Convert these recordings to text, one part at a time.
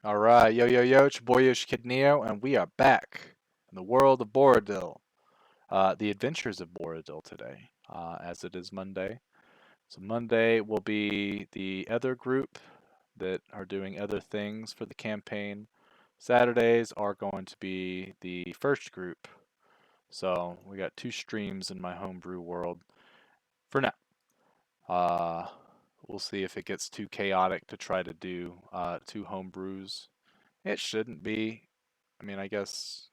All right, yo, yo, yo, it's your boy Yoshikidneo, and we are back in the world of Boridil. The adventures of Boridil today, as it is Monday. So Monday will be the other group that are doing other things for the campaign. Saturdays are going to be the first group. So we got two streams in my homebrew world for now. Uh, we'll see if it gets too chaotic to try to do two homebrews. It shouldn't be. I mean, I guess,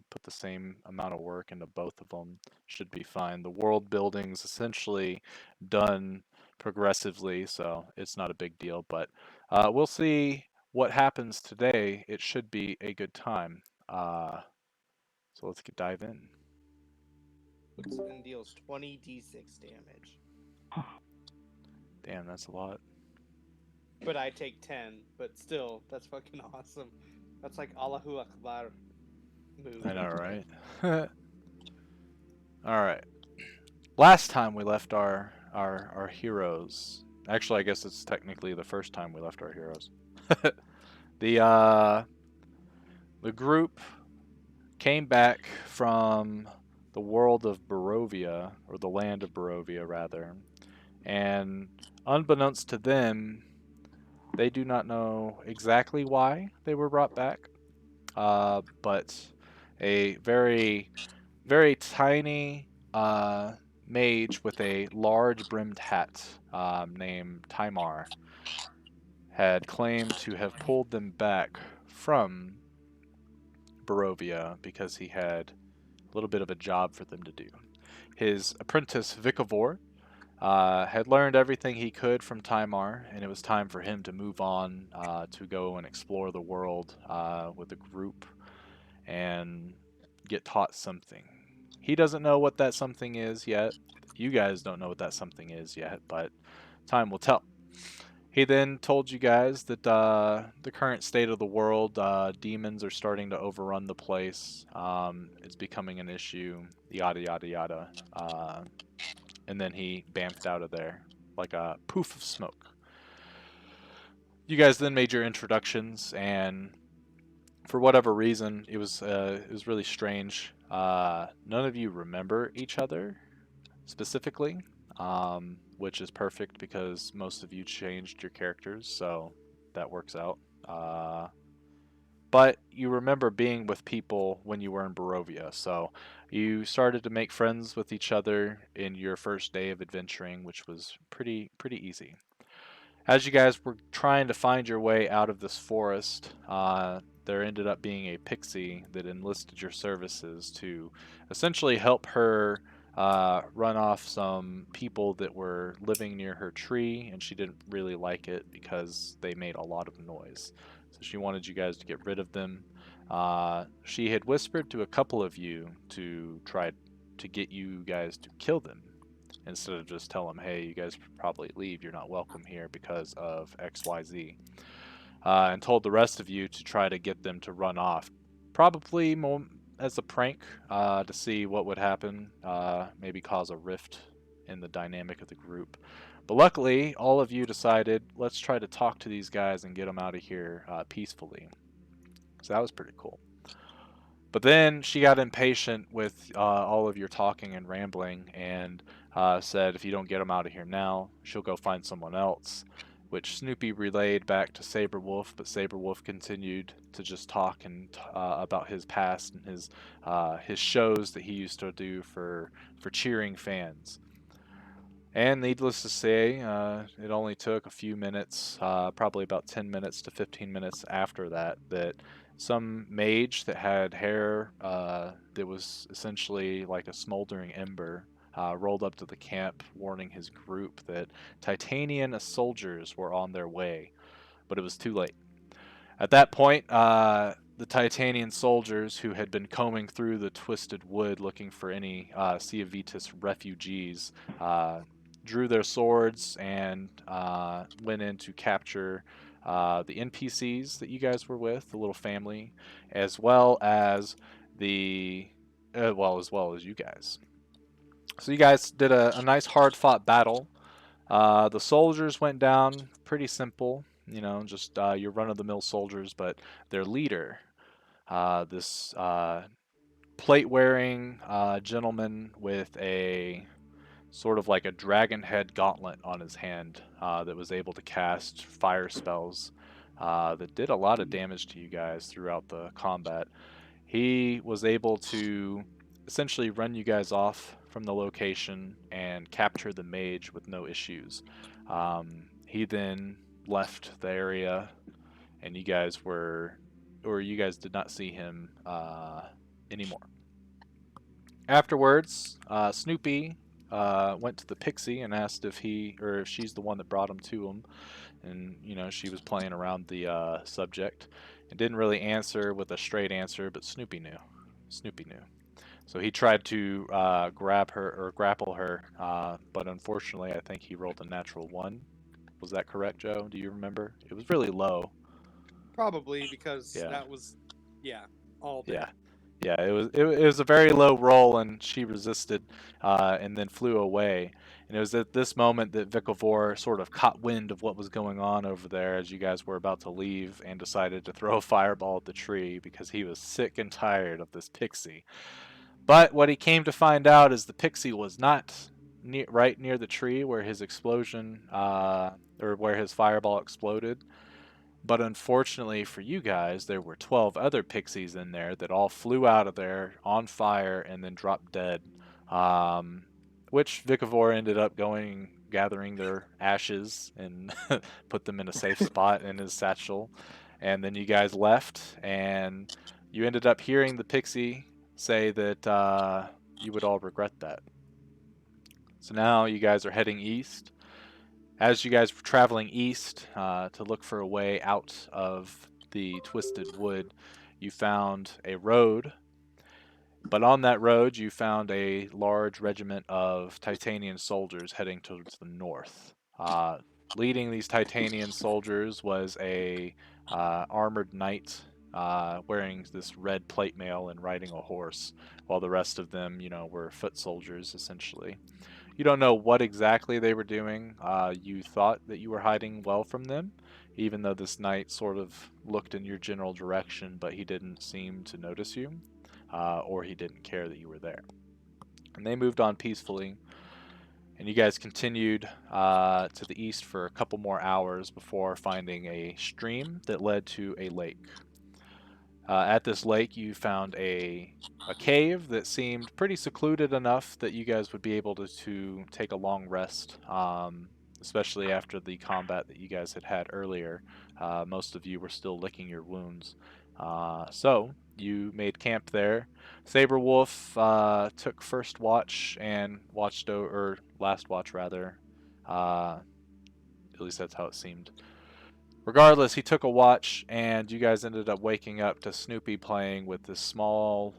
put the same amount of work into both of them. Should be fine. The world building's essentially done progressively, so it's not a big deal. But we'll see what happens today. It should be a good time. So let's dive in. And deals 20d6 damage. Damn, that's a lot. But I take 10. But still, that's fucking awesome. That's like Allahu Akbar move I know, right there. right? All right. Last time we left our heroes. Actually, I guess it's technically the first time we left our heroes. the uh the group came back from the world of Barovia, or the land of Barovia rather, and unbeknownst to them, they do not know exactly why they were brought back. But a very tiny mage with a large brimmed hat named Timar had claimed to have pulled them back from Barovia because he had a little bit of a job for them to do. His apprentice Vikavor had learned everything he could from Timar, and it was time for him to move on to go and explore the world with a group and get taught something. He doesn't know what that something is yet. You guys don't know what that something is yet, but time will tell. He then told you guys that the current state of the world, demons are starting to overrun the place. It's becoming an issue, yada, yada, yada. And then he bamfed out of there like a poof of smoke. You guys then made your introductions, and for whatever reason, it was really strange. None of you remember each other specifically, which is perfect because most of you changed your characters, so that works out. Uh, but you remember being with people when you were in Barovia, so you started to make friends with each other in your first day of adventuring, which was pretty easy. As you guys were trying to find your way out of this forest, there ended up being a pixie that enlisted your services to essentially help her run off some people that were living near her tree, and she didn't really like it because they made a lot of noise. So she wanted you guys to get rid of them. She had whispered to a couple of you to try to get you guys to kill them instead of just tell them, hey, you guys probably leave. You're not welcome here because of XYZ. And told the rest of you to try to get them to run off. Probably more as a prank to see what would happen, maybe cause a rift in the dynamic of the group. But luckily, all of you decided, let's try to talk to these guys and get them out of here peacefully. So that was pretty cool. But then she got impatient with all of your talking and rambling and said, if you don't get them out of here now, she'll go find someone else. Which Snoopy relayed back to Saberwolf, but Saberwolf continued to just talk and about his past and his shows that he used to do for cheering fans. And needless to say, it only took a few minutes, probably about 10 minutes to 15 minutes after that, that some mage that had hair that was essentially like a smoldering ember rolled up to the camp, warning his group that Titanian soldiers were on their way, but it was too late. At that point, the Titanian soldiers, who had been combing through the twisted wood looking for any Sea of Vetus refugees, drew their swords and went in to capture the NPCs that you guys were with, the little family, as well as the as well as you guys. So you guys did a nice hard fought battle. The soldiers went down pretty simple. just your run-of-the-mill soldiers, but their leader, this plate-wearing gentleman with a sort of like a dragon head gauntlet on his hand that was able to cast fire spells that did a lot of damage to you guys throughout the combat. He was able to essentially run you guys off from the location and capture the mage with no issues. He then left the area, and you guys did not see him anymore. Afterwards, Snoopy went to the pixie and asked if he or if she's the one that brought him to him, and she was playing around the subject and didn't really answer with a straight answer, but Snoopy knew. Snoopy knew. So he tried to grab her or grapple her, but unfortunately, I think he rolled a natural one. Was that correct, Joe? Do you remember? It was really low. Probably because Yeah. that was, yeah, all day. Yeah. Yeah, it was a very low roll, and she resisted, and then flew away. And it was at this moment that Vikavor sort of caught wind of what was going on over there as you guys were about to leave, and decided to throw a fireball at the tree because he was sick and tired of this pixie. But what he came to find out is the pixie was not right near the tree where his explosion, or where his fireball exploded. But unfortunately for you guys, there were 12 other pixies in there that all flew out of there on fire and then dropped dead. Um, which Vikavor ended up gathering their ashes and put them in a safe spot in his satchel. And then you guys left, and you ended up hearing the pixie say that you would all regret that. So now you guys are heading east. As you guys were traveling east to look for a way out of the Twisted Wood, you found a road. But on that road, you found a large regiment of Titanian soldiers heading towards the north. Leading these Titanian soldiers was a armored knight wearing this red plate mail and riding a horse, while the rest of them, were foot soldiers essentially. You don't know what exactly they were doing. You thought that you were hiding well from them, even though this knight sort of looked in your general direction, but he didn't seem to notice you, or he didn't care that you were there. And they moved on peacefully, and you guys continued to the east for a couple more hours before finding a stream that led to a lake. At this lake, you found a cave that seemed pretty secluded enough that you guys would be able to take a long rest, especially after the combat that you guys had earlier. Most of you were still licking your wounds. So you made camp there. Saberwolf took first watch and or last watch rather. At least that's how it seemed. Regardless, he took a watch, and you guys ended up waking up to Snoopy playing with this small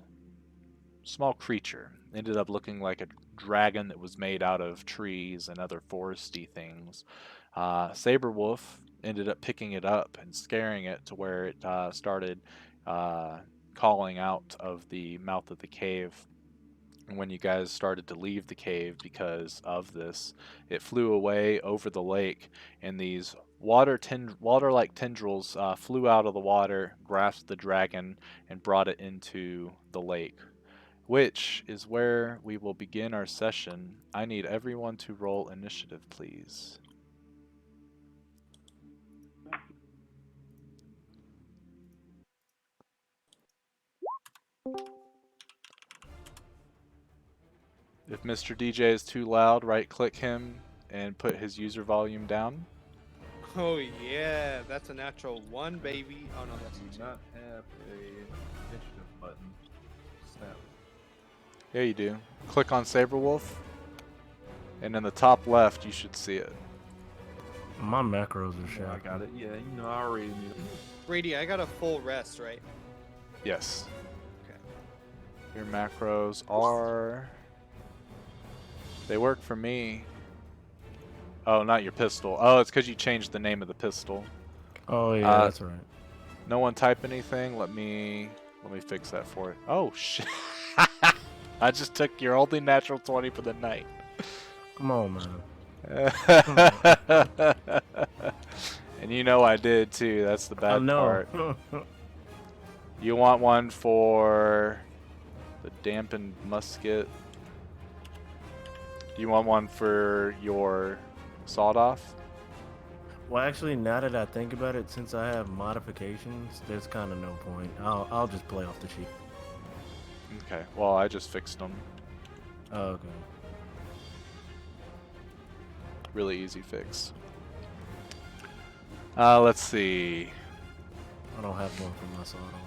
creature. Ended up looking like a dragon that was made out of trees and other foresty things. Saberwolf ended up picking it up and scaring it to where it started calling out of the mouth of the cave. And when you guys started to leave the cave because of this, it flew away over the lake, and these water-like tendrils flew out of the water, grasped the dragon, and brought it into the lake, which is where we will begin our session. I need everyone to roll initiative, please. If Mr. DJ is too loud, right-click him and put his user volume down. Oh yeah, that's a natural one, baby. Oh no, that's Do not have a initiative button. Snap. Yeah, you do. Click on Saberwolf, and in the top left, you should see it. My macros are shot. I got it. Yeah, I already knew. Brady, I got a full rest, right? Yes. Okay. Your macros are... They work for me. Oh, not your pistol. Oh, it's because you changed the name of the pistol. Oh yeah, that's right. No one type anything. Let me fix that for it. Oh shit! I just took your only natural 20 for the night. Come on, man. And you know I did too. That's the I bad know. part. You want one for the dampened musket? Do you want one for your sawed-off? Well, actually, now that I think about it, since I have modifications, there's kind of no point. I'll just play off the sheet. Okay. Well, I just fixed them. Oh, okay. Really easy fix. Let's see. I don't have one for my sawed off.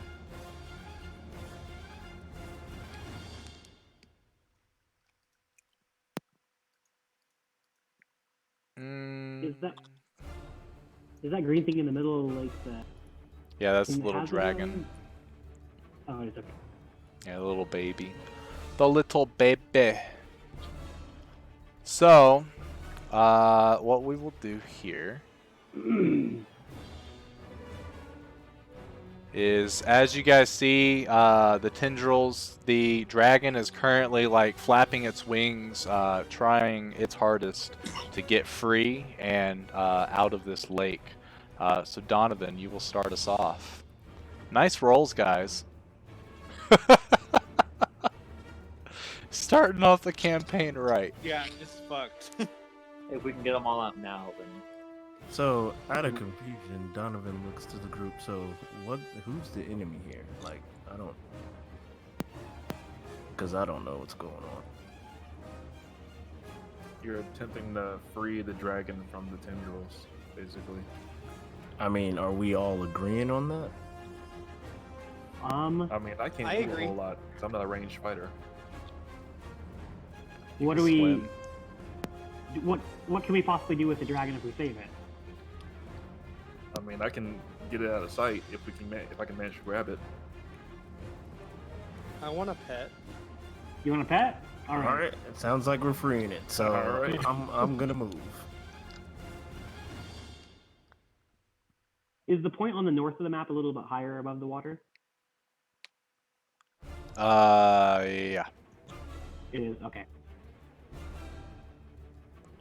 Is that green thing in the middle like the? Yeah, that's in the the little hazard dragon. zone? Oh, it's okay. Yeah, the little baby. The little baby. So, what we will do here is, as you guys see, the tendrils, the dragon is currently like flapping its wings, trying its hardest to get free and out of this lake. So Donovan, you will start us off. Nice rolls, guys. Starting off the campaign right. Yeah, I'm just fucked. If we can get them all out now, then So, out of confusion, Donovan looks to the group. So, who's the enemy here? Like, I don't, because I don't know what's going on. You're attempting to free the dragon from the tendrils, basically. I mean, are we all agreeing on that? I mean, I can't I do agree. a whole lot because I'm not a ranged fighter. What do we? Swim. What can we possibly do with the dragon if we save it? I mean, I can get it out of sight if I can manage to grab it. I want a pet. You want a pet? All right. All right. It sounds like we're freeing it. So, All right. I'm gonna move. Is the point on the north of the map a little bit higher above the water? Yeah. It is, okay.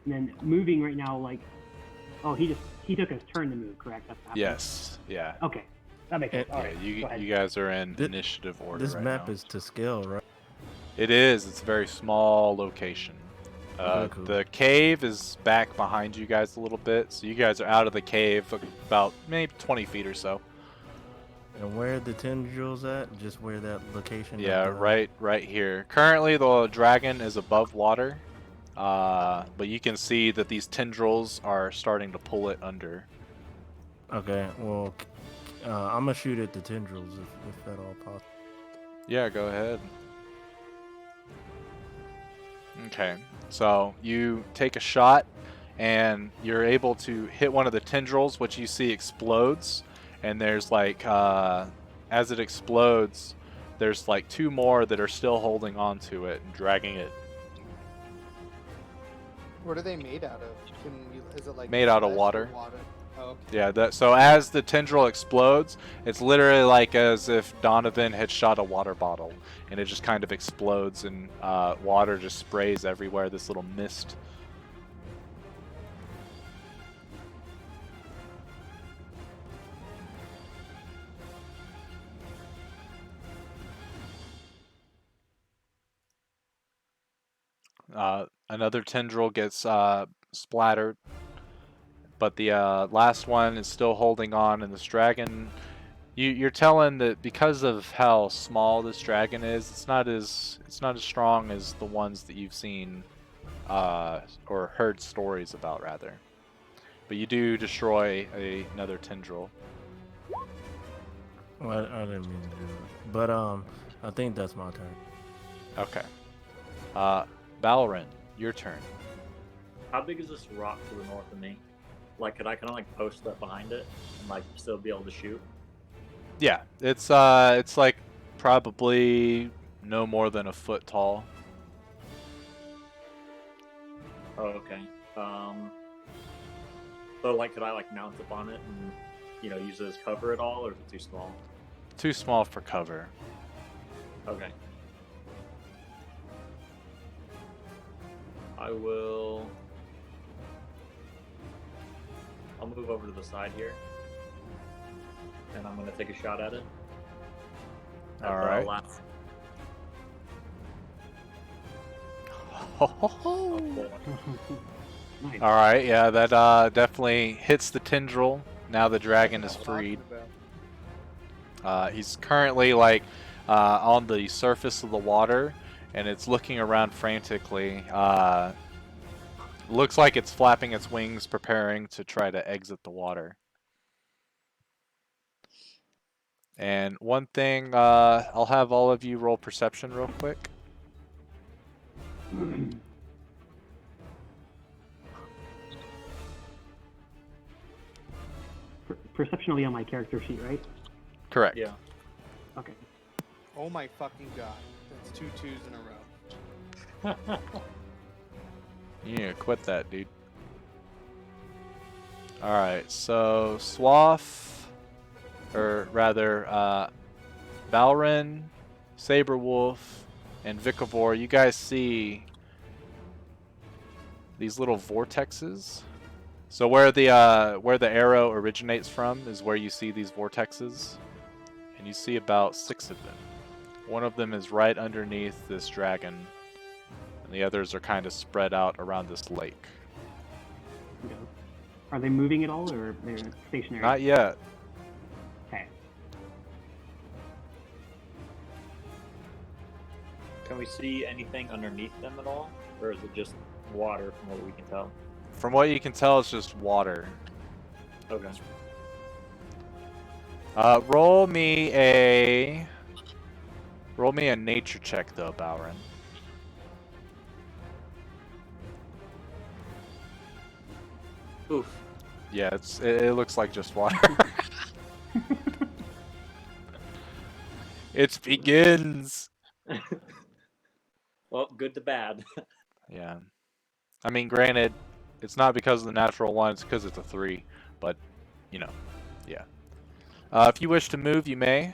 And then moving right now, like, oh, he took his turn to move, correct? That's happening. Yes. Yeah. Okay, that makes sense. All Yeah. right, You go ahead. you guys are in Thi- initiative order This right map now. is to scale, right? It is. It's a very small location. Okay, cool. The cave is back behind you guys a little bit, so you guys are out of the cave about maybe 20 feet or so. And where are the tendrils at? Just where that location? of Yeah, the- right here. Currently, the dragon is above water, but you can see that these tendrils are starting to pull it under. Okay. Well, I'm gonna shoot at the tendrils if at all possible. Yeah, go ahead. Okay, so you take a shot, and you're able to hit one of the tendrils, which you see explodes, and there's like, as it explodes, there's like two more that are still holding on to it and dragging it. What are they made out of? Is it like Made out of flesh or water. Oh, okay. Yeah, so as the tendril explodes, it's literally like as if Donovan had shot a water bottle, and it just kind of explodes, and water just sprays everywhere, this little mist. Another tendril gets splattered, but the last one is still holding on, and this dragon, you're telling that because of how small this dragon is, it's not as strong as the ones that you've seen or heard stories about, rather. But you do destroy another tendril. Well, I didn't mean to do it, but I think that's my turn. Okay. Balrin, your turn. how big is this rock to the north of me? Like, could I kind of like post up behind it and like still be able to shoot? Yeah, it's like probably no more than a foot tall. Oh, okay. So like, could I like mount up on it and use it as cover at all, or is it too small? Too small for cover. Okay. I'll I'll move over to the side here, and I'm gonna take a shot at it. At All the right. last Nice. All right, yeah, that definitely hits the tendril. Now the dragon is That's what I'm freed. talking about. He's currently like on the surface of the water, and it's looking around frantically. Looks like it's flapping its wings, preparing to try to exit the water. And one thing, I'll have all of you roll perception real quick. Perception will be on my character sheet, right? Correct. yeah. Okay. Oh my fucking god. That's 2 twos in a row. You need to quit that, dude. Alright, so Swath, or rather, Valrin, Saberwolf, and Vikavor, you guys see these little vortexes. So where the arrow originates from is where you see these vortexes, and you see about 6 of them. One of them is right underneath this dragon, and the others are kind of spread out around this lake. Okay. Are they moving at all, or they're stationary? Not yet. Okay. Can we see anything underneath them at all, or is it just water from what we can tell? From what you can tell, it's just water. Okay. Roll me a nature check though, Balrin. Oof. Yeah, it looks like just water. It begins. Well, good to bad. Yeah. I mean, granted, it's not because of the natural one, it's because it's a 3. But, you know, yeah. If you wish to move, you may.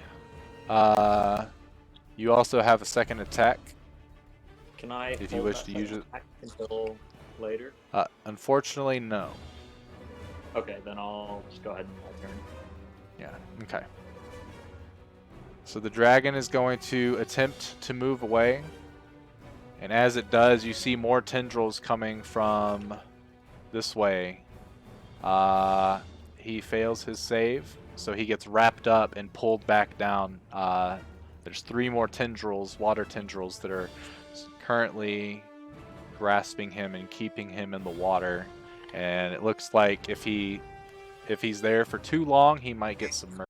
You also have a second attack. Can I If you hold wish that to use second it. attack until later? Unfortunately, no. Okay, then I'll just go ahead and I'll turn. Yeah, okay. So the dragon is going to attempt to move away. And as it does, you see more tendrils coming from this way. He fails his save, so he gets wrapped up and pulled back down. There's 3 more tendrils, water tendrils, that are currently grasping him and keeping him in the water. And it looks like if he's there for too long, he might get submerged.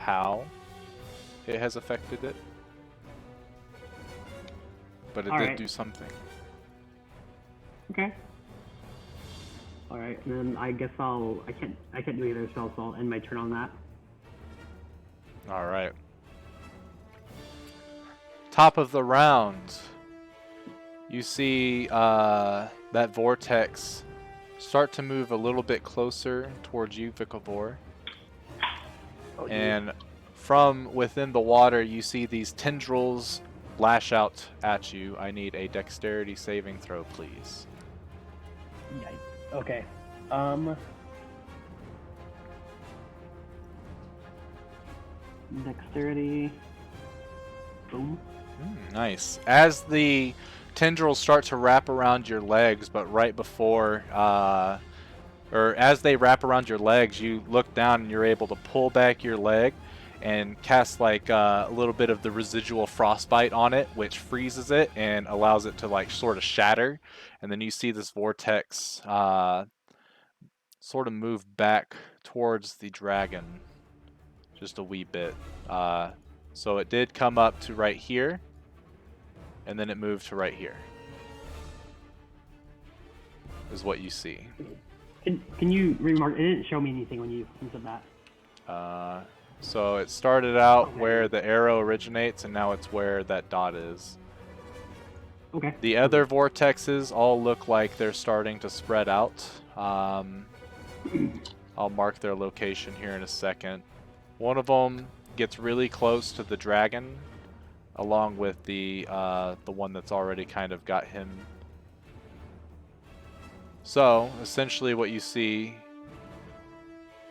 how it has affected it, but it did Alright. do something. Okay. All right, and then I guess I can't do either spell, so I'll end my turn on that. All right. Top of the round, you see that vortex start to move a little bit closer towards you, Vikavor. Oh, And from within the water, you see these tendrils lash out at you. I need a dexterity saving throw, please. Yikes. Okay. Dexterity. Boom. Nice. As the tendrils start to wrap around your legs, but right before, or as they wrap around your legs, you look down and you're able to pull back your leg and cast like a little bit of the residual frostbite on it, which freezes it and allows it to like sort of shatter. And then you see this vortex sort of move back towards the dragon just a wee bit. So it did come up to right here, and then it moved to right here. Is what you see. Can you remark? It didn't show me anything when you said that. So it started out Okay. where the arrow originates, and now it's where that dot is. Okay. The other vortexes all look like they're starting to spread out. I'll mark their location here in a second. One of them gets really close to the dragon, along with the one that's already kind of got him. So essentially, what you see,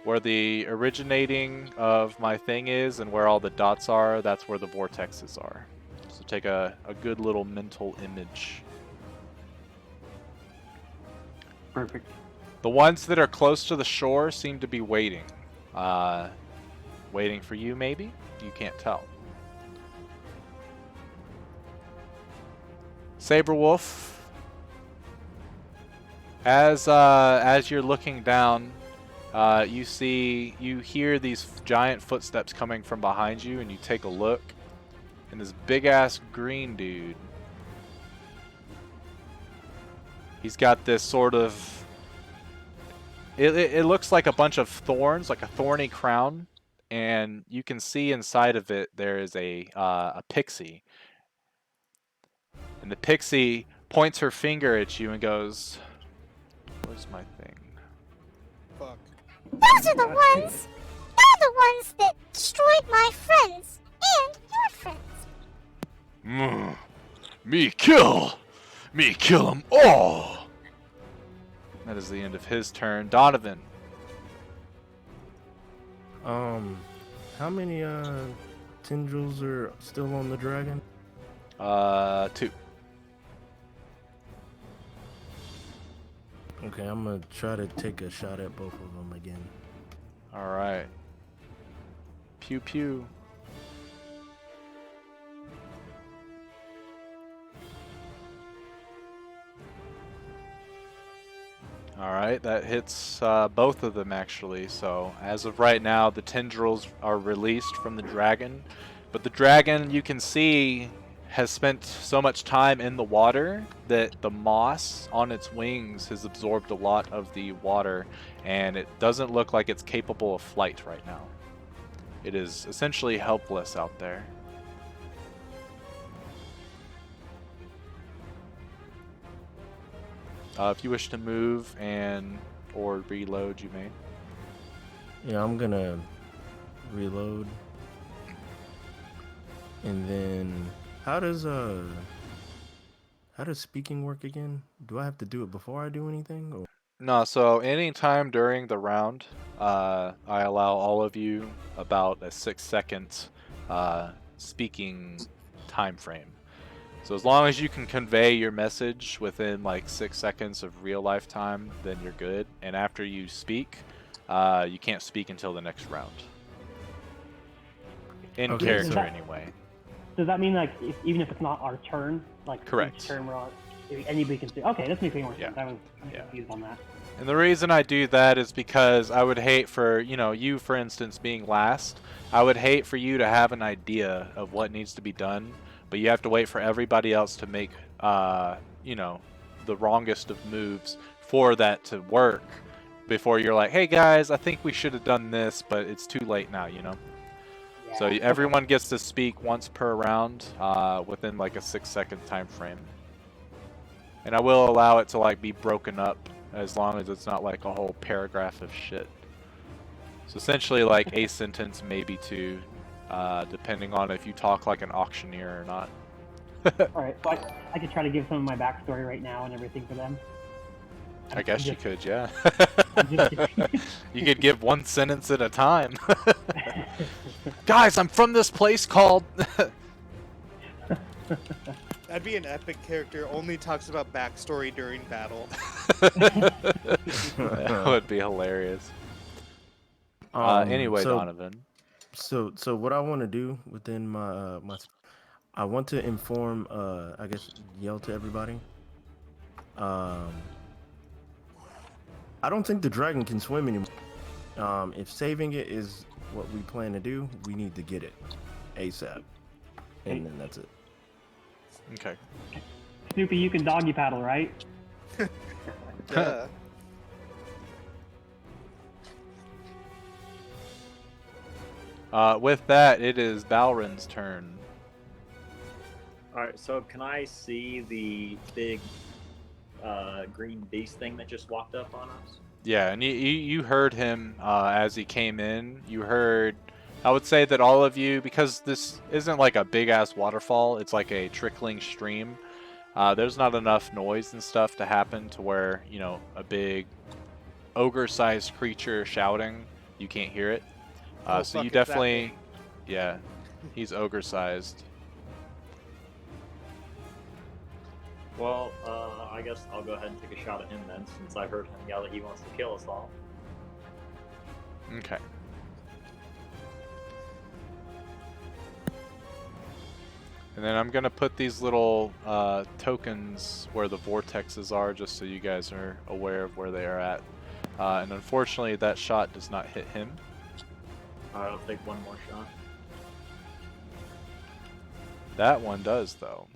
where the originating of my thing is and where all the dots are, that's where the vortexes are. So take a good little mental image. Perfect. The ones that are close to the shore seem to be waiting. Waiting for you, maybe? You can't tell. Saberwolf, as you're looking down, you hear these giant footsteps coming from behind you, and you take a look, and this big ass green dude, he's got this sort of, it looks like a bunch of thorns, like a thorny crown, and you can see inside of it there is a pixie, and the pixie points her finger at you and goes, "Where's my thing?" Fuck. Those are the ones! They're the ones that destroyed my friends! And your friends! Me kill them all. That is the end of his turn. Donovan. How many tendrils are still on the dragon? 2. Okay, I'm gonna try to take a shot at both of them again. All right. Pew pew. All right, that hits both of them actually. So as of right now, the tendrils are released from the dragon, but the dragon, you can see, has spent so much time in the water that the moss on its wings has absorbed a lot of the water, and it doesn't look like it's capable of flight right now. It is essentially helpless out there. If you wish to move and or reload, you may. Yeah, I'm gonna reload. And then how does speaking work again? Do I have to do it before I do anything? Or? No, so anytime during the round, I allow all of you about a 6-second speaking time frame. So as long as you can convey your message within like 6 seconds of real life time, then you're good. And after you speak, you can't speak until the next round. In Okay, character, so- anyway. Does that mean like even if it's not our turn, like Correct. each turn we're on, anybody can say? Okay, that's making more sense. Yeah. I was Yeah. confused on that. And the reason I do that is because I would hate for, you for instance being last, I would hate for you to have an idea of what needs to be done, but you have to wait for everybody else to make, the wrongest of moves for that to work before you're like, hey guys, I think we should have done this, but it's too late now, So Yeah. everyone gets to speak once per round within like a 6-second time frame. And I will allow it to like be broken up as long as it's not like a whole paragraph of shit. So essentially like a sentence, maybe two, depending on if you talk like an auctioneer or not. All right, so I could try to give some of my backstory right now and everything for them. I guess you could, yeah. I'm just kidding. You could give one sentence at a time. Guys, I'm from this place called... That'd be an epic character. Only talks about backstory during battle. That would be hilarious. Anyway, so, Donovan. So what I want to do within my I want to inform, I guess, yell to everybody. I don't think the dragon can swim anymore. If saving it is what we plan to do, we need to get it ASAP, and then that's it. Okay. Snoopy, you can doggy paddle, right? Yeah. With that, it is Balrin's turn. Alright, so can I see the big green beast thing that just walked up on us? Yeah, and you heard him as he came in. You heard, I would say that all of you, because this isn't like a big ass waterfall, it's like a trickling stream. There's not enough noise and stuff to happen to where, a big ogre-sized creature shouting, you can't hear it. Oh, So fuck, you it's that definitely, big. yeah, he's ogre-sized. Well, I guess I'll go ahead and take a shot at him then, since I heard him yell that he wants to kill us all. Okay. And then I'm going to put these little tokens where the vortexes are, just so you guys are aware of where they are at. And unfortunately, that shot does not hit him. Alright, I'll take one more shot. That one does, though.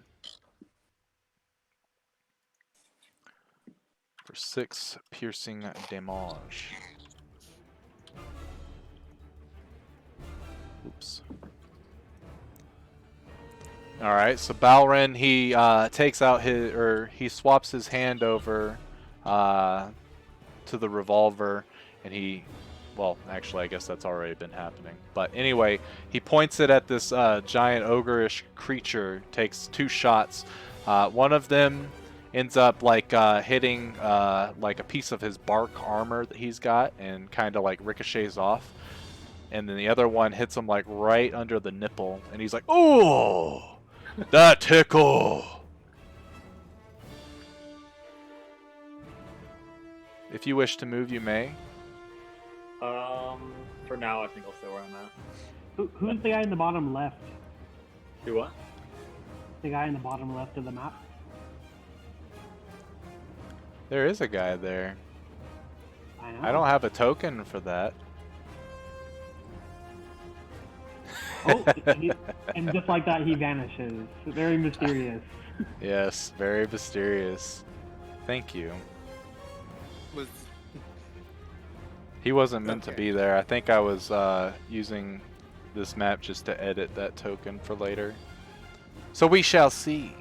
For 6 piercing damage. Oops. Alright, so Balrin, he takes out he swaps his hand over to the revolver, and well, actually, I guess that's already been happening. But anyway, he points it at this giant ogreish creature, takes 2 shots. One of them ends up like hitting like a piece of his bark armor that he's got, and kind of like ricochets off. And then the other one hits him like right under the nipple, and he's like, "Oh, that tickle!" If you wish to move, you may. For now, I think I'll stay where I'm at. Who's the guy in the bottom left? Do what? The guy in the bottom left of the map? There is a guy there. I know. I don't have a token for that. Oh, and just like that, he vanishes. Very mysterious. Yes, very mysterious. Thank you. Was He wasn't meant to Okay. be there. I think I was using this map just to edit that token for later. So we shall see.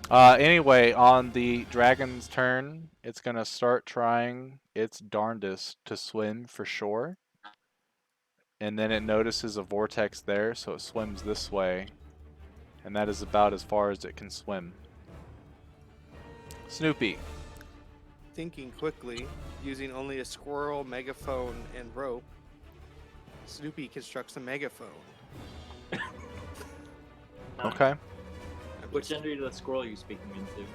Anyway, on the dragon's turn, it's going to start trying its darndest to swim for shore. And then it notices a vortex there, so it swims this way. And that is about as far as it can swim. Snoopy. thinking quickly, using only a squirrel, megaphone, and rope. Snoopy constructs a megaphone. Okay. Which end of the squirrel are you speaking into?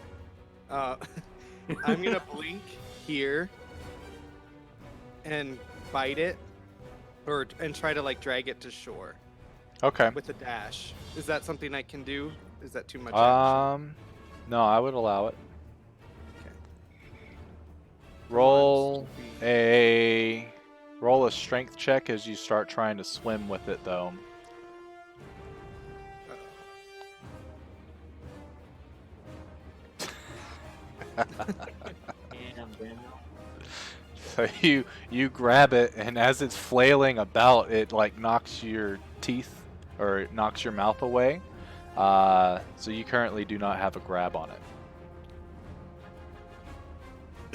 I'm gonna blink here and bite it, and try to like drag it to shore Okay. with a dash. Is that something I can do? Is that too much action? No, I would allow it. Roll a strength check as you start trying to swim with it, though. Damn, Daniel. So you grab it, and as it's flailing about, it like knocks your teeth or it knocks your mouth away. So you currently do not have a grab on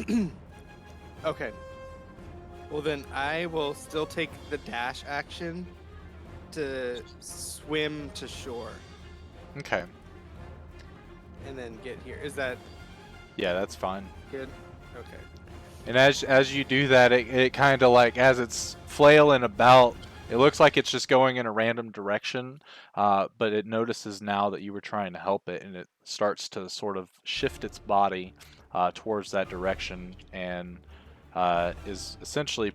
it. Okay. Well, then I will still take the dash action to swim to shore Okay. and then get here. Is that Yeah, that's fine. good? Okay. And as you do that, it kind of like, as it's flailing about, it looks like it's just going in a random direction, but it notices now that you were trying to help it, and it starts to sort of shift its body towards that direction, and is essentially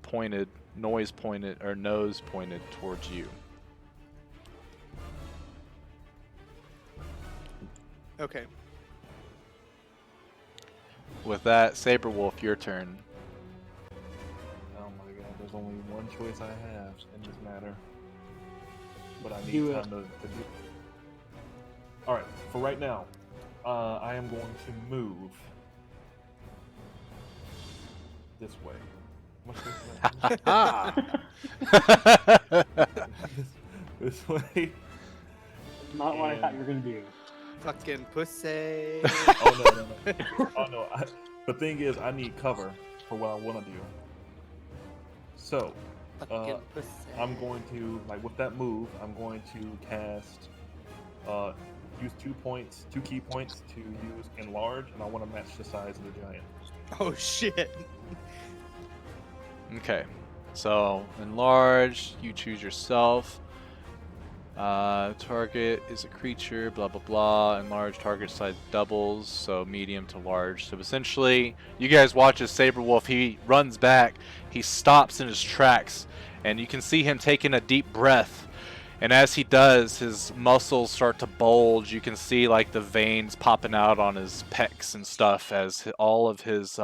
nose pointed towards you. Okay. With that, Saberwolf, your turn. Oh my god, there's only one choice I have in this matter. But I need Do it. time to do. Alright, for right now, I am going to move this way. This way. Not what I thought you were gonna do. Fucking pussy. Oh no. Oh no. The thing is, I need cover for what I want to do. So, Fucking pussy. I'm going to, like, with that move, I'm going to cast, use 2 key points to use enlarge, and I want to match the size of the giant. Oh shit. Okay, so enlarge, you choose yourself. Target is a creature, blah blah blah. Enlarge target size doubles, so medium to large. So essentially, you guys watch as Saberwolf, he runs back, he stops in his tracks, and you can see him taking a deep breath. And as he does, his muscles start to bulge. You can see like the veins popping out on his pecs and stuff as all of his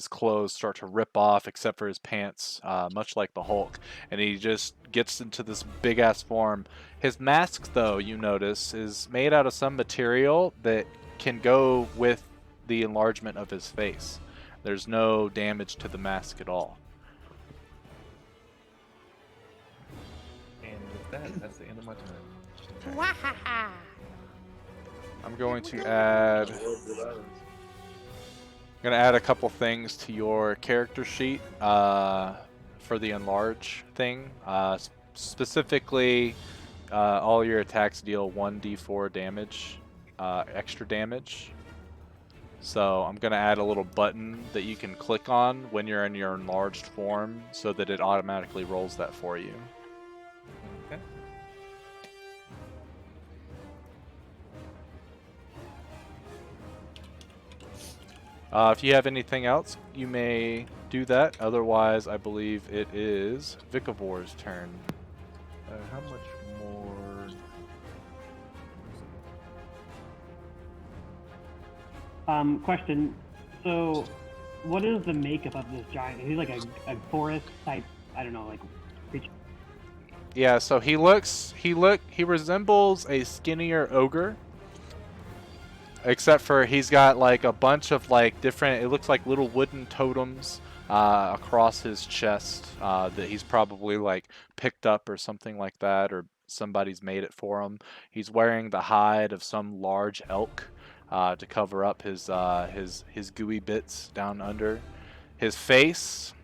clothes start to rip off except for his pants, much like the Hulk. And he just gets into this big ass form. His mask, though, you notice, is made out of some material that can go with the enlargement of his face. There's no damage to the mask at all. And with that, that's the end of my turn. Wahaha. I'm going to add a couple things to your character sheet for the enlarge thing. Specifically, all your attacks deal 1d4 damage, extra damage. So I'm going to add a little button that you can click on when you're in your enlarged form so that it automatically rolls that for you. Okay. If you have anything else, you may do that. Otherwise, I believe it is Vikavor's turn. How much more? Question. So, what is the makeup of this giant? Is he like a forest type? I don't know, like creature. Yeah, so he resembles a skinnier ogre. Except for he's got like a bunch of like different, it looks like little wooden totems across his chest that he's probably like picked up or something like that, or somebody's made it for him. He's wearing the hide of some large elk to cover up his gooey bits down under. His face,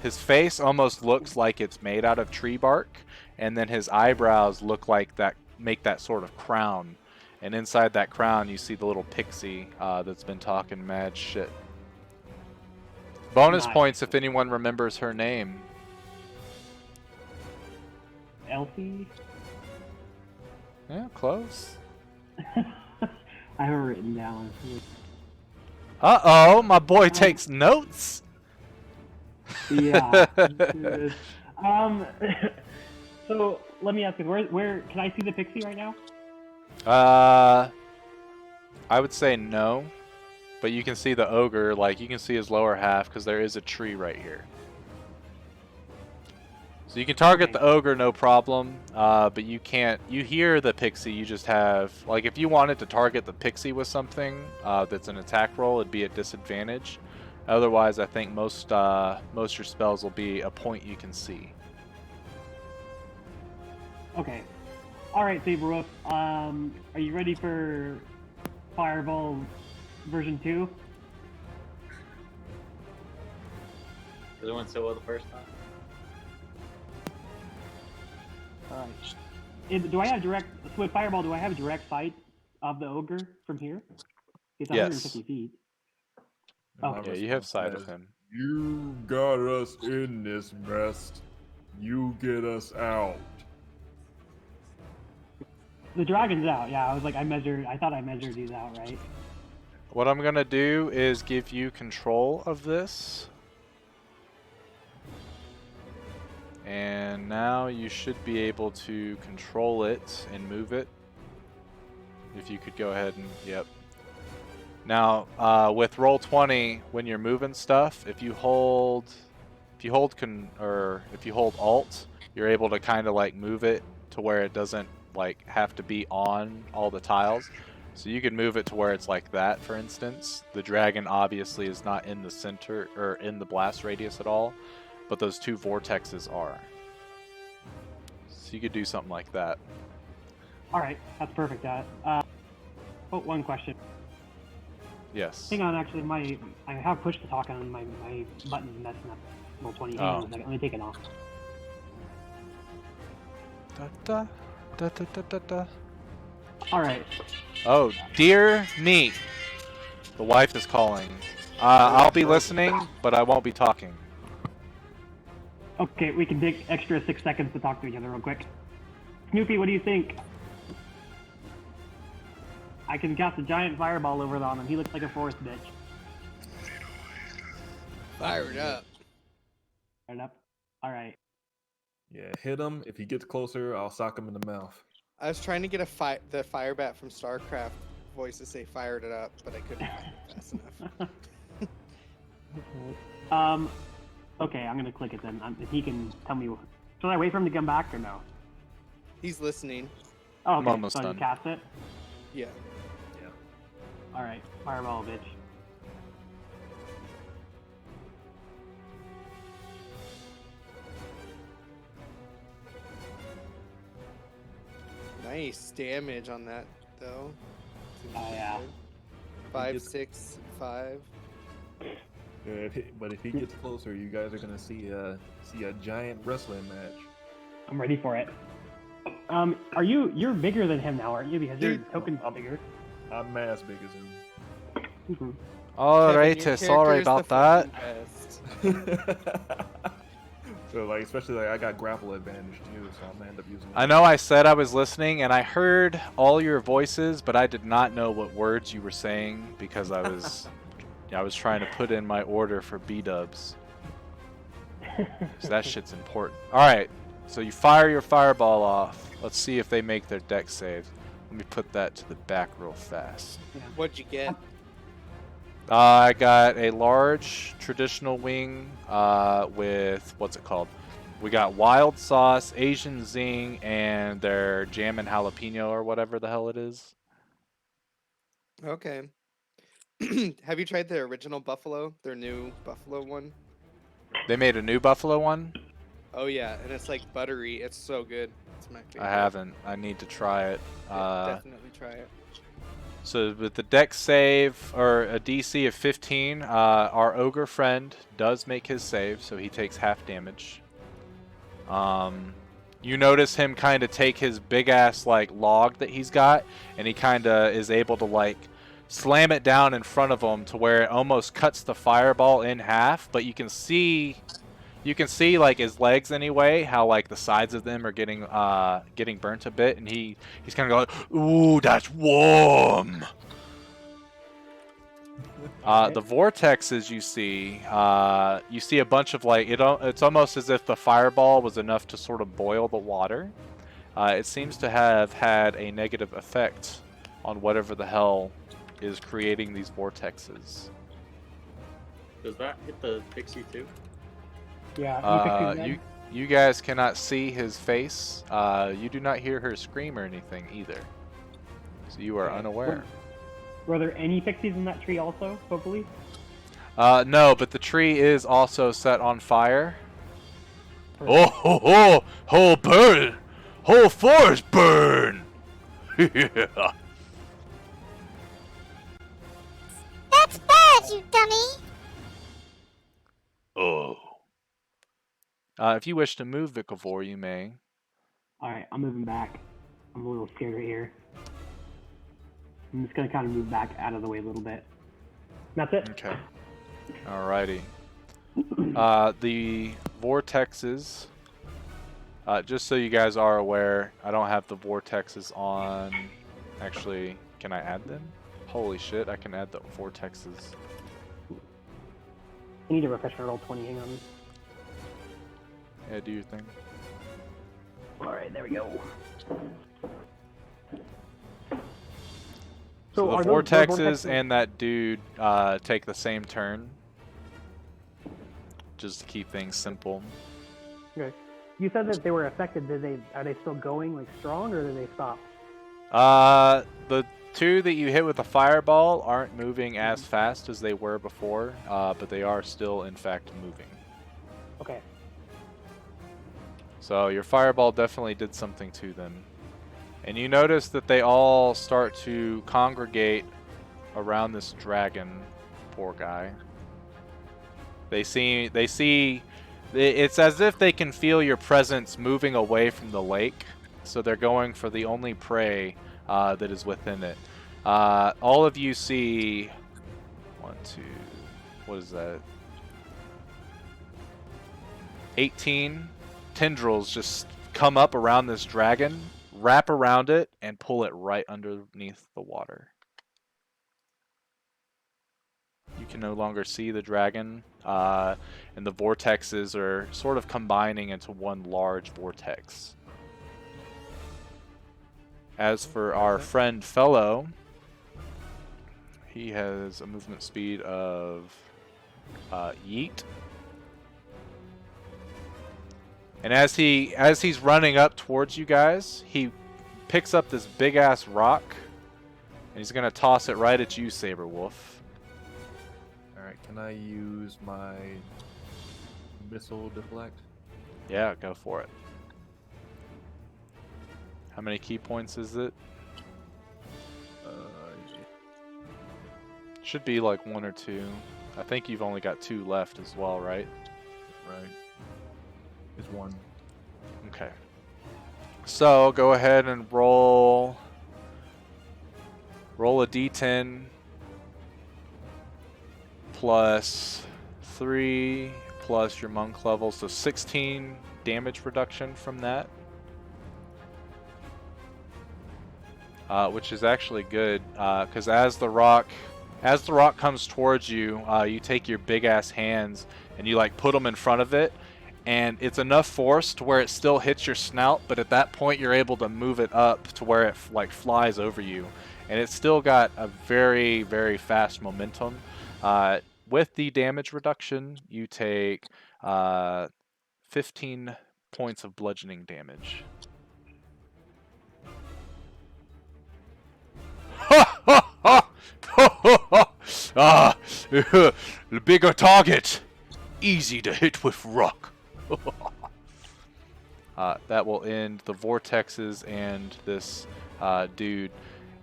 his face almost looks like it's made out of tree bark, and then his eyebrows look like that, make that sort of crown. And inside that crown, you see the little pixie that's been talking mad shit. Bonus Nice. points if anyone remembers her name. Elfie? Yeah, close. I have it written down. Uh-oh, my boy takes notes. Yeah. So let me ask you, where can I see the pixie right now? I would say no. But you can see the ogre, like you can see his lower half because there is a tree right here. So you can target Okay. the ogre, no problem, but you can't. You hear the pixie. You just have like if you wanted to target the pixie with something that's an attack roll, it'd be at disadvantage. Otherwise, I think most your spells will be a point you can see. Okay. All right, Saberwolf. Are you ready for Fireball version 2? It went so well the first time. All right. Do I have direct with Fireball? Do I have direct sight of the ogre from here? It's Yes. 150 feet. And my Okay. Yeah, you have response sight of is, him. You got us in this mess. You get us out. The dragon's out. Yeah, I was like, I thought I measured these out, right? What I'm gonna do is give you control of this. And now you should be able to control it and move it. If you could go ahead and, yep. Now, with roll 20, when you're moving stuff, if you hold Alt, you're able to kind of like move it to where it doesn't like have to be on all the tiles. So you can move it to where it's like that, for instance. The dragon obviously is not in the center or in the blast radius at all, but those two vortexes are. So you could do something like that. All right, that's perfect. One question. Yes. Hang on, actually, I have push to talk on my button's messing up. Roll 20. Hang on a second. Let me take it off. Da, da, da, da, da, da, da. All right. Oh, dear me. The wife is calling. I'll be listening, but I won't be talking. Okay, we can take extra 6 seconds to talk to each other real quick. Snoopy, what do you think? I can cast a giant fireball over on him. He looks like a forest bitch. Fired up. Fired up. All right. Yeah, hit him. If he gets closer, I'll sock him in the mouth. I was trying to get the firebat from StarCraft voice to say "fired it up," but I couldn't find it fast enough. Okay, I'm gonna click it then. If he can tell me, should I wait for him to come back or no? He's listening. Oh, I'm okay. almost So done. you cast it. Yeah. All right, fireball, bitch. Nice damage on that though. Oh, yeah. 5, 6, 5. Yeah, but if he gets closer, you guys are gonna see a giant wrestling match. I'm ready for it. You're bigger than him now, aren't you? Because your Dude, token's I'm- bigger. I'm as big as him. Mhm. Alright, Kevin, your sorry character is about the that. fucking best. So like, especially like I got grapple advantage too, so I'm gonna end up using. I know I said I was listening, and I heard all your voices, but I did not know what words you were saying because I was trying to put in my order for B-dubs. So that shit's important. Alright, so you fire your fireball off. Let's see if they make their dex saves. Let me put that to the back real fast. What'd you get? I got a large traditional wing with, what's it called? We got wild sauce, Asian zing, and their jam and jalapeno or whatever the hell it is. Okay. Have you tried the original buffalo? Their new buffalo one? They made a new buffalo one? Oh yeah, and it's like buttery. It's so good. It's my favorite. I haven't. I need to try it. Yeah, definitely try it. So with the dex save, or a DC of 15, our ogre friend does make his save, so he takes half damage. You notice him kind of take his big ass like log that he's got, and he kind of is able to like slam it down in front of him to where it almost cuts the fireball in half, but you can see like his legs anyway, how like the sides of them are getting burnt a bit, and he's kind of going, "Ooh, that's warm." The vortexes you see a bunch of like it's almost as if the fireball was enough to sort of boil the water. It seems to have had a negative effect on whatever the hell is creating these vortexes. Does that hit the pixie too? Yeah. You guys cannot see his face. You do not hear her scream or anything either. So you are Okay. unaware. Were there any pixies in that tree also, hopefully? No, but the tree is also set on fire. Perfect. Oh, ho, ho, whole burn! Whole forest burn! Yeah. That's bad, you dummy! Oh. If you wish to move Vikavor, you may. Alright, I'm moving back. I'm a little scared right here. I'm just gonna kind of move back out of the way a little bit. That's it. Okay. Alrighty. The vortexes, just so you guys are aware, I don't have the vortexes on. Actually, can I add them? Holy shit, I can add the vortexes. I need to refresh my roll 20, hang on. Yeah, do your thing. Alright, there we go. So the are those vortexes and that dude take the same turn. Just to keep things simple. Okay. You said that they were affected. Are they still going like strong, or did they stop? The two that you hit with a fireball aren't moving as fast as they were before, but they are still in fact moving. Okay. So your fireball definitely did something to them. And you notice that they all start to congregate around this dragon. Poor guy. They see, it's as if they can feel your presence moving away from the lake. So they're going for the only prey that is within it. All of you see, 1, 2, what is that? 18 tendrils just come up around this dragon, wrap around it, and pull it right underneath the water. You can no longer see the dragon, and the vortexes are sort of combining into one large vortex. As for our friend Fellow, he has a movement speed of yeet. And as he's running up towards you guys, he picks up this big ass rock, and he's gonna toss it right at you, Saberwolf. Alright, can I use my missile deflect? Yeah, go for it. How many key points is it? Should be like 1 or 2. I think you've only got 2 left as well, right? Right. It's 1. Okay. So go ahead and roll a d10 plus 3 plus your monk level, so 16 damage reduction from that. Which is actually good, because as the rock comes towards you, you take your big ass hands and you like put them in front of it, and it's enough force to where it still hits your snout, but at that point you're able to move it up to where it like flies over you, and it's still got a very, very fast momentum. With the damage reduction, you take 15 points of bludgeoning damage. The bigger target, easy to hit with rock. That will end the vortexes and this dude.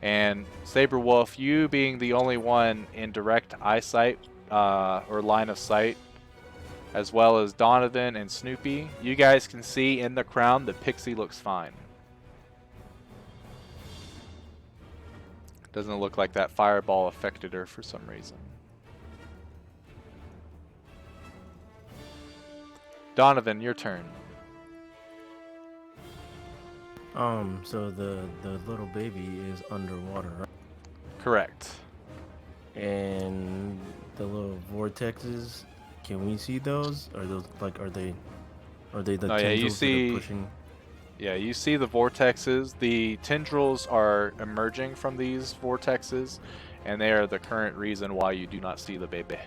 And Saberwolf, you being the only one in direct eyesight or line of sight, as well as Donovan and Snoopy, you guys can see in the crown that Pixie looks fine. Doesn't look like that fireball affected her for some reason. Donovan, your turn. So the little baby is underwater, right? Correct. And the little vortexes, can we see those? Are those like are they the Oh, yeah, you tendrils see- that are pushing? Yeah, you see the vortexes. The tendrils are emerging from these vortexes, and they are the current reason why you do not see the baby.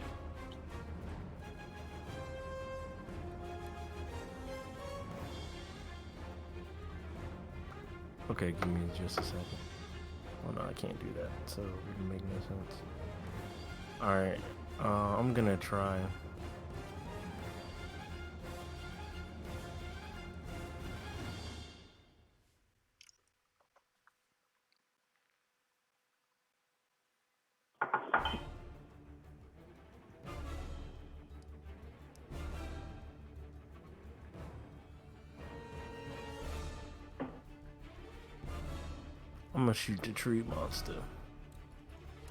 Okay, give me just a second. Oh no, I can't do that. So it wouldn't make no sense. All right, I'm gonna try. I'm gonna shoot the tree monster.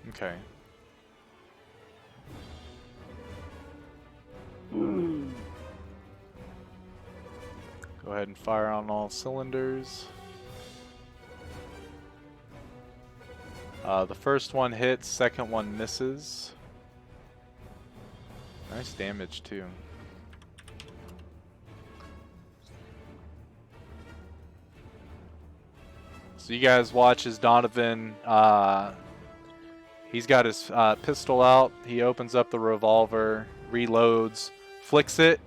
Okay. Go ahead and fire on all cylinders. The first one hits, second one misses. Nice damage too. So you guys watch as Donovan, he's got his pistol out, he opens up the revolver, reloads, flicks it,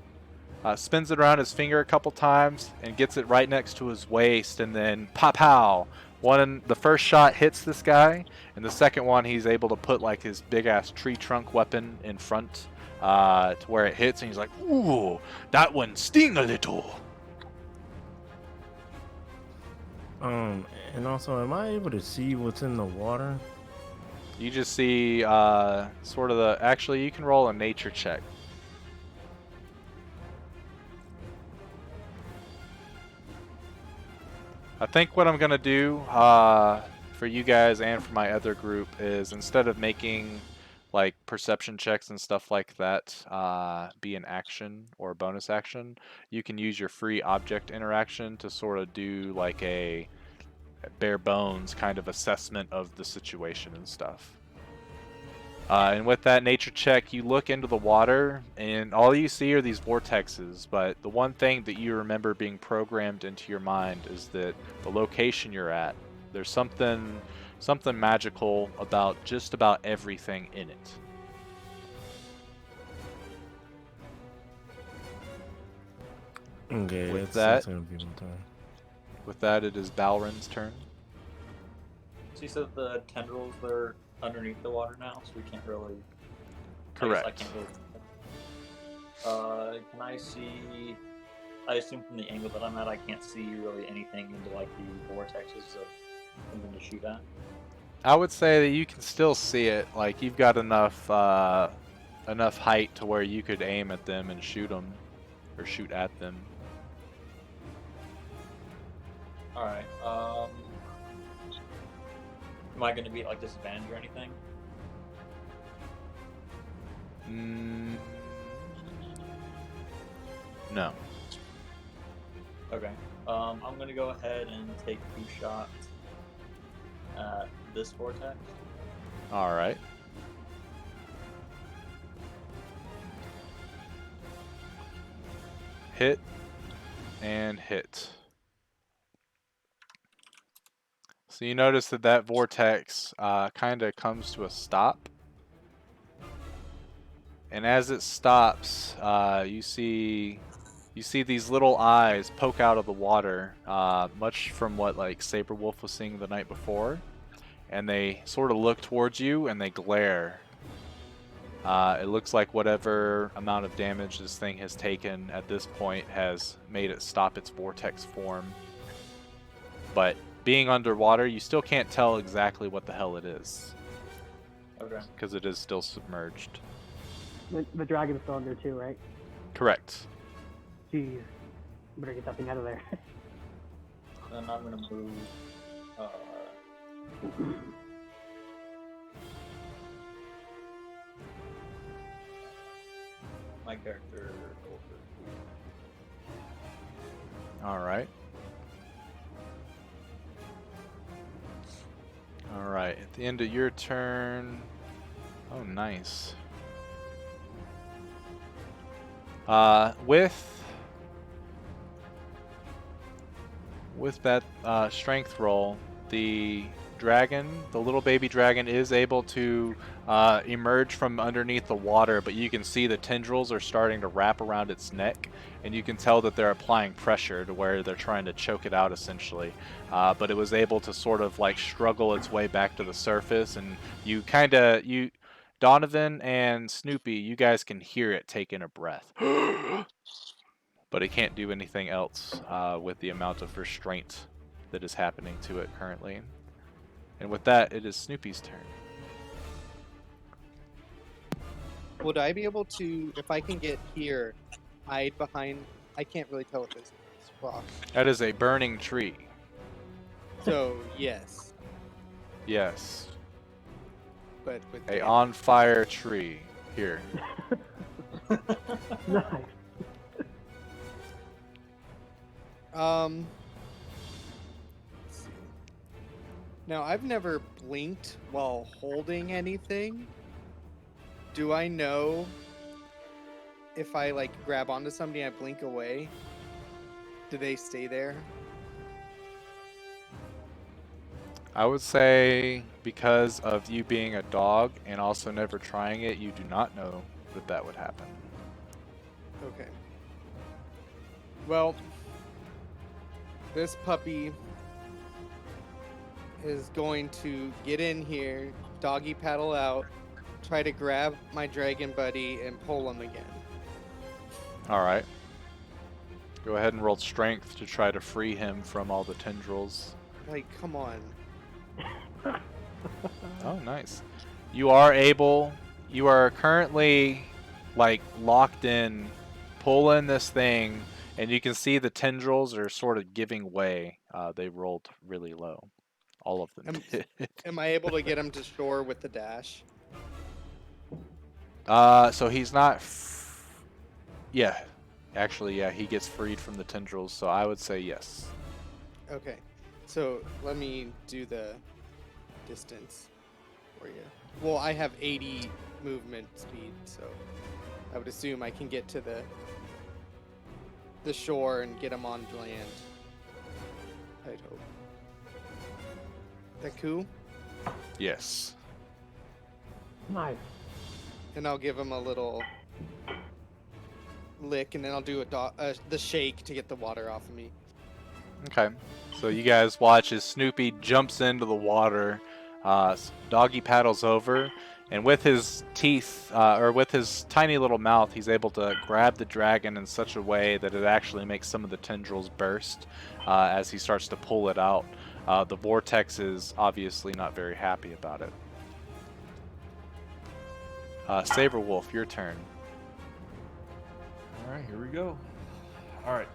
spins it around his finger a couple times, and gets it right next to his waist, and then pow! The first shot hits this guy, and the second one he's able to put like his big ass tree trunk weapon in front to where it hits, and he's like, "Ooh, that one sting a little." And also, am I able to see what's in the water? You just see sort of the. Actually, you can roll a nature check. I think what I'm gonna do for you guys and for my other group is, instead of making like perception checks and stuff like that be an action or a bonus action, you can use your free object interaction to sort of do like a bare bones kind of assessment of the situation and stuff. And with that nature check, you look into the water, and all you see are these vortexes, but the one thing that you remember being programmed into your mind is that the location you're at, there's something magical about just about everything in it. Okay, With that's that- gonna be my turn. With that, it is Balrin's turn. So you said the tendrils are underneath the water now, so we can't really. Correct. I can't really. Can I see? I assume from the angle that I'm at, I can't see really anything into like the vortexes of something to shoot at. I would say that you can still see it. Like, you've got enough height to where you could aim at them and shoot them, or shoot at them. All right. Am I going to be at like disadvantage or anything? No. Okay. I'm going to go ahead and take 2 shots at this vortex. All right. Hit and hit. So you notice that vortex kind of comes to a stop. And as it stops, you see these little eyes poke out of the water, much from what like Saberwolf was seeing the night before. And they sort of look towards you and they glare. It looks like whatever amount of damage this thing has taken at this point has made it stop its vortex form. But being underwater, you still can't tell exactly what the hell it is. Okay. Because it is still submerged. The dragon's still under too, right? Correct. Jeez. Better get that thing out of there. Then I'm going to move. My character over. Alright. Alright, at the end of your turn... Oh, nice. With that strength roll, the dragon, the little baby dragon, is able to emerge from underneath the water, but you can see the tendrils are starting to wrap around its neck, and you can tell that they're applying pressure to where they're trying to choke it out, essentially. But it was able to sort of like struggle its way back to the surface, and Donovan and Snoopy, you guys can hear it take in a breath. But it can't do anything else with the amount of restraint that is happening to it currently. And with that, it is Snoopy's turn. Would I be able to, if I can get here, hide behind? I can't really tell what this is. Rock. That is a burning tree. So yes, Yes. but with A damage. on fire tree. Here. Nice. Let's see. Now I've never blinked while holding anything. Do I know if I like grab onto somebody and I blink away? Do they stay there? I would say because of you being a dog and also never trying it, you do not know that that would happen. Okay. Well, this puppy is going to get in here, doggy paddle out, try to grab my dragon buddy and pull him again. Alright. Go ahead and roll strength to try to free him from all the tendrils. Like, come on. Oh, nice. You are currently like locked in, pulling this thing, and you can see the tendrils are sort of giving way. They rolled really low. All of them did. Am I able to get him to shore with the dash? So he's not. Yeah. Actually, yeah, he gets freed from the tendrils, so I would say yes. Okay. So let me do the distance for you. Well, I have 80 movement speed, so I would assume I can get to the shore and get him on land. I'd hope. That cool? Yes. Nice. And I'll give him a little lick, and then I'll do the shake to get the water off of me. Okay. So you guys watch as Snoopy jumps into the water. Doggy paddles over, and with his teeth, or with his tiny little mouth, he's able to grab the dragon in such a way that it actually makes some of the tendrils burst as he starts to pull it out. The vortex is obviously not very happy about it. Saberwolf, your turn. All right, here we go. All right,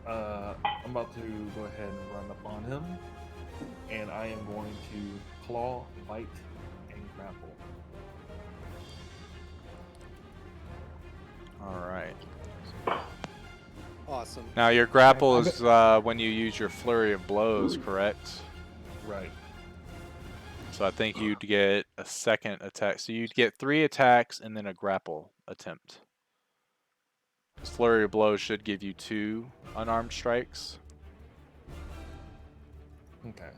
I'm about to go ahead and run up on him, and I am going to claw, bite, and grapple. All right. Awesome. Now your grapple is when you use your flurry of blows, correct? Right. So I think you'd get a second attack. So you'd get 3 attacks and then a grapple attempt. This flurry of blows should give you 2 unarmed strikes. Okay.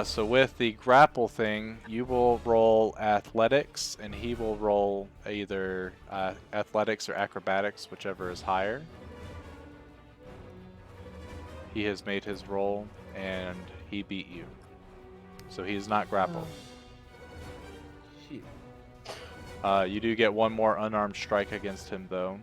So with the grapple thing, you will roll athletics, and he will roll either athletics or acrobatics, whichever is higher. He has made his roll, and he beat you. So he is not grappled. Shit. You do get 1 more unarmed strike against him, though.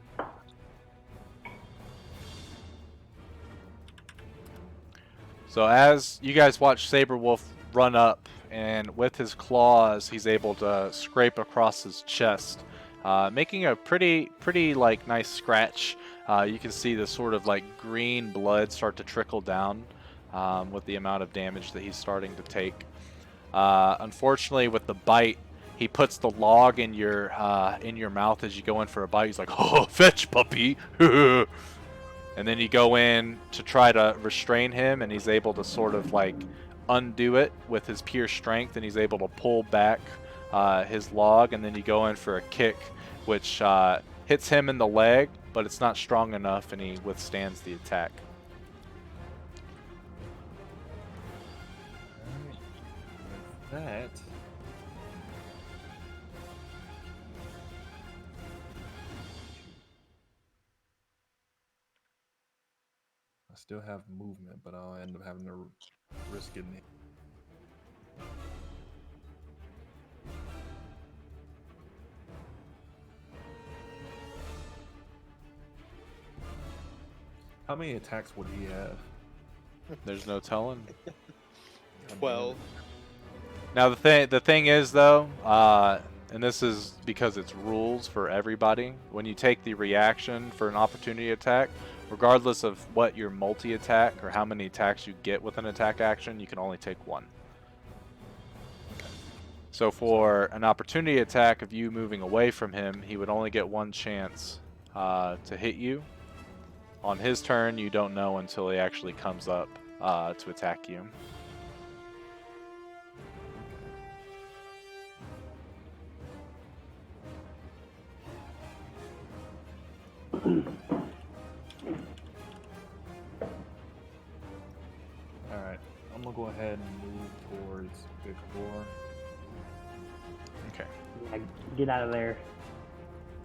So as you guys watch Saberwolf run up, and with his claws, he's able to scrape across his chest, making a pretty like nice scratch. You can see the sort of like green blood start to trickle down with the amount of damage that he's starting to take. Unfortunately, with the bite, he puts the log in your mouth as you go in for a bite. He's like, "Oh, fetch, puppy!" And then you go in to try to restrain him, and he's able to sort of like undo it with his pure strength, and he's able to pull back his log, and then you go in for a kick, which hits him in the leg, but it's not strong enough, and he withstands the attack. that, I still have movement, but I'll end up having to risk getting hit. How many attacks would he have? There's no telling. God damn it. 12. Now the thing is though, and this is because it's rules for everybody. When you take the reaction for an opportunity attack, regardless of what your multi-attack or how many attacks you get with an attack action, you can only take one. So for an opportunity attack of you moving away from him, he would only get one chance to hit you. On his turn, you don't know until he actually comes up to attack you. Alright, I'm gonna go ahead and move towards Victor. Okay. Yeah, get out of there.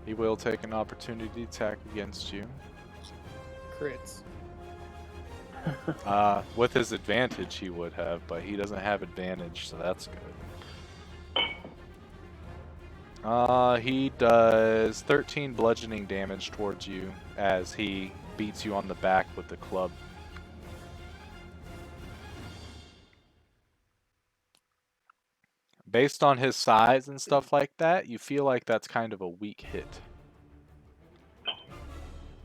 He will take an opportunity attack against you. Crits. With his advantage, he would have, but he doesn't have advantage, so that's good. He does 13 bludgeoning damage towards you as he beats you on the back with the club. Based on his size and stuff like that, you feel like that's kind of a weak hit.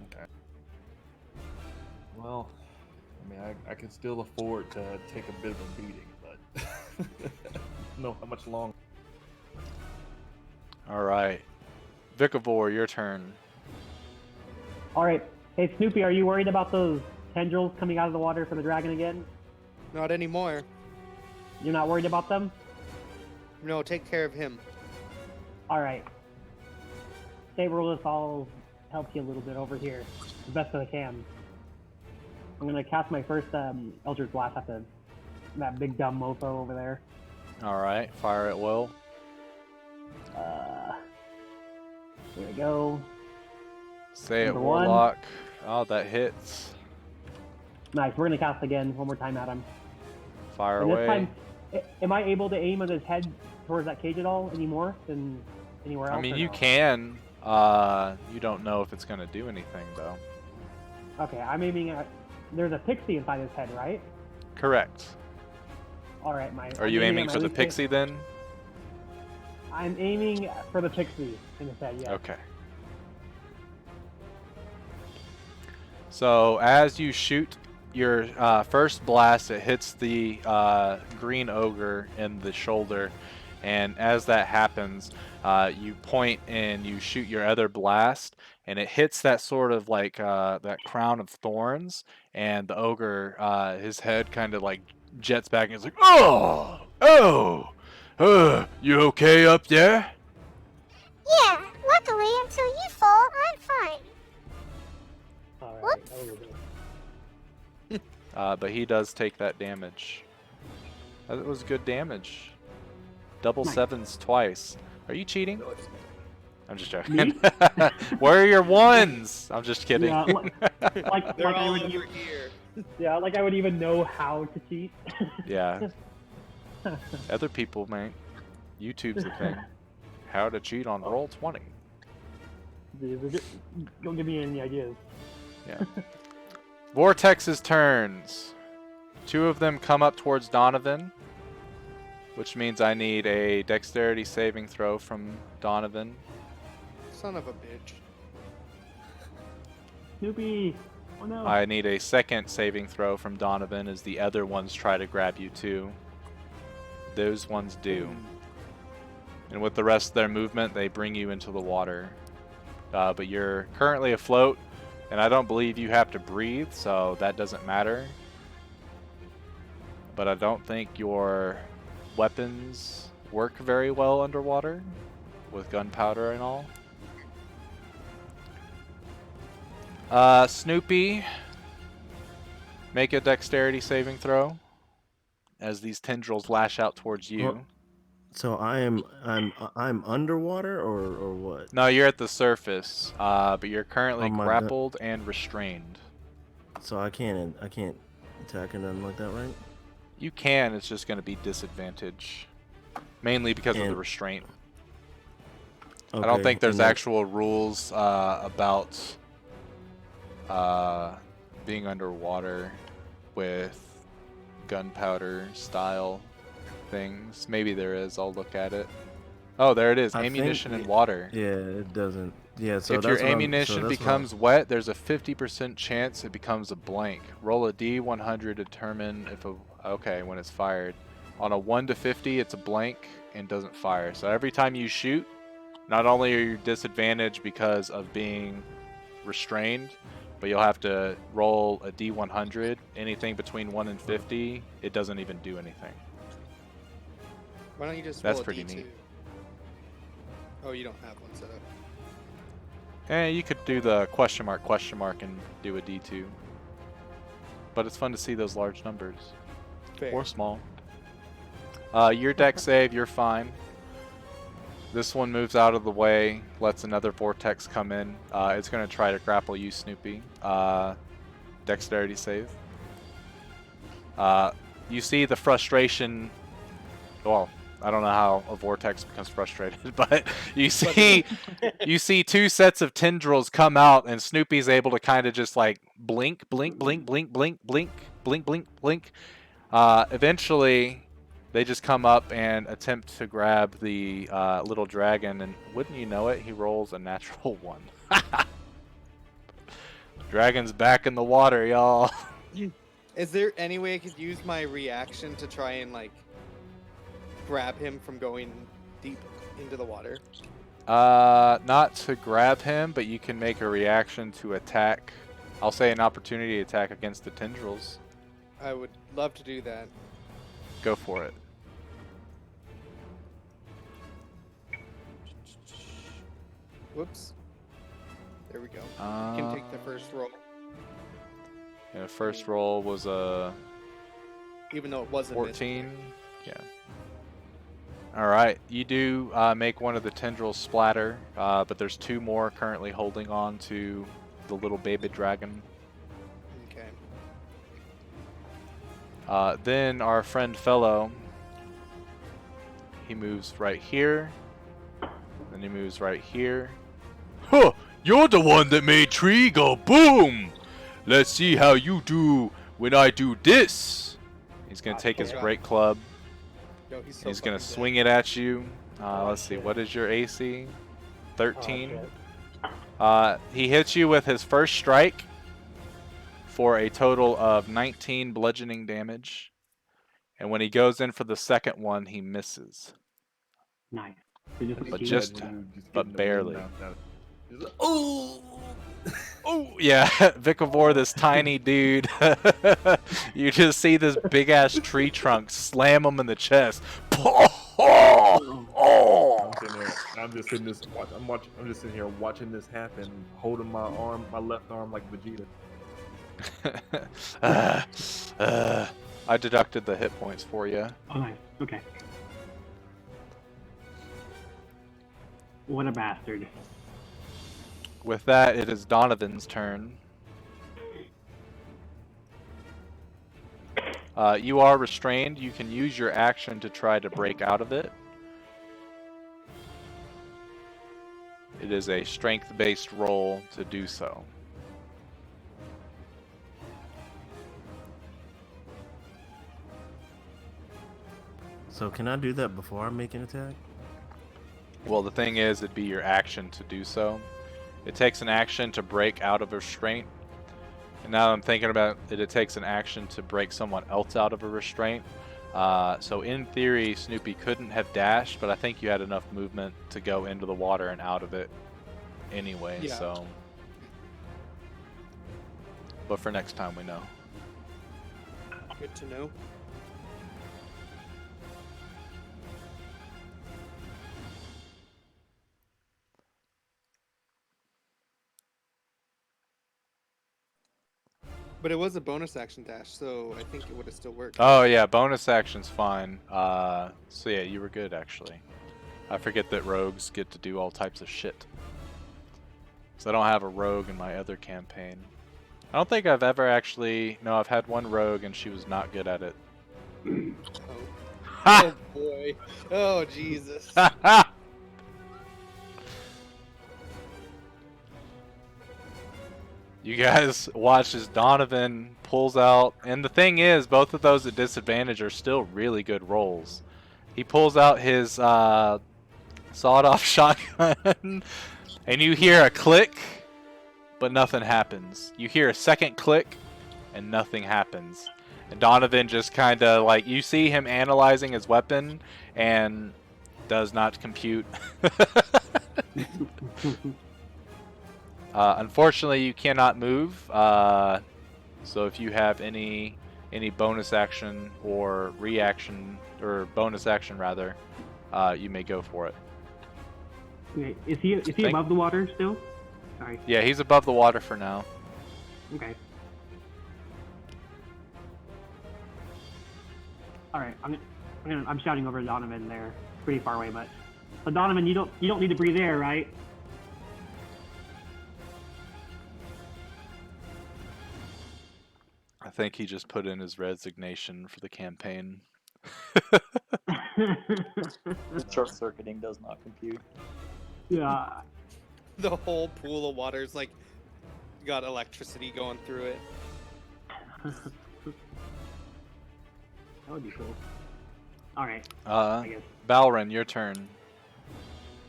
Okay. Well, I mean, I can still afford to take a bit of a beating, but know how much longer. Alright. Vikavor, your turn. Alright. Hey, Snoopy, are you worried about those tendrils coming out of the water for the dragon again? Not anymore. You're not worried about them? No, take care of him. Alright. Saberless, I'll help you a little bit over here. The best that I can. I'm gonna cast my first Eldritch Blast at that big dumb mofo over there. Alright, fire at will. There we go. Say it, Number one. Warlock. Oh, that hits. Nice, we're gonna cast again, one more time at him. Fire And this away. time, am I able to aim at his head towards that cage at all anymore than anywhere else? I mean, or you no? can. You don't know if it's going to do anything, though. Okay, I'm aiming at. There's a pixie inside his head, right? Correct. Alright, Are you aiming for the pixie then? I'm aiming for the pixie in his head, yeah. Okay. So as you shoot your first blast, it hits the green ogre in the shoulder, and as that happens, you point and you shoot your other blast, and it hits that sort of like that crown of thorns, and the ogre, his head kind of like jets back, and he's like, you okay up there? Yeah, luckily until you fall, I'm fine. Alright, Whoops. over there. But he does take that damage. That was good damage. Double Nice. sevens twice. Are you cheating? No, it's- I'm just joking. Where are your ones? I'm just kidding. Yeah, like They're I all would over even, here. yeah, like I would even know how to cheat. Yeah. Other people, man. YouTube's the thing. How to cheat on Roll20. Don't give me any ideas. Yeah. Vortex's turns. Two of them come up towards Donovan, which means I need a dexterity saving throw from Donovan. Son of a bitch. Snoopy! Oh no! I need a second saving throw from Donovan as the other ones try to grab you too. Those ones do. And with the rest of their movement, they bring you into the water. But you're currently afloat, and I don't believe you have to breathe, so that doesn't matter. But I don't think your weapons work very well underwater, with gunpowder and all. Snoopy, make a dexterity saving throw. as these tendrils lash out towards you. Well, so I'm underwater or what? No, you're at the surface, but you're currently On my gun. grappled and restrained. So I can't attack or nothing like that, right? You can, it's just going to be disadvantage. Mainly because of the And- restraint. Okay, I don't think there's and then- actual rules about being underwater with gunpowder style things. Maybe there is, I'll look at it. Oh, there it is, I think ammunition and it- water. Yeah, it doesn't. Yeah, so If that's your what ammunition that's what becomes wet, there's a 50% chance it becomes a blank. Roll a D100 to determine if okay, when it's fired. On a 1 to 50, it's a blank and doesn't fire. So every time you shoot, not only are you disadvantaged because of being restrained, but you'll have to roll a D100. Anything between 1 and 50, it doesn't even do anything. Why don't you just That's roll a pretty D2? neat. Oh, you don't have one set up. You could do the question mark, and do a D2. But it's fun to see those large numbers. Fair. Or small. Your deck save, you're fine. This one moves out of the way, lets another vortex come in. It's going to try to grapple you, Snoopy. Dexterity save. You see the frustration. Well, I don't know how a vortex becomes frustrated, but you see two sets of tendrils come out, and Snoopy's able to kind of just like blink, blink, blink, blink, blink, blink, blink, blink, blink. Eventually, they just come up and attempt to grab the little dragon, and wouldn't you know it, he rolls a natural 1. Dragon's back in the water, y'all. Is there any way I could use my reaction to try and like grab him from going deep into the water? Not to grab him, but you can make a reaction to attack. I'll say an opportunity attack against the tendrils. I would love to do that. Go for it. Whoops. There we go. You can take the first roll, Yeah, the first roll was a even though it wasn't 14. Yeah. All right, you do make one of the tendrils splatter, but there's 2 more currently holding on to the little baby dragon. Okay. Then our friend Fellow, he moves right here. Then he moves right here. Huh! You're the one that made tree go boom! Let's see how you do when I do this! He's gonna take his shit. great club. Yo, he's so He's gonna fucking swing it at you. Let's see, shit. what is your AC? 13. shit. He hits you with his first strike for a total of 19 bludgeoning damage. And when he goes in for the second one, he misses. Nice. So just But a just- shield. but barely. Oh, yeah, Vikavor, this tiny dude. You just see this big ass tree trunk slam him in the chest. I'm just sitting here watching this happen, holding my left arm like Vegeta. I deducted the hit points for you. Oh, nice. Okay. What a bastard. With that, it is Donovan's turn. You are restrained. You can use your action to try to break out of it. It is a strength-based roll to do so. So can I do that before I make an attack? Well, the thing is, it'd be your action to do so. It takes an action to break out of a restraint. And now that I'm thinking about it, it takes an action to break someone else out of a restraint. So in theory, Snoopy couldn't have dashed, but I think you had enough movement to go into the water and out of it anyway, Yeah. so... But for next time, we know. Good to know. But it was a bonus action dash, so I think it would have still worked. Oh yeah, bonus action's fine. So yeah, you were good actually. I forget that rogues get to do all types of shit. So I don't have a rogue in my other campaign. I don't think I've ever actually... No, I've had one rogue and she was not good at it. Oh boy. Oh Jesus. You guys watch as Donovan pulls out, and the thing is, both of those at disadvantage are still really good rolls. He pulls out his sawed-off shotgun, and you hear a click, but nothing happens. You hear a second click, and nothing happens. And Donovan just kind of like, you see him analyzing his weapon, and does not compute. Unfortunately, you cannot move. So if you have any bonus action or reaction, or bonus action rather, you may go for it. Okay. Is he above the water still? Sorry. Yeah, he's above the water for now. Okay. All right. I'm shouting over Donovan there, pretty far away, but. So Donovan, you don't need to breathe air, right? I think he just put in his resignation for the campaign. The short circuiting does not compute. Yeah. The whole pool of water is like got electricity going through it. That would be cool. All right. I guess. Balrin, your turn.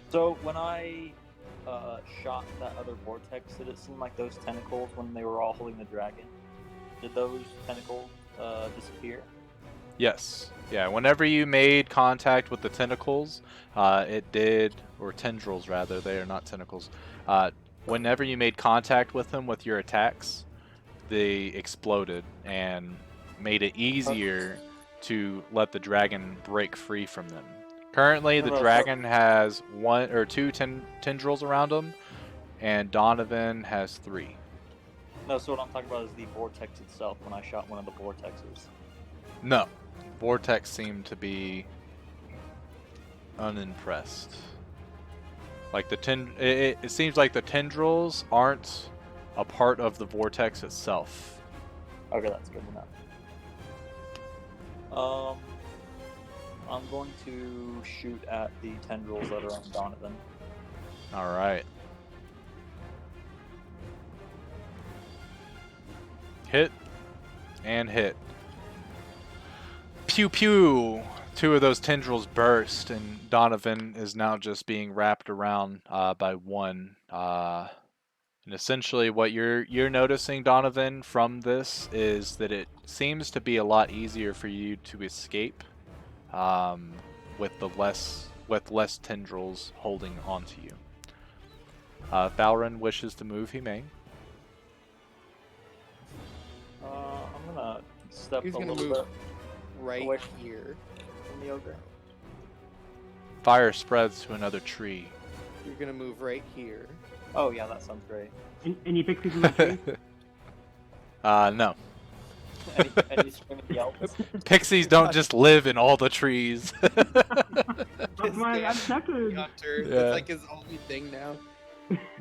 So when I shot that other vortex, did it seem like those tentacles, when they were all holding the dragon, did those tentacles disappear? Yes. Yeah, whenever you made contact with the tentacles, it did, or tendrils rather, they are not tentacles. Whenever you made contact with them with your attacks, they exploded and made it easier to let the dragon break free from them. Currently, the dragon has one or two tendrils around him, and Donovan has 3. No, so what I'm talking about is the vortex itself, when I shot one of the vortexes. No. Vortex seemed to be unimpressed. Like it seems like the tendrils aren't a part of the vortex itself. Okay, that's good enough. I'm going to shoot at the tendrils that are on Donovan. All right. Hit and hit. Pew pew! 2 of those tendrils burst, and Donovan is now just being wrapped around by one. And essentially, what you're noticing, Donovan, from this is that it seems to be a lot easier for you to escape, with less tendrils holding onto you. If Balrin wishes to move, he may. I'm gonna step He's a gonna little move bit right away here. from the ogre. Fire spreads to another tree. You're gonna move right here. Oh yeah, that sounds great. Any pixies in the tree? No. Any screaming yelps? Pixies don't just live in all the trees. That's my objective. Hunter. Yeah. That's like his only thing now.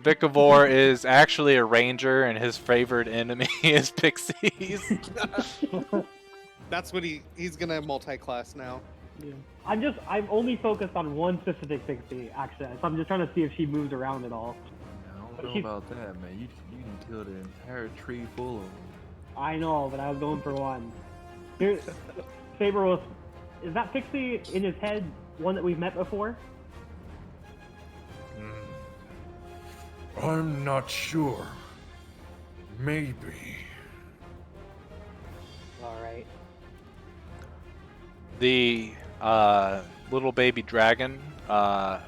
Vikavor is actually a ranger, and his favorite enemy is pixies. That's what he's gonna multi-class now. Yeah. I'm only focused on one specific pixie, actually. So I'm just trying to see if she moves around at all. I don't know about that, man. You can kill the entire tree full of them. I know, but I was going for one. Here, Saber, is that pixie in his head one that we've met before? I'm not sure. Maybe. Alright. The little baby dragon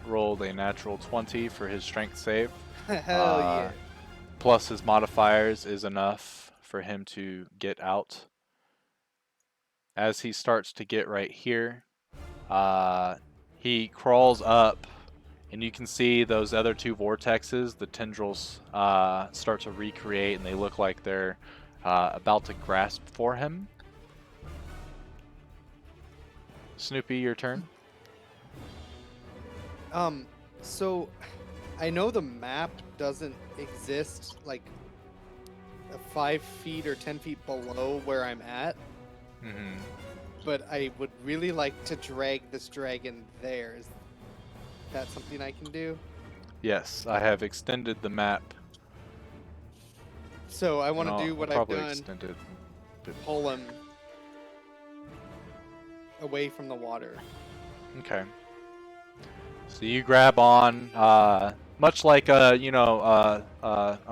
rolled a natural 20 for his strength save. Hell yeah. Plus his modifiers is enough for him to get out. As he starts to get right here, he crawls up, and you can see those other 2 vortexes. The tendrils start to recreate, and they look like they're about to grasp for him. Snoopy, your turn. So I know the map doesn't exist like 5 feet or 10 feet below where I'm at, Mm-hmm. but I would really like to drag this dragon there. Is that something I can do? Yes, I have extended the map. So I want and to I'll- do I'll what I've probably done. extend it a bit Pull more. him away from the water. Okay. So you grab on, much like a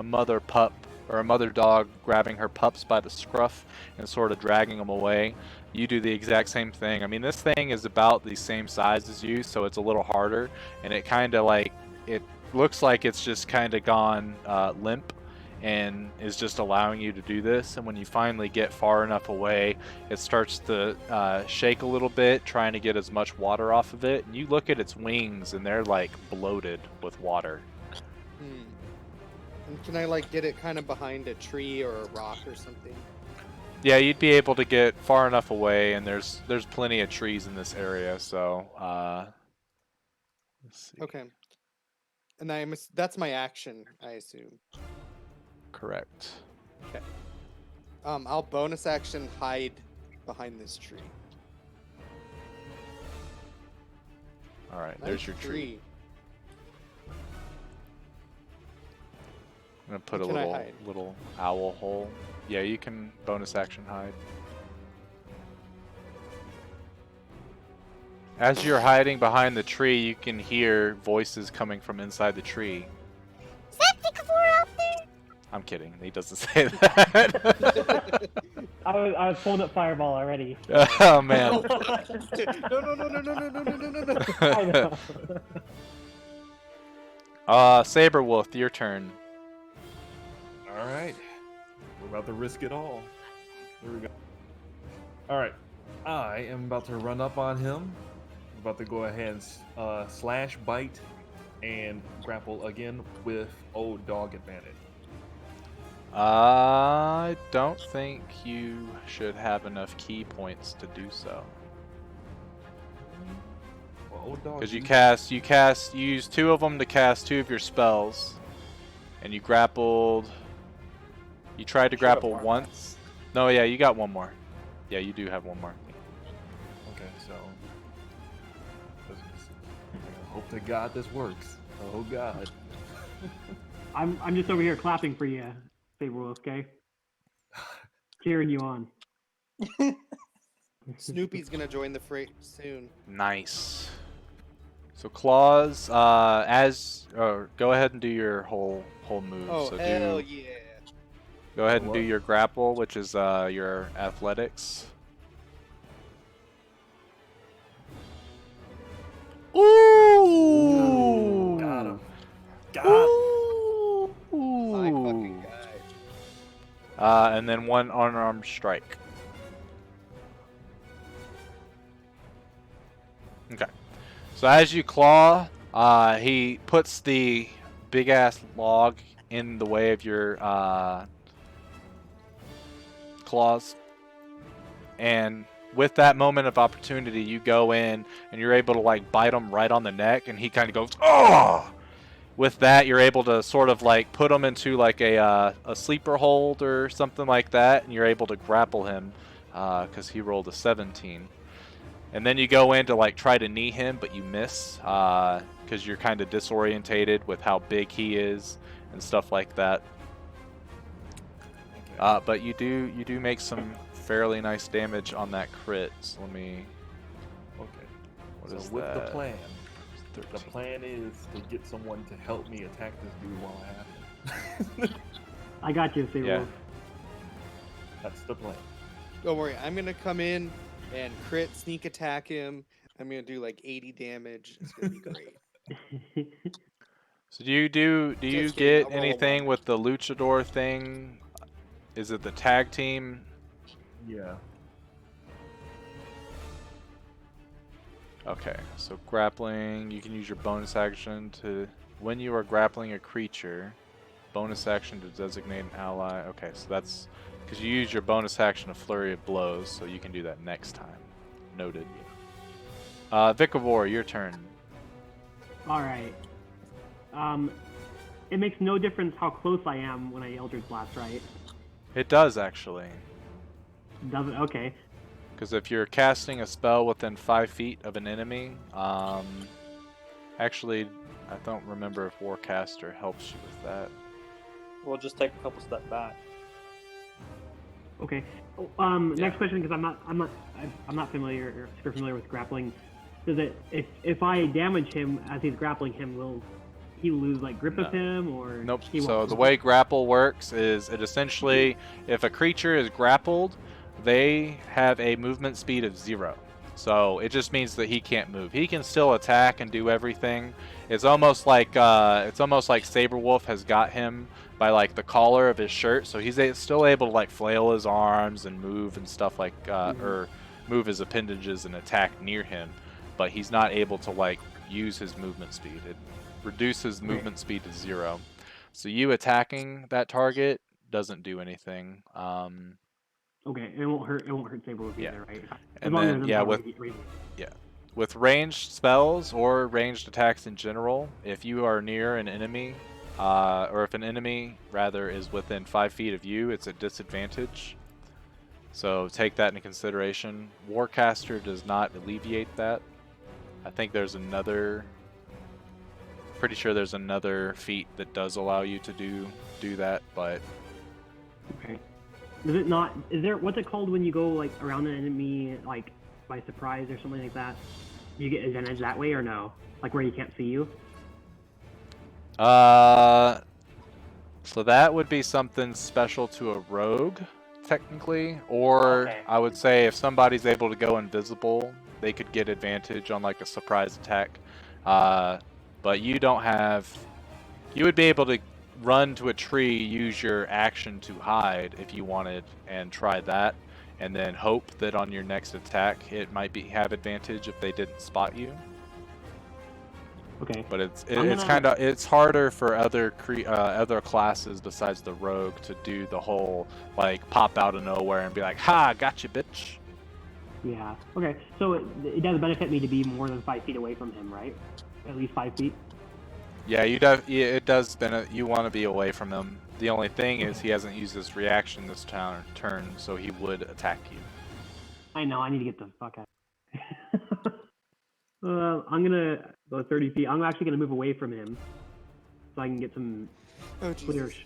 mother pup or a mother dog grabbing her pups by the scruff and sort of dragging them away. You do the exact same thing. I mean, this thing is about the same size as you, so it's a little harder, and it kind of like it looks like it's just kind of gone limp and is just allowing you to do this. And when you finally get far enough away, it starts to shake a little bit, trying to get as much water off of it. And you look at its wings, and they're like bloated with water. And can I like get it kind of behind a tree or a rock or something? Yeah, you'd be able to get far enough away, and there's plenty of trees in this area. So let's see. Okay. And that's my action, I assume. Correct. Okay. I'll bonus action hide behind this tree. All right, there's your tree. I'm gonna put a Can I hide? little owl hole. Yeah, you can bonus action hide. As you're hiding behind the tree, you can hear voices coming from inside the tree. Is that Picavore out there? I'm kidding. He doesn't say that. I was pulling up Fireball already. Oh man. No, no. I know. Saberwolf, your turn. All right. We're about to risk it all. Here we go. All right. I am about to run up on him. I'm about to go ahead and slash, bite, and grapple again with old dog advantage. I don't think you should have enough key points to do so. Well, old dog. Because you use 2 of them to cast 2 of your spells, and you grappled. You tried to grapple once. No, yeah, you got one more. Yeah, you do have one more. Okay, so I hope to God this works. Oh God. I'm just over here clapping for you, Saberwolf, okay? Cheering you on. Snoopy's gonna join the fray soon. Nice. So claws, go ahead and do your whole move. Oh, so hell yeah. Go ahead and do What? your grapple, which is your athletics. Ooh! Got him. Got him. My fucking guy. And then 1 unarmed strike. Okay. So as you claw, he puts the big ass log in the way of your claws, and with that moment of opportunity, you go in and you're able to like bite him right on the neck, and he kind of goes, "Oh!" With that, you're able to sort of like put him into like a sleeper hold or something like that, and you're able to grapple him because he rolled a 17. And then you go in to like try to knee him, but you miss because you're kind of disorientated with how big he is and stuff like that. But you do make some fairly nice damage on that crit. So let me. Okay. What So is with that? the plan, the 13. plan is to get someone to help me attack this dude while I have him. I got you, Saberwolf. Yeah. That's the plan. Don't worry, I'm gonna come in and crit sneak attack him. I'm gonna do like 80 damage. It's gonna be great. So do you Just kidding, get I'll roll a anything one. with the luchador thing? Is it the tag team? Yeah. Okay, so grappling, you can use your bonus action to, when you are grappling a creature, bonus action to designate an ally. Okay, so that's because you use your bonus action of Flurry of Blows, so you can do that next time. Noted. Vikavor, your turn. All right. It makes no difference how close I am when I Eldritch Blast, right? It does, actually. Does it? Okay. Because if you're casting a spell within 5 feet of an enemy, actually, I don't remember if Warcaster helps you with that. We'll just take a couple step back. Okay. Yeah. Next question, because I'm not familiar or super familiar with grappling. Does it if I damage him as he's grappling him, will he lose like grip of him or? Nope. He So won't? the way grapple works is it essentially, if a creature is grappled, they have a movement speed of 0. So it just means that he can't move. He can still attack and do everything. It's almost like Saberwolf has got him by like the collar of his shirt, so he's still able to like flail his arms and move and stuff like or move his appendages and attack near him, but he's not able to like use his movement speed. It reduces movement speed to 0. So you attacking that target doesn't do anything. Okay, it won't hurt. It won't hurt Saberwolf Yeah. either, right? As And long then as yeah, I'm with with ranged spells or ranged attacks in general, if you are near an enemy, or if an enemy rather is within 5 feet of you, it's at disadvantage. So take that into consideration. Warcaster does not alleviate that. I think there's another. Pretty sure there's another feat that does allow you to do that, but Okay. Does it not? Is there what's it called when you go like around an enemy like by surprise or something like that? Do you get advantage that way or no? Like where you can't see you? so that would be something special to a rogue, technically. Or Okay. I would say if somebody's able to go invisible, they could get advantage on like a surprise attack. But you don't have. You would be able to run to a tree, use your action to hide if you wanted, and try that, and then hope that on your next attack it might have advantage if they didn't spot you. Okay. But it's I'm gonna- kind of harder for other other classes besides the rogue to do the whole like pop out of nowhere and be like, "Ha, gotcha, bitch." Yeah. Okay. So it does benefit me to be more than 5 feet away from him, right? At least 5 feet. Yeah, it does you want to be away from him. The only thing is he hasn't used his reaction this turn, so he would attack you. I know. I need to get the fuck out. I'm gonna go 30 feet. I'm actually gonna move away from him, so I can get some Oh clear. Jesus.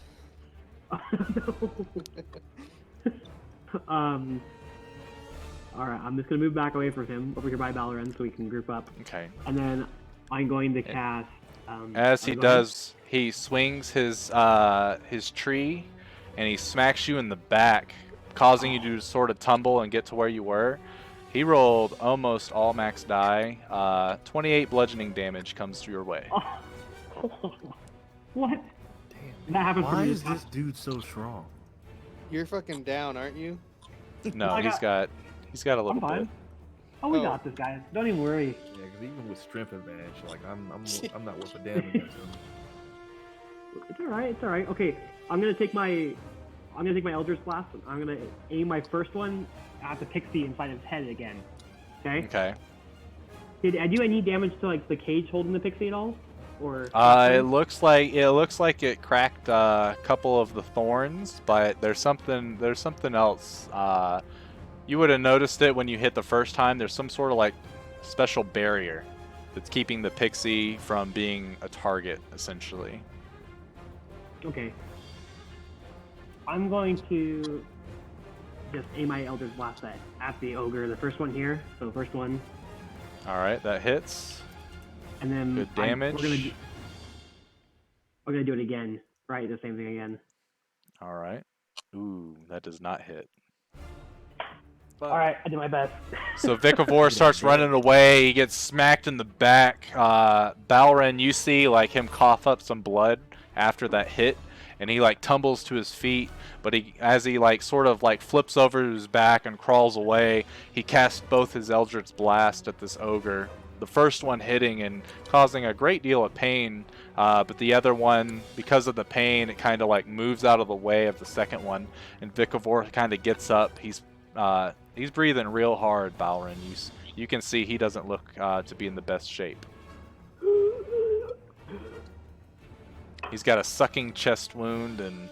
All right. I'm just gonna move back away from him over here by Balren, so we can group up, Okay. and then I'm going to cast. As he go ahead. does, he swings his tree, and he smacks you in the back, causing you to sort of tumble and get to where you were. He rolled almost all max die. 28 bludgeoning damage comes your way. What? That happens for Why me. is this dude so strong? You're fucking down, aren't you? No, I he's got a little I'm fine. bit. Oh, we Oh. got this, guys. Don't even worry. Yeah, because even with strength advantage, like I'm not worth a damn against him. It's all right. It's all right. Okay, I'm gonna take my Eldritch Blast. I'm gonna aim my first one at the pixie inside his head again. Okay. Okay. Do I do any damage to like the cage holding the pixie at all, or? It looks like it cracked a couple of the thorns, but there's something else. You would have noticed it when you hit the first time. There's some sort of like special barrier that's keeping the pixie from being a target, essentially. Okay. I'm going to just aim my Eldritch Blast at the ogre, the first one here. So first one, All right, that hits. and then Good we're damage. gonna do it again. Right, the same thing again. All right. Ooh, that does not hit. All right, I did my best. So Vikavor starts running away. He gets smacked in the back. Balren, you see like him cough up some blood after that hit, and he like tumbles to his feet. But as he like sort of like flips over to his back and crawls away, he casts both his Eldritch Blast at this ogre. the first one hitting and causing a great deal of pain, but the other one, because of the pain, it kind of like moves out of the way of the second one, and Vikavor kind of gets up. He's breathing real hard, Balrin. You can see he doesn't look to be in the best shape. He's got a sucking chest wound, and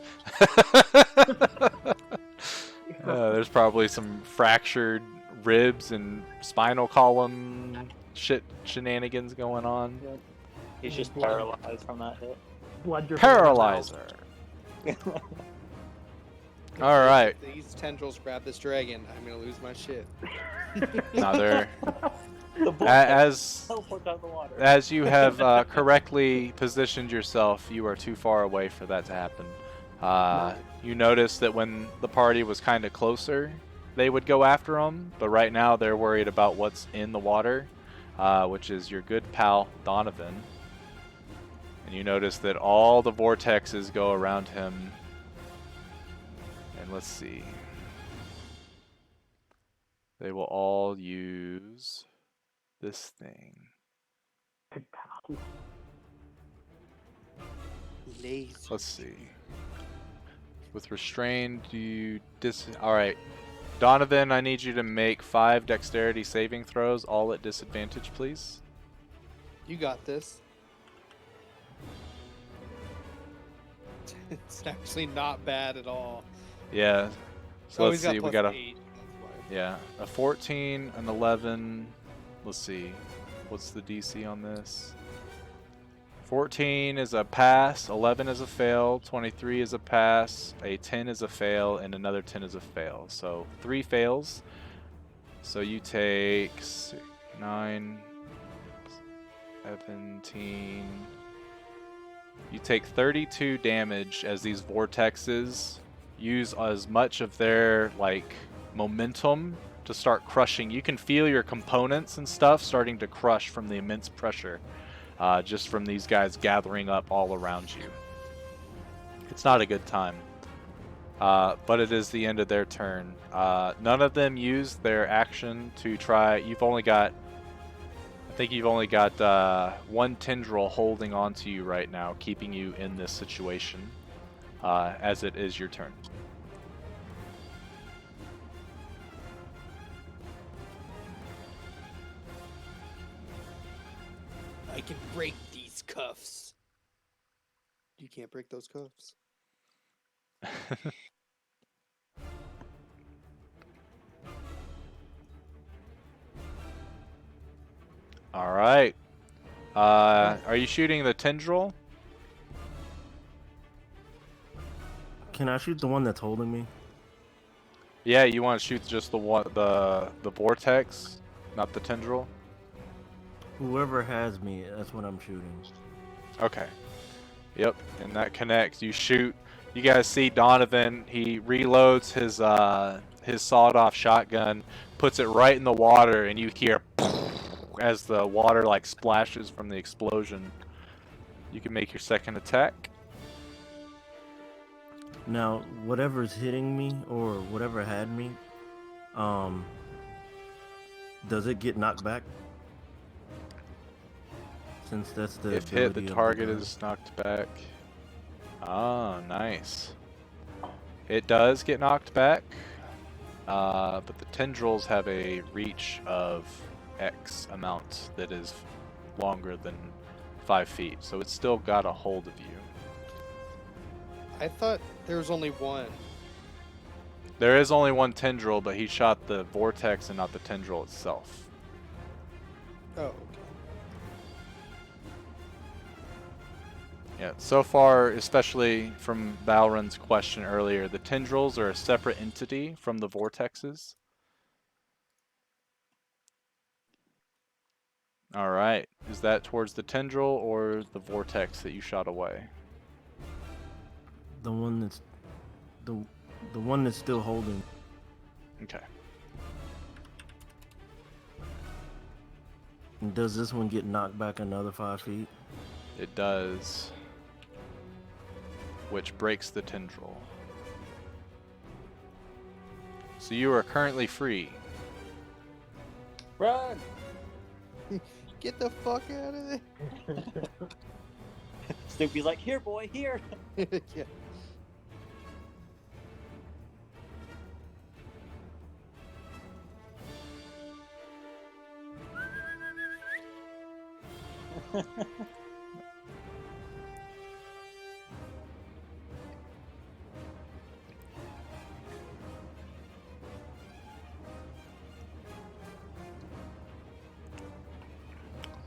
there's probably some fractured ribs and spinal column shenanigans going on. He's just paralyzed from that hit. Blood dripping Paralyzer. All right. If these tendrils grab this dragon, I'm gonna lose my shit. Now they're The bull teleport out of the water. as you have correctly positioned yourself, you are too far away for that to happen. You notice that when the party was kind of closer, they would go after them, but right now they're worried about what's in the water, which is your good pal Donovan. And you notice that all the vortexes go around him. And let's see. They will all use this thing. Laser. Let's see. With restrained, you Alright. Donovan, I need you to make 5 dexterity saving throws, all at disadvantage, please. You got this. It's actually not bad at all. Yeah. So Oh, let's he's got see, we plus got a 8. That's why. yeah, a 14, an 11. Let's see. What's the DC on this? 14 is a pass, 11 is a fail, 23 is a pass, a 10 is a fail, and another 10 is a fail. So 3 fails. So you take 9, 17. You take 32 damage as these vortexes use as much of their like momentum to start crushing. You can feel your components and stuff starting to crush from the immense pressure. Just from these guys gathering up all around you. It's not a good time. But it is the end of their turn. None of them use their action to try. I think you've only got one tendril holding on to you right now, keeping you in this situation, as it is your turn. I can break these cuffs. You can't break those cuffs. All right. Are you shooting the tendril? Can I shoot the one that's holding me? Yeah, you want to shoot just the one, the vortex, not the tendril. Whoever has me, that's what I'm shooting. Okay. Yep, and that connects. You shoot. You guys see Donovan. He reloads his sawed-off shotgun, puts it right in the water, and you hear as the water like splashes from the explosion. You can make your second attack. Now, whatever's hitting me or whatever had me, does it get knocked back? Since that's the If hit, the ability of target gun. is knocked back. Oh, nice. It does get knocked back, but the tendrils have a reach of X amount that is longer than 5 feet, so it's still got a hold of you. I thought there was only one. There is only one tendril, but he shot the vortex and not the tendril itself. Oh, okay. Yeah, so far, especially from Balrin's question earlier, the tendrils are a separate entity from the vortexes. Alright, is that towards the tendril or the vortex that you shot away? The one that's the one that's still holding. Okay. And does this one get knocked back another 5 feet? It does. Which breaks the tendril. So you are currently free. Run! Get the fuck out of Snoopy's like, here, boy, here. there. Yeah.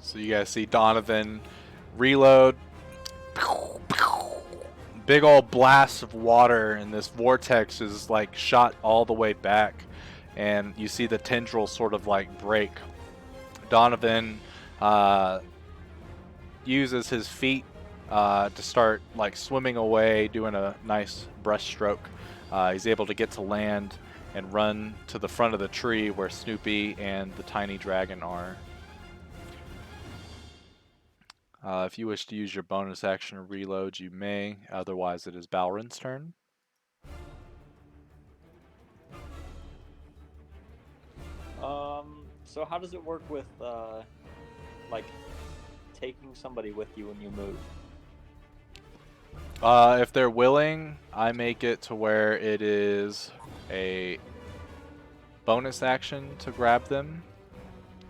So you guys see Donovan reload. Big old blast of water, and this vortex is like shot all the way back, and you see the tendrils sort of like break. Donovan uses his feet to start like swimming away, doing a nice breaststroke. He's able to get to land and run to the front of the tree where Snoopy and the tiny dragon are. If you wish to use your bonus action to reload, you may. Otherwise, it is Balrin's turn. So how does it work with, like, taking somebody with you when you move? If they're willing, I make it to where it is a bonus action to grab them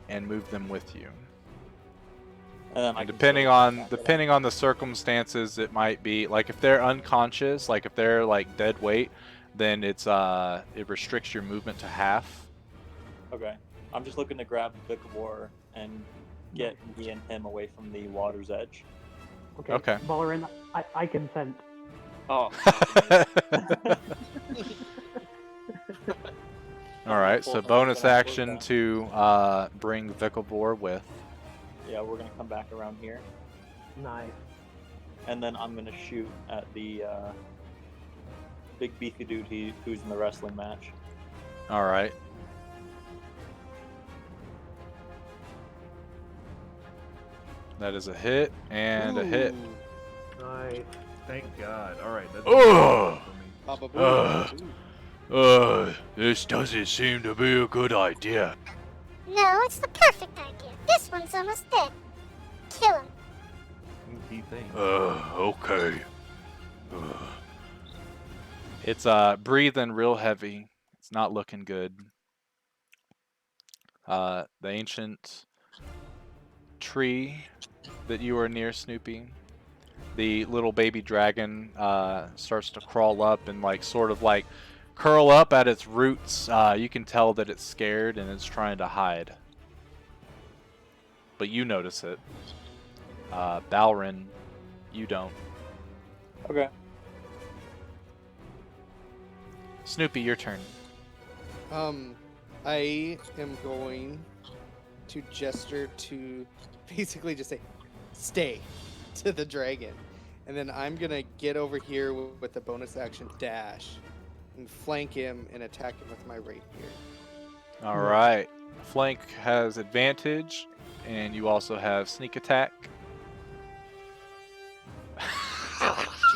and move them with you. And then I And can depending still on back it up. depending on the circumstances, it might be like if they're unconscious, like if they're like dead weight, then it's it restricts your movement to half. Okay. I'm just looking to grab Vicavor and get me and him away from the water's edge. Okay. Balarin, I consent. Oh. All right, so bonus action to bring Vicavor with. Yeah, we're gonna come back around here, Nice. and then I'm gonna shoot at the big beefy dude who's in the wrestling match. All right. That is a hit and a hit. Ooh, Nice. Thank God. All right. That's Ugh. for me. Baba Ugh. Boo. This doesn't seem to be a good idea. No, it's the perfect idea. This one's almost dead. Kill him. Key thing. Okay. It's breathing real heavy. It's not looking good. The ancient tree that you are near, Snoopy, the little baby dragon starts to crawl up and like sort of like curl up at its roots. You can tell that it's scared and it's trying to hide. But you notice it. Balrin, you don't. Okay. Snoopy, your turn. I am going to gesture to basically just say, stay, to the dragon. And then I'm going to get over here with the bonus action dash and flank him and attack him with my rapier. All right. Flank has advantage, and you also have sneak attack.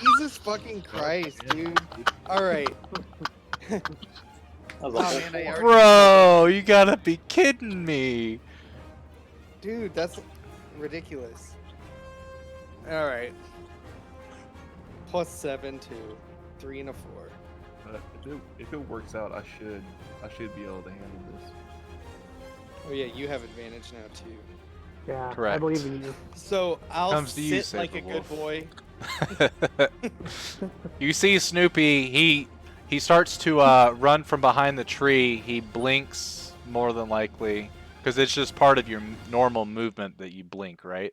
Jesus fucking Christ, dude. Alright. That was Oh, a man, I already- Bro, you gotta be kidding me. Dude, that's ridiculous. Alright. +7 to 3 and a 4. If it works out, I should be able to handle this. Oh yeah, you have advantage now too. Yeah, I Correct. believe in you. So I'll Comes to you, sit like a good Saberwolf. boy. You see Snoopy, he starts to run from behind the tree. He blinks more than likely, because it's just part of your normal movement that you blink, right?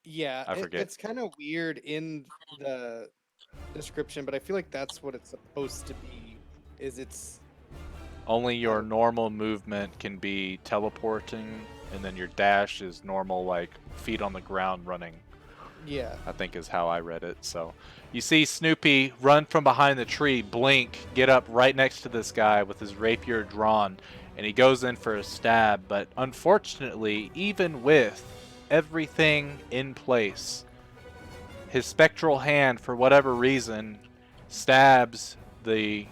Yeah, I forget. it's kind of weird in the description, but I feel like that's what it's supposed to be. Is it's Only your normal movement can be teleporting, and then your dash is normal, like feet on the ground running. yeah. I think is how I read it. So you see Snoopy run from behind the tree, blink, get up right next to this guy with his rapier drawn, and he goes in for a stab. But unfortunately, even with everything in place, his spectral hand, for whatever reason, stabs the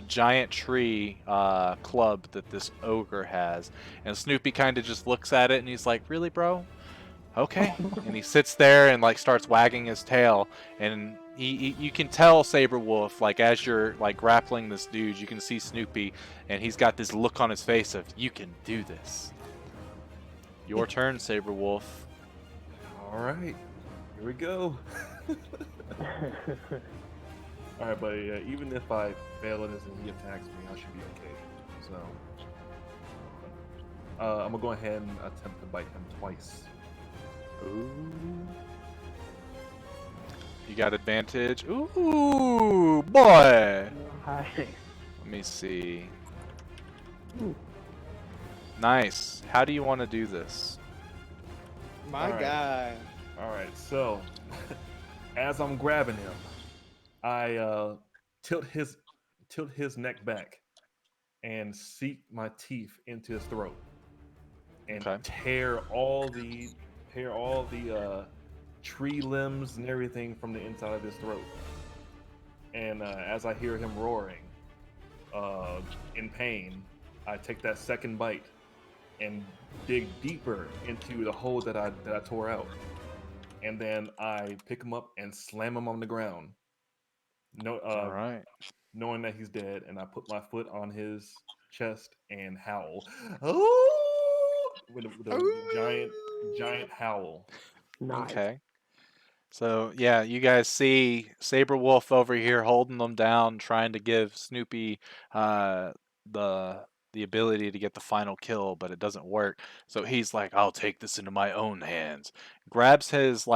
giant tree club that this ogre has, and Snoopy kind of just looks at it and he's like, "Really, bro? Okay." And he sits there and like starts wagging his tail, and you can tell Saberwolf, like as you're like grappling this dude, you can see Snoopy, and he's got this look on his face of, "You can do this." Your turn, Saberwolf. All right, here we go. All right, but even if I fail at this and he attacks me, I should be okay. So I'm gonna go ahead and attempt to bite him twice. Ooh. You got advantage. Ooh, boy. Hi. Let me see. Nice. How do you want to do this? My Alright. guy. All right, so as I'm grabbing him, I tilt his neck back and sink my teeth into his throat and Okay. tear all the tree limbs and everything from the inside of his throat. And as I hear him roaring in pain, I take that second bite and dig deeper into the hole that I tore out. And then I pick him up and slam him on the ground. No, All right. knowing that he's dead, and I put my foot on his chest and howl. Oh! With a giant howl. Nice. Okay. So yeah, you guys see Saberwolf over here holding them down, trying to give Snoopy uh, the the ability to get the final kill, but it doesn't work. So he's like, "I'll take this into my own hands." Grabs his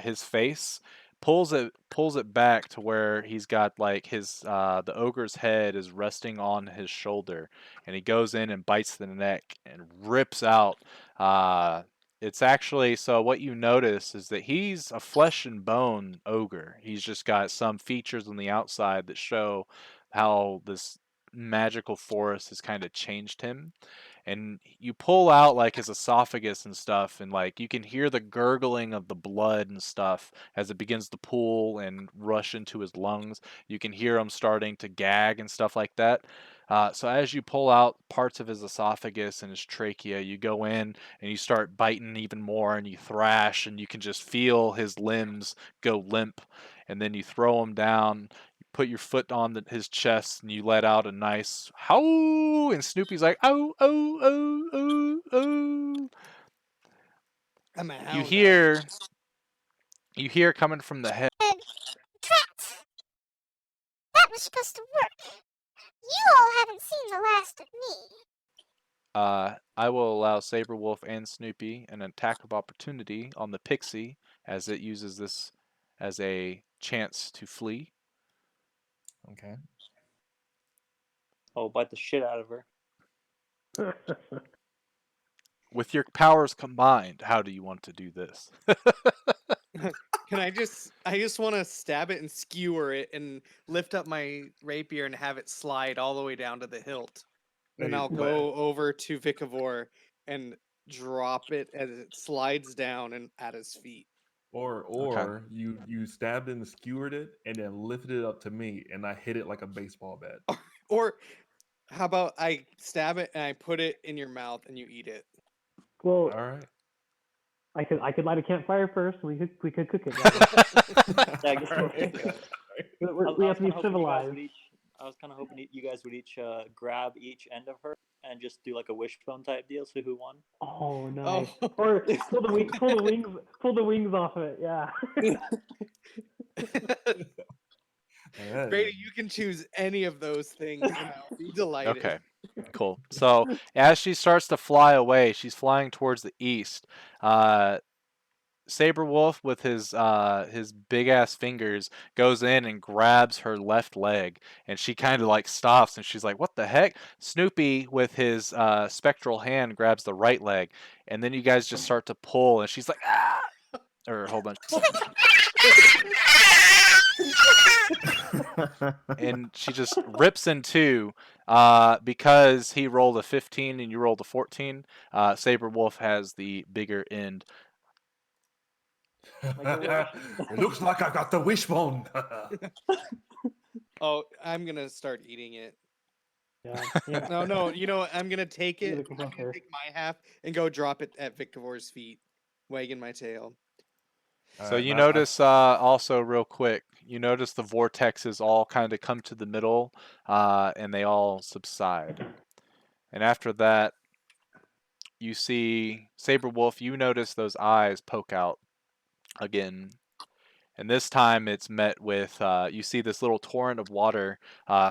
his face, pulls it back to where he's got like his the ogre's head is resting on his shoulder, and he goes in and bites the neck and rips out it's actually so what you notice is that he's a flesh and bone ogre. He's just got some features on the outside that show how this magical forest has kind of changed him. And you pull out like his esophagus and stuff, and like you can hear the gurgling of the blood and stuff as it begins to pool and rush into his lungs. You can hear him starting to gag and stuff like that. So as you pull out parts of his esophagus and his trachea, you go in and you start biting even more, and you thrash, and you can just feel his limbs go limp. And then you throw him down, you put your foot on his chest, and you let out a nice howl. And Snoopy's like, "Oh, oh, oh, oh, oh." I'm a You hound hear, you hear coming from the head. Drat! That was supposed to work. You all haven't seen the last of me. I will allow Saberwolf and Snoopy an attack of opportunity on the pixie as it uses this as a chance to flee. Okay. Oh, bite the shit out of her. With your powers combined, how do you want to do this? Can I just want to stab it and skewer it and lift up my rapier and have it slide all the way down to the hilt. Then Hey, I'll but- go over to Vikavor and drop it as it slides down and at his feet. Or you stabbed and skewered it and then lifted it up to me and I hit it like a baseball bat. Or how about I stab it and I put it in your mouth and you eat it? Well, All right. I could light a campfire first. We could cook it. Yeah, I guess All right. We have to be civilized. I was kind of hoping you guys would each grab each end of her and just do like a wishbone type deal. So who won? Oh, nice. Oh. Or pull the wings off of it. Yeah. Brady, you can choose any of those things and I'll be delighted. Okay, cool. So as she starts to fly away, she's flying towards the east. Saberwolf, with his big ass fingers, goes in and grabs her left leg, and she kind of like stops, and she's like, "What the heck?" Snoopy, with his spectral hand, grabs the right leg, and then you guys just start to pull, and she's like, "Ah!" Or hold on. And she just rips in two. Because he rolled a 15 and you rolled a 14, Saberwolf has the bigger end. It looks like I got the wishbone. Oh, I'm gonna start eating it. Yeah. Yeah. No, you know what? I'm gonna take Eat it. the I'm gonna compressor. take my half and go drop it at Victor's feet, wagging my tail. So Alright, you now notice also real quick, you notice the vortexes all kind of come to the middle, and they all subside. And after that, you see Saberwolf. You notice those eyes poke out again, and this time it's met with you see this little torrent of water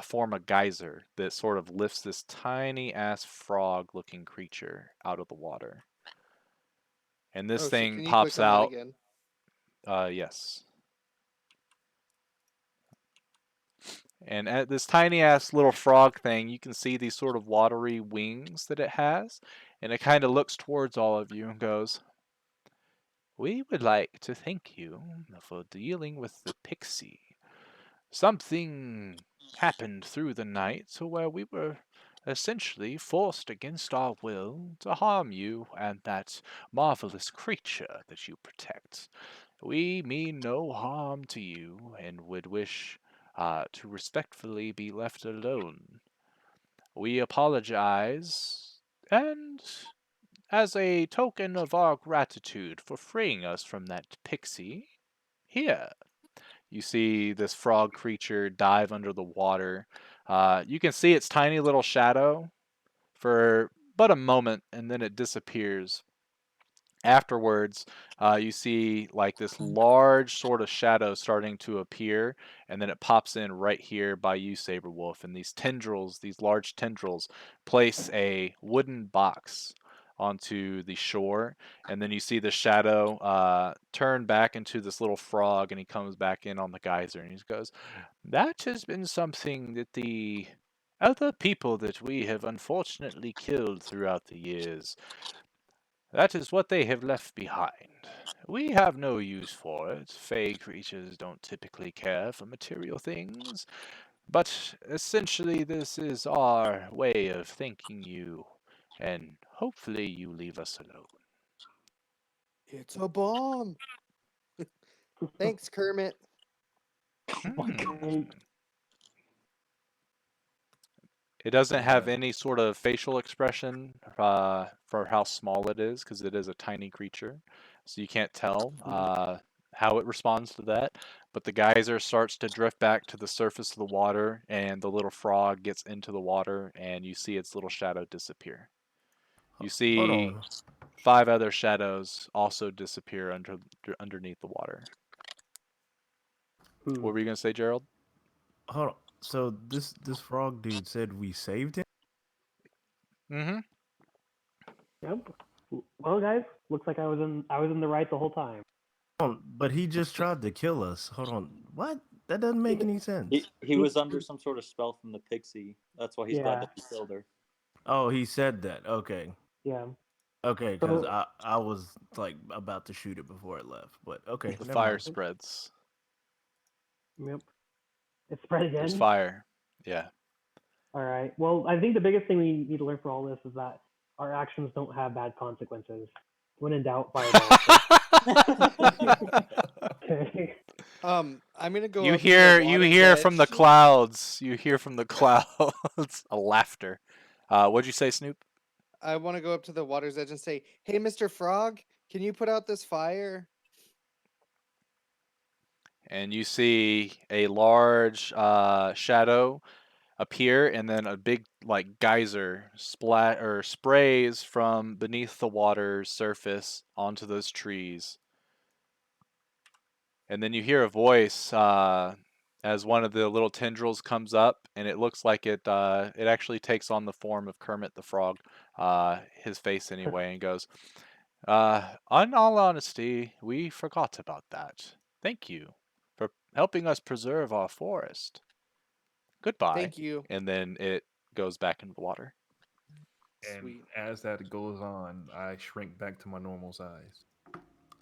form a geyser that sort of lifts this tiny ass frog-looking creature out of the water. And this Oh shit! thing Can you click pops on that out. again? Yes. And at this tiny ass little frog thing, you can see these sort of watery wings that it has, and it kind of looks towards all of you and goes, "We would like to thank you for dealing with the pixie. Something happened through the night where we were essentially forced against our will to harm you and that marvelous creature that you protect. We mean no harm to you and would wish to respectfully be left alone. We apologize, and as a token of our gratitude for freeing us from that pixie, here." You see this frog creature dive under the water. You can see its tiny little shadow for but a moment, and then it disappears. Afterwards, you see like this large sort of shadow starting to appear, and then it pops in right here by you, Saberwolf. And these tendrils, these large tendrils, place a wooden box onto the shore, and then you see the shadow turn back into this little frog, and he comes back in on the geyser, and he goes, "That has been something that the other people that we have unfortunately killed throughout the years, that is what they have left behind. We have no use for it. Fey creatures don't typically care for material things. But essentially, this is our way of thanking you, and hopefully you leave us alone." It's a bomb. Thanks, Kermit. Hmm. Thanks. It doesn't have alright. any sort of facial expression for how small it is, because it is a tiny creature. So you can't tell how it responds to that. But the geyser starts to drift back to the surface of the water, and the little frog gets into the water, and you see its little shadow disappear. You Hold see on. 5 other shadows also disappear underneath the water. Hmm. What were you going to say, Gerald? Hold on. So this frog dude said we saved him? Mm-hmm. Yep. Well, guys, looks like I was in the right the whole time. Hold on, but he just tried to kill us. Hold on. What? That doesn't make any sense. He was under some sort of spell from the pixie. That's why he's glad Yeah. that he killed her. Oh, he said that. Okay. Yeah. Okay, because So I was like about to shoot it before it left. But okay, The never fire mind. spreads. yep. It spread There's again. fire. Yeah. All right. Well, I think the biggest thing we need to learn from all this is that our actions don't have bad consequences. When in doubt, fireball. Okay. I'm gonna go You up to the you water's hear from the edge. clouds. You hear from the clouds a laughter. What'd you say, Snoop? I want to go up to the water's edge and say, "Hey, Mr. Frog, can you put out this fire?" And you see a large shadow appear, and then a big like geyser splat or sprays from beneath the water's surface onto those trees. And then you hear a voice as one of the little tendrils comes up, and it looks like it actually takes on the form of Kermit the Frog, his face anyway, and goes, "In all honesty, we forgot about that. Thank you for helping us preserve our forest. Goodbye." Thank you. And then it goes back into the water. And Sweet. as that goes on, I shrink back to my normal size.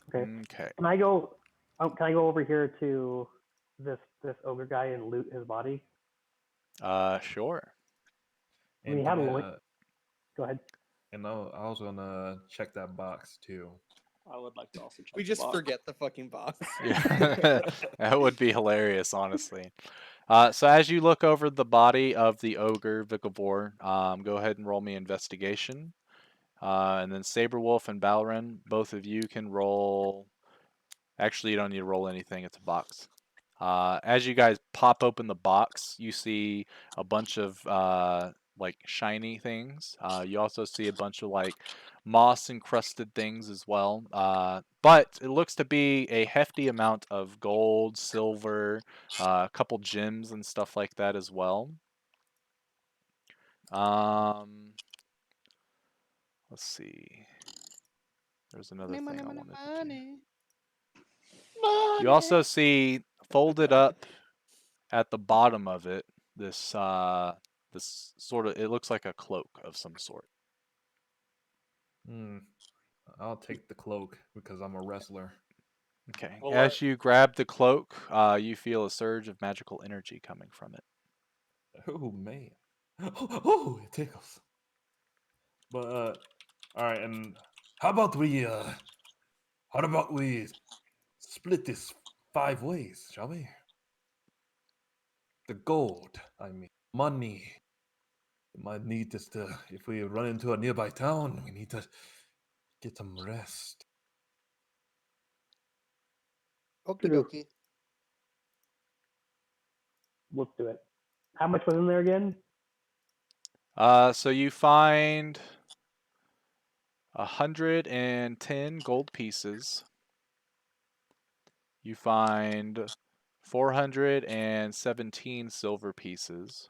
Okay. Okay. Can I go? Oh, can I go over here to this ogre guy and loot his body? Sure. I mean, And he had can a I? loin. Go ahead. And I was gonna check that box too. I would like to also check We the just box. forget the fucking box. Yeah. That would be hilarious, honestly. So as you look over the body of the ogre Vikavor, go ahead and roll me investigation. And then Saberwolf and Balrin, both of you can roll. Actually, you don't need to roll anything. It's a box. As you guys pop open the box, you see a bunch of like shiny things. You also see a bunch of like moss encrusted things as well. But it looks to be a hefty amount of gold, silver, a couple gems and stuff like that as well. Let's see. There's another Money, thing money, I money, wanted to do. money. You also see folded up at the bottom of it this sort of, it looks like a cloak of some sort. Hmm. I'll take the cloak because I'm a wrestler. Okay. Well, As you grab the cloak, you feel a surge of magical energy coming from it. Oh man. Oh, it tickles. But all right, and how about we split this 5 ways, shall we? The gold, I mean, money. We might need this to if we run into a nearby town, we need to get some rest. Okie True. dokie. Let's do it. How much was in there again? So you find 110 gold pieces. You find 417 silver pieces.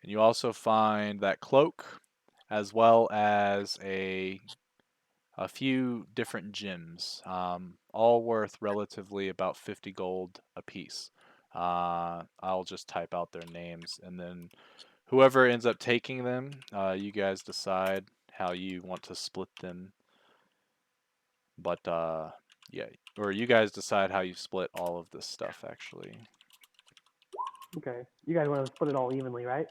And you also find that cloak, as well as a few different gems, all worth relatively about 50 gold apiece. I'll just type out their names, and then whoever ends up taking them, you guys decide how you want to split them. But yeah, or you guys decide how you split all of this stuff, actually. Okay. You guys want to split it all evenly, right?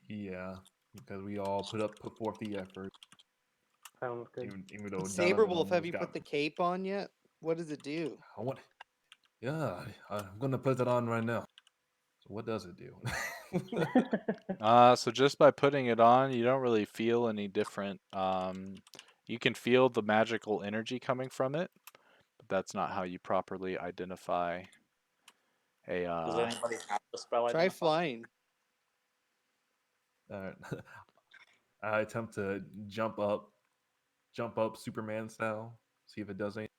Yeah, because we all put forth the effort, Sounds good. even though Donovan Saberwolf, have almost you put got. the cape on yet? What does it do? I want. Yeah, I'm gonna put that on right now. So what does it do? So just by putting it on, you don't really feel any different. You can feel the magical energy coming from it, but that's not how you properly identify a. does anybody have the spell Try identify? flying. Alright. I attempt to jump up Superman style, see if it does anything.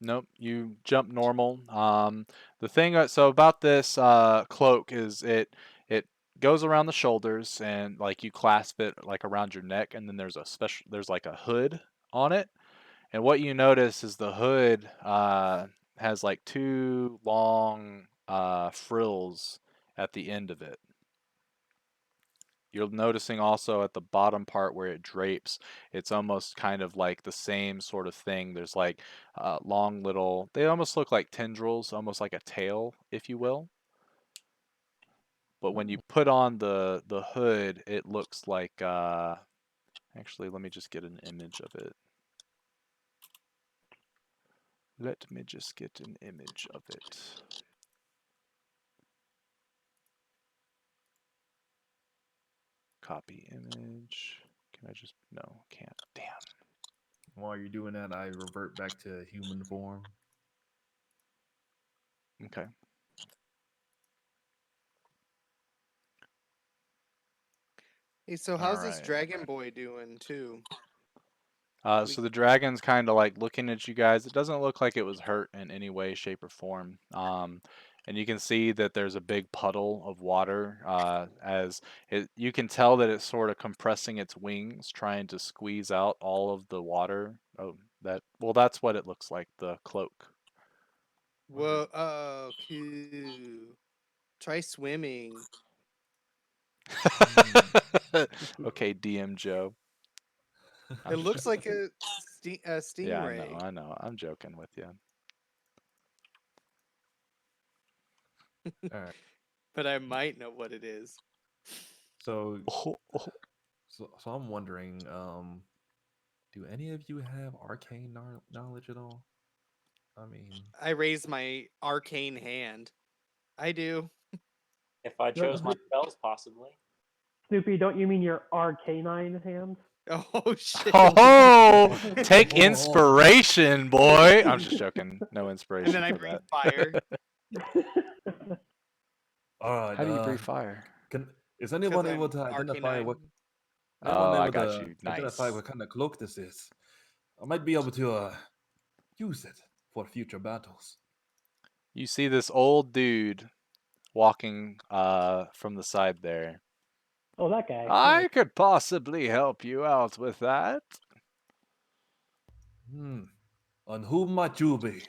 Nope, you jump normal. The thing so about this cloak is it goes around the shoulders and like you clasp it like around your neck, and then there's like a hood on it. And what you notice is the hood has like two long frills at the end of it. You're noticing also at the bottom part where it drapes, it's almost kind of like the same sort of thing. There's like long little, they almost look like tendrils, almost like a tail, if you will. But when you put on the hood, it looks like, actually, let me just get an image of it. Let me just get an image of it. Copy image. Can I just, no, can't. Damn. While you're doing that, I revert back to human form. Okay. Hey, so All how's this right. dragon boy doing too? So the dragon's kind of like looking at you guys. It doesn't look like it was hurt in any way, shape, or form. And you can see that there's a big puddle of water. As it, you can tell that it's sort of compressing its wings, trying to squeeze out all of the water. Oh, that's what it looks like. The cloak. Whoa, oh, cool. Try swimming. Okay, DM Joe. It I'm looks like a yeah, I know, stingray, I know. I'm joking with you. All right. but I might know what it is. So, Oh, oh. so I'm wondering, do any of you have arcane knowledge at all? I mean, I raise my arcane hand. I do. If I chose my spells, possibly. Snoopy, don't you mean your arcanine hand? Oh shit! Oh, take Oh. inspiration, boy. I'm just joking. No And inspiration then I for breathe that. fire all right. How do you breathe fire? Is because anyone I'm able to identify arcanine. what? Anyone Oh, I able got to you. identify Nice. what kind of cloak this is? I might be able to use it for future battles. You see this old dude walking from the side there. Oh, that guy. I could possibly help you out with that. On whom might you be?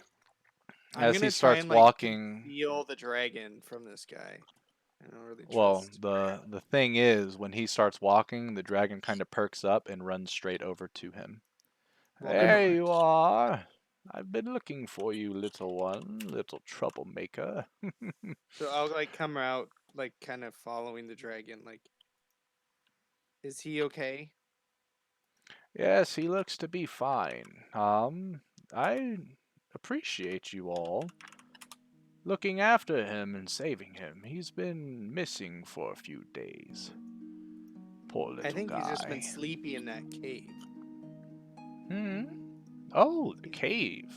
I'm As he gonna try starts and like walking, conceal the dragon from this guy. I don't really well, trust. the thing is, when he starts walking, the dragon kind of perks up and runs straight over to him. Well, then There you are. I've been looking for you, little one, little troublemaker. so I'll like come out like kind of following the dragon. Like, is he okay? Yes, he looks to be fine. I appreciate you all looking after him and saving him. He's been missing for a few days. Poor I little think he's just been guy. sleepy in that cave. Hmm? Oh, the cave.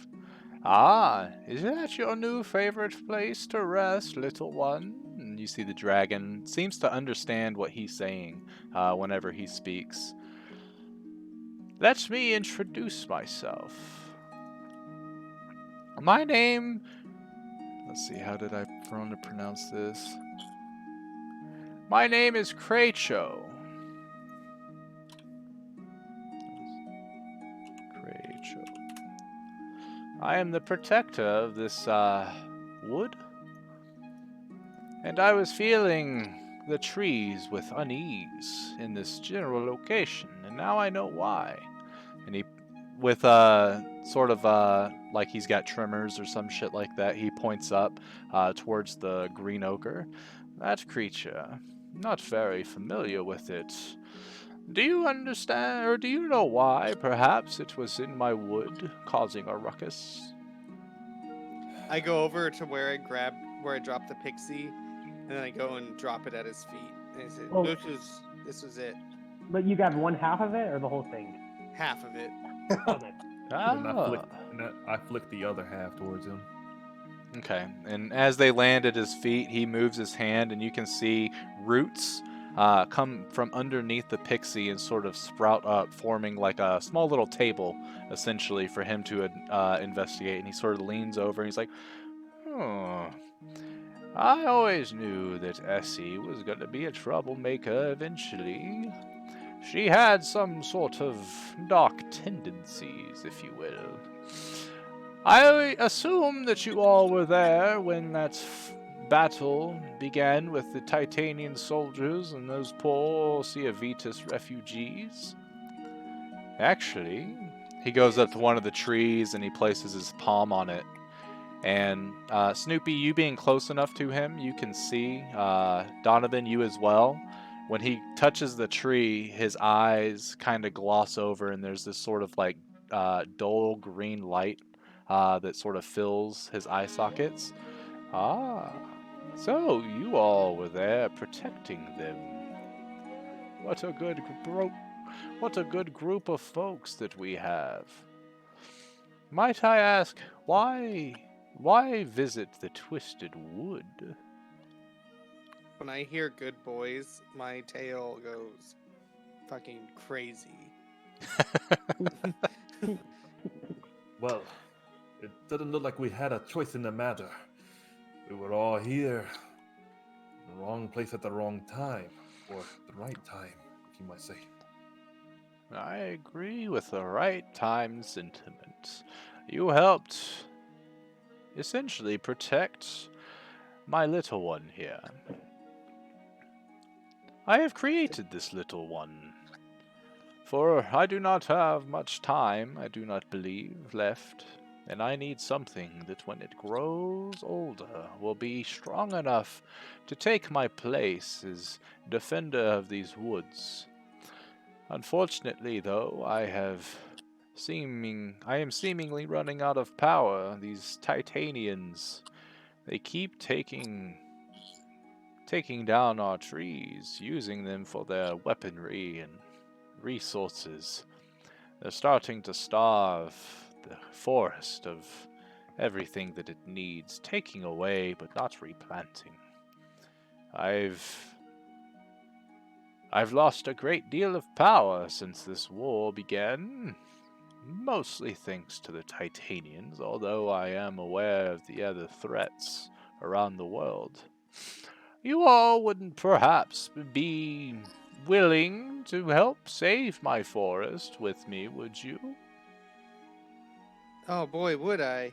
Ah, is that your new favorite place to rest, little one? And you see the dragon seems to understand what he's saying whenever he speaks. Let me introduce myself. My name... Let's see, how did I want to pronounce this? My name is Kracho. Kracho. I am the protector of this, wood. And I was feeling the trees with unease in this general location, and now I know why. And he, with sort of like he's got tremors or some shit like that, he points up towards the green ochre. That creature, not very familiar with it. Do you understand, or do you know why? Perhaps it was in my wood, causing a ruckus. I go over to where I dropped the pixie, and then I go and drop it at his feet. And I say, Oh. this was it. But you got one half of it or the whole thing? Half of it. Oh, then. And I flick the other half towards him. Okay, and as they land at his feet, he moves his hand, and you can see roots come from underneath the pixie and sort of sprout up, forming like a small little table, essentially, for him to investigate. And he sort of leans over, and he's like, "Oh, I always knew that Essie was going to be a troublemaker eventually. She had some sort of dark tendencies, if you will. I assume that you all were there when that battle began with the Titanian soldiers and those poor Ciavitas refugees. Actually, he goes up to one of the trees and he places his palm on it. And Snoopy, you being close enough to him, you can see, Donovan, you as well. When he touches the tree, his eyes kind of gloss over, and there's this sort of like dull green light that sort of fills his eye sockets. Ah, so you all were there protecting them. What a good group of folks that we have. Might I ask, why visit the Twisted Wood? When I hear good boys, my tail goes fucking crazy. Well, it doesn't look like we had a choice in the matter. We were all here. In the wrong place at the wrong time. Or the right time, if you might say. I agree with the right time sentiment. You helped essentially protect my little one here. I have created this little one, for I do not have much time, I do not believe, left, and I need something that when it grows older will be strong enough to take my place as defender of these woods. Unfortunately, though, I have I am seemingly running out of power. These Titanians, they keep taking down our trees, using them for their weaponry and resources. They're starting to starve the forest of everything that it needs, taking away but not replanting. I've lost a great deal of power since this war began, mostly thanks to the Titanians, although I am aware of the other threats around the world. You all wouldn't perhaps be willing to help save my forest with me, would you? Oh boy, would I.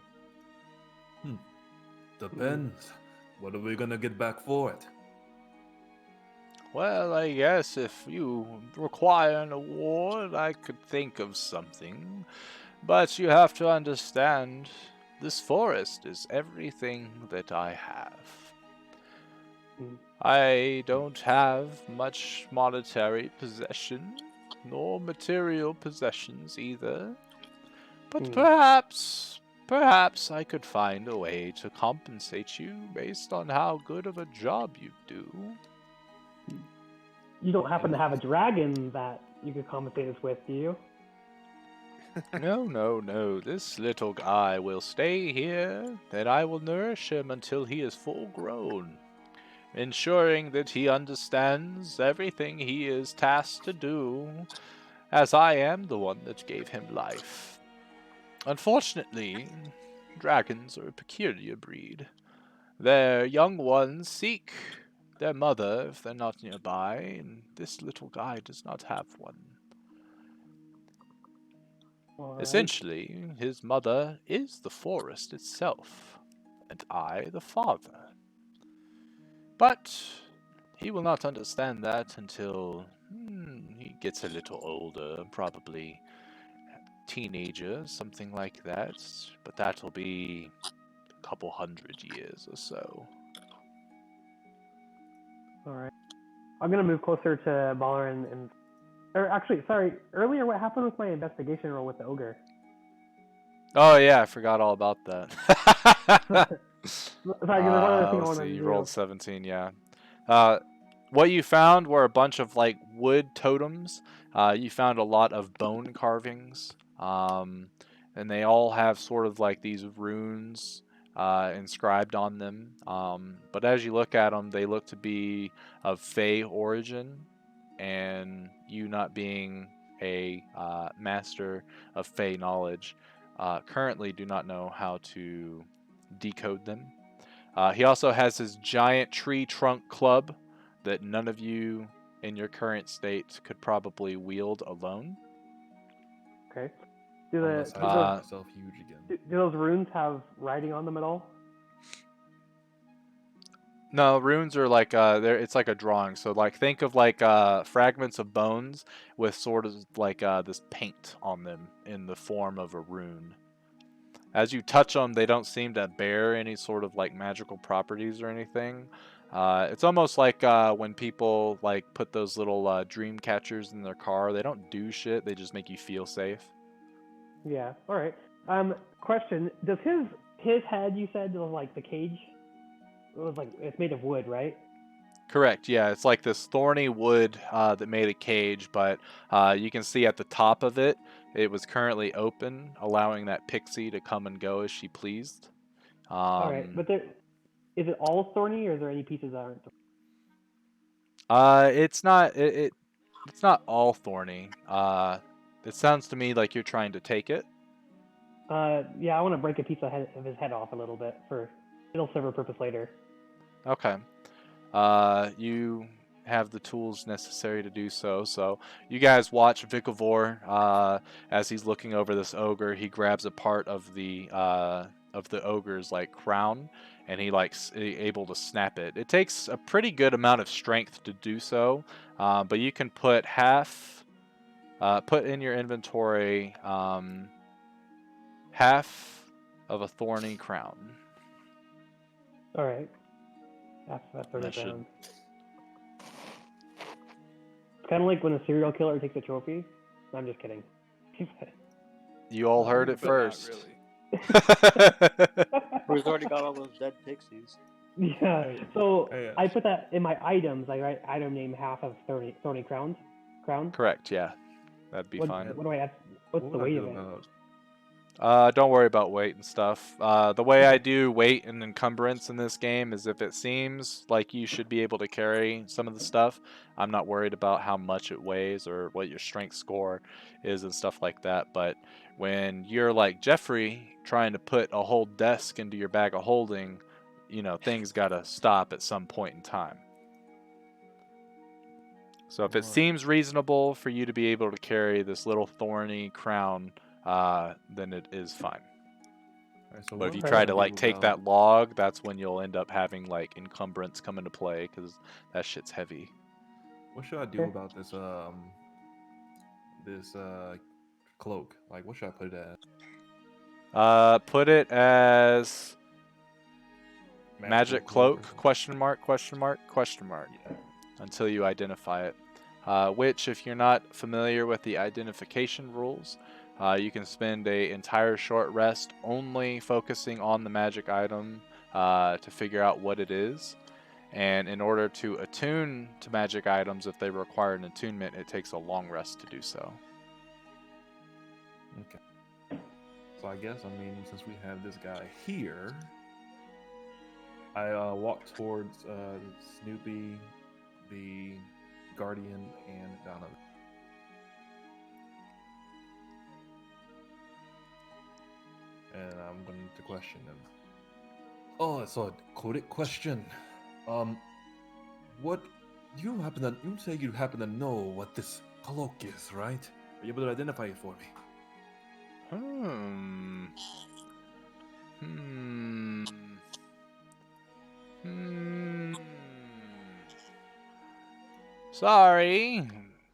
Depends. What are we gonna get back for it? Well, I guess if you require an award, I could think of something. But you have to understand, this forest is everything that I have. I don't have much monetary possession, nor material possessions either. But perhaps I could find a way to compensate you based on how good of a job you do. You don't happen to have a dragon that you could compensate us with, do you? No. This little guy will stay here, and I will nourish him until he is full grown, ensuring that he understands everything he is tasked to do, as I am the one that gave him life. Unfortunately, dragons are a peculiar breed. Their young ones seek their mother if they're not nearby, and this little guy does not have one. All right. Essentially, his mother is the forest itself, and I the father. But he will not understand that until he gets a little older, probably teenager, something like that. But that'll be a couple 100 years or so. All right. I'm gonna move closer to Baller and or actually, sorry. Earlier, what happened with my investigation roll with the ogre? Oh yeah, I forgot all about that. Sorry, there's one other thing I Let's wanted see, to you do. rolled 17, yeah. What you found were a bunch of like wood totems. You found a lot of bone carvings, and they all have sort of like these runes inscribed on them. But as you look at them, they look to be of Fey origin, and you not being a master of Fey knowledge, currently do not know how to decode them. He also has his giant tree trunk club that none of you in your current state could probably wield alone. Okay. Do Unless I do make those myself huge again. do those runes have writing on them at all? No, runes are like it's like a drawing. So like think of like fragments of bones with sort of like this paint on them in the form of a rune. As you touch them, they don't seem to bear any sort of like magical properties or anything. It's almost like when people like put those little dream catchers in their car. They don't do shit. They just make you feel safe. Yeah. All right. Question: does his head, you said, was like the cage? It was like it's made of wood, right? Correct. Yeah, it's like this thorny wood that made a cage, but you can see at the top of it, it was currently open, allowing that pixie to come and go as she pleased. All right. But there, is it all thorny, or is there any pieces that aren't? It's not. It's not all thorny. It sounds to me like you're trying to take it. Yeah, I want to break a piece of his head off a little bit for it'll serve a purpose later. Okay. You have the tools necessary to do so. So you guys watch Vikavor as he's looking over this ogre. He grabs a part of the ogre's like crown, and he able to snap it. It takes a pretty good amount of strength to do so, but you can put put in your inventory half of a thorny crown. All right. That's sort That of should. It's kind of like when a serial killer takes a trophy. No, I'm just kidding. You all heard it But not first. really. Who's already got all those dead pixies? Yeah. Hey, So hey, I put that in my items. I write item name half of thorny crowns. Crown. Correct, yeah. That'd be What, fine. what do I add? What's what the would I weight do of it? about? Don't worry about weight and stuff. The way I do weight and encumbrance in this game is if it seems like you should be able to carry some of the stuff, I'm not worried about how much it weighs or what your strength score is and stuff like that. But when you're like Jeffrey trying to put a whole desk into your bag of holding, things gotta stop at some point in time. So if it Alright. seems reasonable for you to be able to carry this little thorny crown, then it is fine. Alright, so But what if you should try I to do take about? that log, that's when you'll end up having like encumbrance come into play because that shit's heavy. What should I do Sure. about this cloak? Like, what should I put it as? Put it as magic cloak or cloak? something? Question mark? Question mark? Question mark? Yeah. Until you identify it. Which, if you're not familiar with the identification rules, you can spend an entire short rest only focusing on the magic item to figure out what it is. And in order to attune to magic items, if they require an attunement, it takes a long rest to do so. Okay. So I guess since we have this guy here, I walk towards Snoopy, the Guardian, and Donovan. And I'm going to question him. Oh, it's a coded question. What you say you happen to know what this cloak is, right? Are you able to identify it for me? Hmm. Hmm. Hmm. Sorry,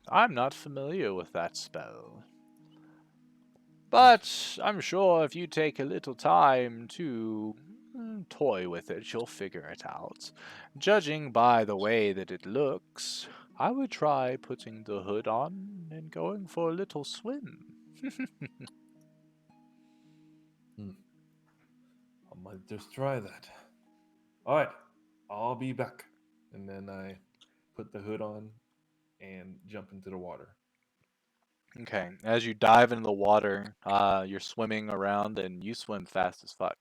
I'm not familiar with that spell. But I'm sure if you take a little time to toy with it, you'll figure it out. Judging by the way that it looks, I would try putting the hood on and going for a little swim. I might just try that. Alright, I'll be back. And then I put the hood on and jump into the water. Okay, as you dive into the water, you're swimming around and you swim fast as fuck.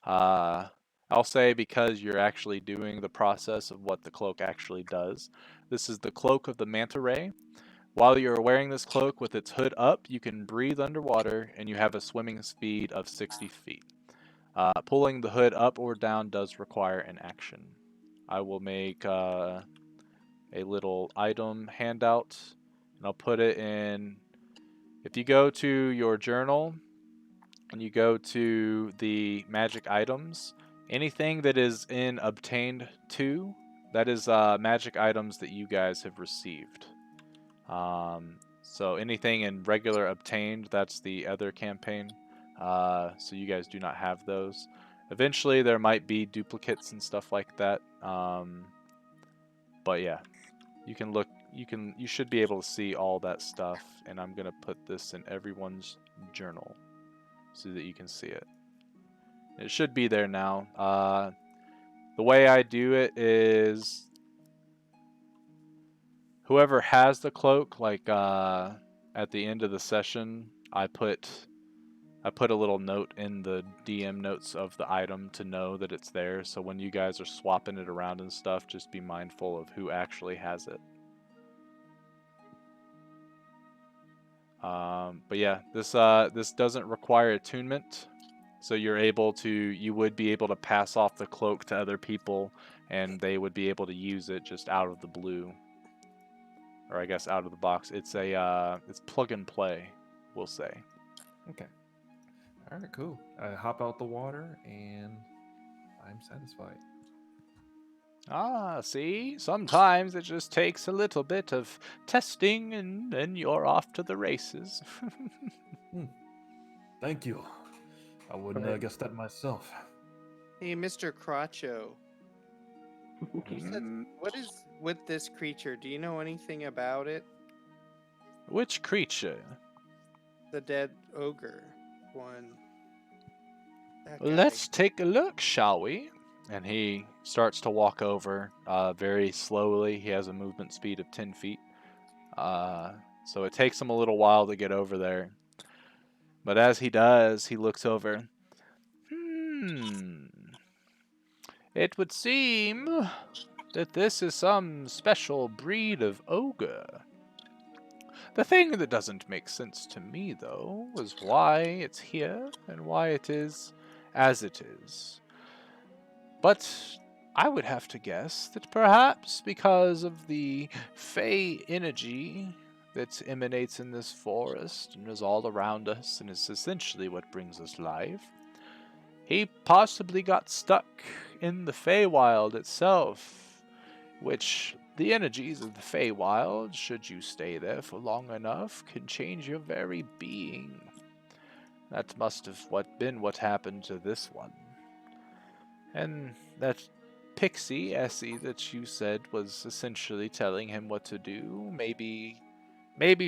I'll say because you're actually doing the process of what the cloak actually does. This is the cloak of the manta ray. While you're wearing this cloak with its hood up, you can breathe underwater and you have a swimming speed of 60 feet. Pulling the hood up or down does require an action. I will make a little item handout and I'll put it in. If you go to your journal and you go to the magic items, anything that is in obtained 2, that is magic items that you guys have received. So anything in regular obtained, that's the other campaign. So you guys do not have those. Eventually there might be duplicates and stuff like that. But yeah, you can look. You should be able to see all that stuff, and I'm gonna put this in everyone's journal so that you can see it. It should be there now. The way I do it is whoever has the cloak, like at the end of the session, I put a little note in the DM notes of the item to know that it's there. So when you guys are swapping it around and stuff, just be mindful of who actually has it. But yeah, this doesn't require attunement, so you would be able to pass off the cloak to other people, and they would be able to use it just out of the blue, or I guess out of the box. It's it's plug and play, we'll say. Okay. Alright, cool. I hop out the water and I'm satisfied. See, sometimes it just takes a little bit of testing, and then you're off to the races. Thank you. I wouldn't have guessed that myself. Hey, Mr. Crotcho. You said what is with this creature? Do you know anything about it? Which creature? The dead ogre. one? That guy. Let's take a look, shall we? And he starts to walk over very slowly. He has a movement speed of 10 feet. So it takes him a little while to get over there. But as he does, he looks over. It would seem that this is some special breed of ogre. The thing that doesn't make sense to me, though, is why it's here and why it is as it is. But I would have to guess that perhaps because of the fey energy that emanates in this forest and is all around us and is essentially what brings us life, he possibly got stuck in the Feywild itself, which the energies of the Feywild, should you stay there for long enough, can change your very being. That must have been what happened to this one. And that pixie, Essie, that you said was essentially telling him what to do, maybe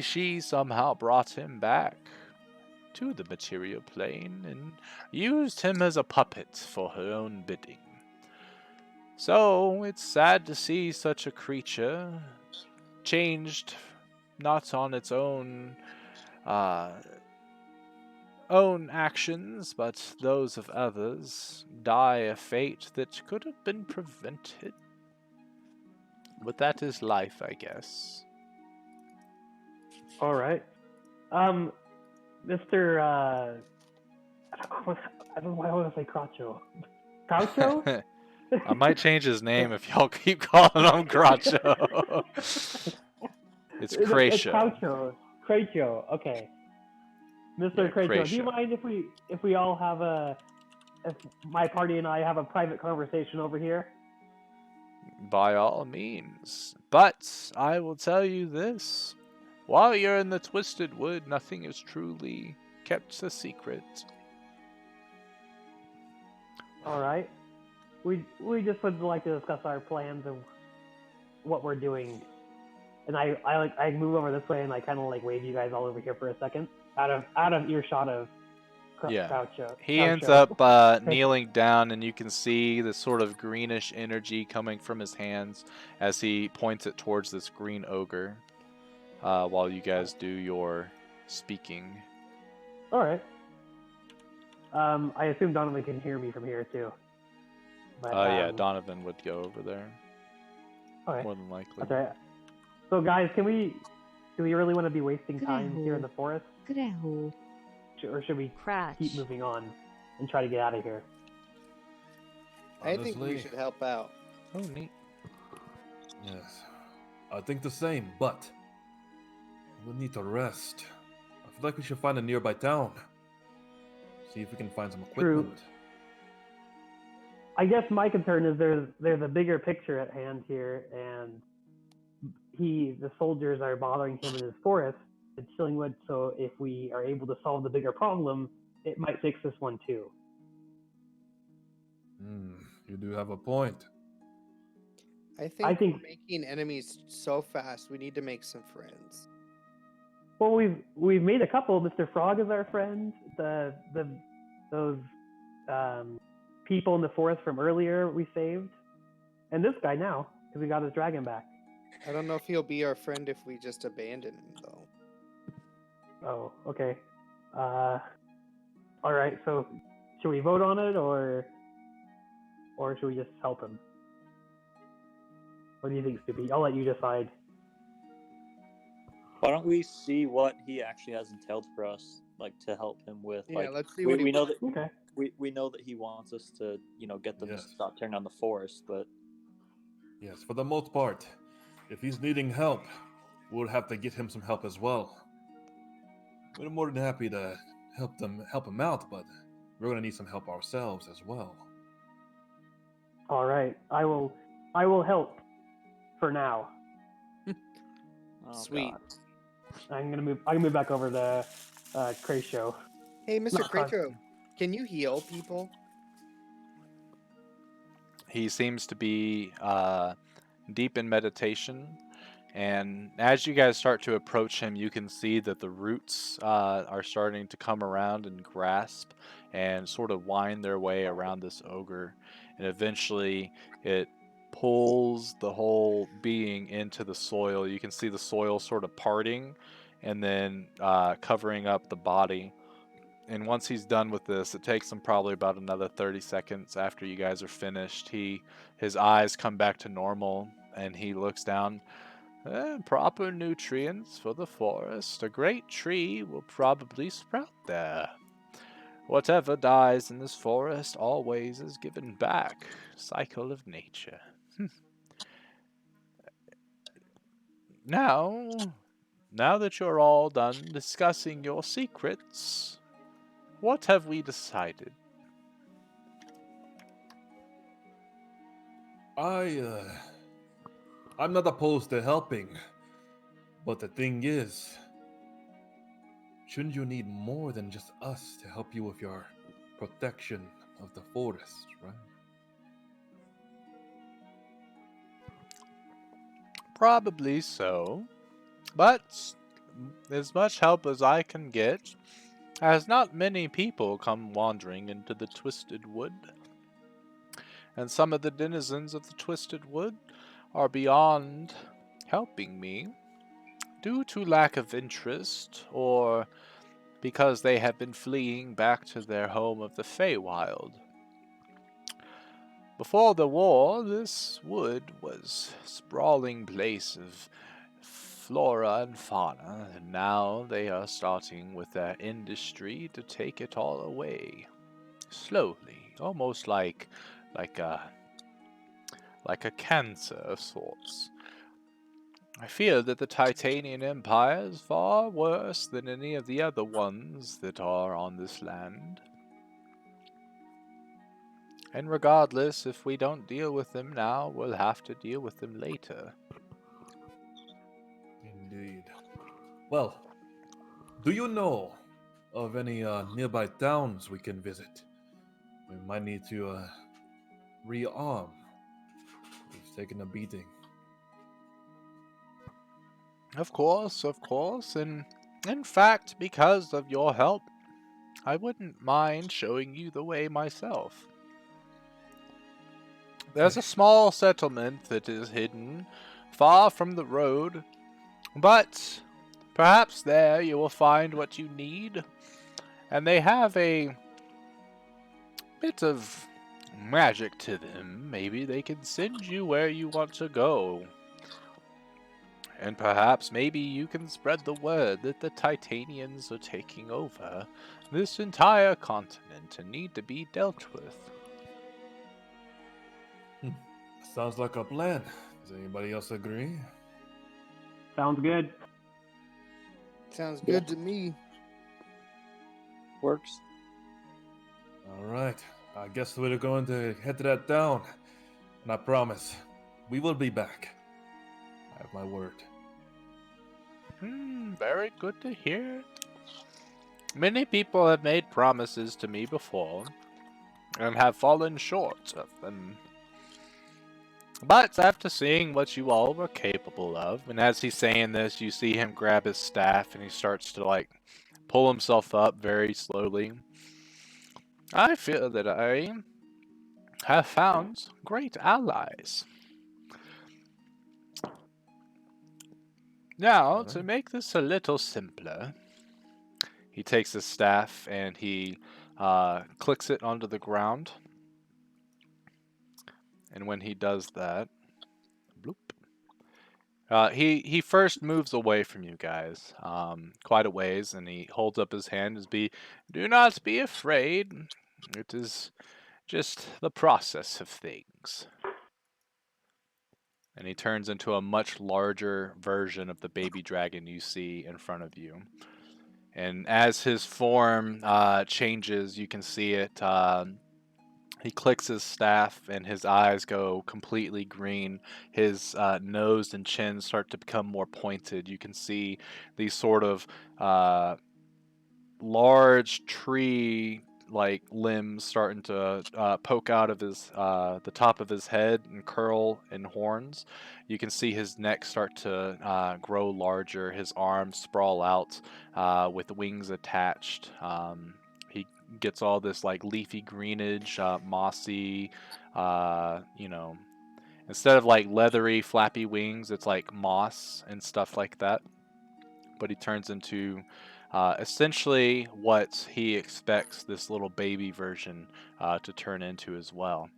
she somehow brought him back to the material plane and used him as a puppet for her own bidding. So it's sad to see such a creature changed not on its own actions, but those of others, die a fate that could have been prevented. But that is life, I guess. All right. Mr. I don't know why I want to say Croucho. Croucho? I might change his name if y'all keep calling him Groucho. It's Cracio. Croucho. Cracio. Okay. Mr. Yeah, Cracio, do you Cracio. mind if we all have if my party and I have a private conversation over here? By all means. But I will tell you this. While you're in the Twisted Wood, nothing is truly kept a secret. All right. We just would like to discuss our plans and what we're doing. And I move over this way and I kind of like wave you guys all over here for a second, out of earshot of Croucho. He ends up kneeling down, and you can see the sort of greenish energy coming from his hands as he points it towards this green ogre while you guys do your speaking. All right. I assume Donovan can hear me from here too. But, yeah, Donovan would go over there. Okay. More than likely. That's right. So guys, do we really want to be wasting time here in the forest? Or should we keep moving on and try to get out of here? I think we should help out. Oh, neat. Yes, I think the same, but we need to rest. I feel like we should find a nearby town. See if we can find some equipment. True. I guess my concern is there's a bigger picture at hand here, and the soldiers are bothering him in his forest and chilling wood. So if we are able to solve the bigger problem, it might fix this one too. You do have a point. I think we're making enemies so fast. We need to make some friends. Well, we've made a couple. Mr. Frog is our friend. Those people in the forest from earlier we saved, and this guy now because we got his dragon back. I don't know if he'll be our friend if we just abandon him, though. Oh, okay. All right. So, should we vote on it, or should we just help him? What do you think, Stoopy? I'll let you decide. Why don't we see what he actually has entailed for us, like to help him with? Yeah, like, let's see what we know that. Okay. We know that he wants us to, get them to stop tearing down the forest, but Yes, for the most part. If he's needing help, we'll have to get him some help as well. We're more than happy to help him out, but we're gonna need some help ourselves as well. All right. I will help for now. Sweet. God. I'm gonna move back over to Cracio. Hey, Mr. Not fun. Krato, can you heal people? He seems to be deep in meditation, And as you guys start to approach him, you can see that the roots are starting to come around and grasp and sort of wind their way around this ogre. And eventually it pulls the whole being into the soil. You can see the soil sort of parting and then covering up the body. And once he's done with this, it takes him probably about another 30 seconds after you guys are finished. His eyes come back to normal and he looks down. Proper nutrients for the forest. A great tree will probably sprout there. Whatever dies in this forest always is given back. Cycle of nature. Now that you're all done discussing your secrets, what have we decided? I'm not opposed to helping, but the thing is, shouldn't you need more than just us to help you with your protection of the forest, right? Probably so. But as much help as I can get, as not many people come wandering into the Twisted Wood. And some of the denizens of the Twisted Wood are beyond helping me due to lack of interest or because they have been fleeing back to their home of the Feywild. Before the war, this wood was a sprawling place of flora and fauna, and now they are starting with their industry to take it all away. Slowly, almost like a like a cancer of sorts. I fear that the Titanian Empire is far worse than any of the other ones that are on this land. And regardless, if we don't deal with them now, we'll have to deal with them later. Indeed. Well, do you know of any nearby towns we can visit? We might need to rearm. We've taken a beating. Of course, and in fact, because of your help, I wouldn't mind showing you the way myself. There's a small settlement that is hidden, far from the road, but perhaps there you will find what you need, and they have a bit of magic to them. Maybe they can send you where you want to go. And perhaps maybe you can spread the word that the Titanians are taking over this entire continent and need to be dealt with. Sounds like a plan. Does anybody else agree? Sounds good. Sounds good to me. Works. All right. I guess we're going to head to that town. And I promise, we will be back. I have my word. Very good to hear. Many people have made promises to me before and have fallen short of them. But after seeing what you all were capable of, and as he's saying this, you see him grab his staff and he starts to pull himself up very slowly. I feel that I have found great allies. Now, to make this a little simpler, he takes his staff and he clicks it onto the ground. And when he does that, bloop, he first moves away from you guys quite a ways, and he holds up his hand as do not be afraid. It is just the process of things. And he turns into a much larger version of the baby dragon you see in front of you. And as his form changes, you can see it. He clicks his staff, and his eyes go completely green. His nose and chin start to become more pointed. You can see these sort of large tree like limbs starting to poke out of his the top of his head and curl in horns. You can see his neck start to grow larger, his arms sprawl out with wings attached. He gets all this like leafy greenage, mossy, you know, instead of like leathery, flappy wings, it's like moss and stuff like that. But he turns into essentially what he expects this little baby version to turn into as well.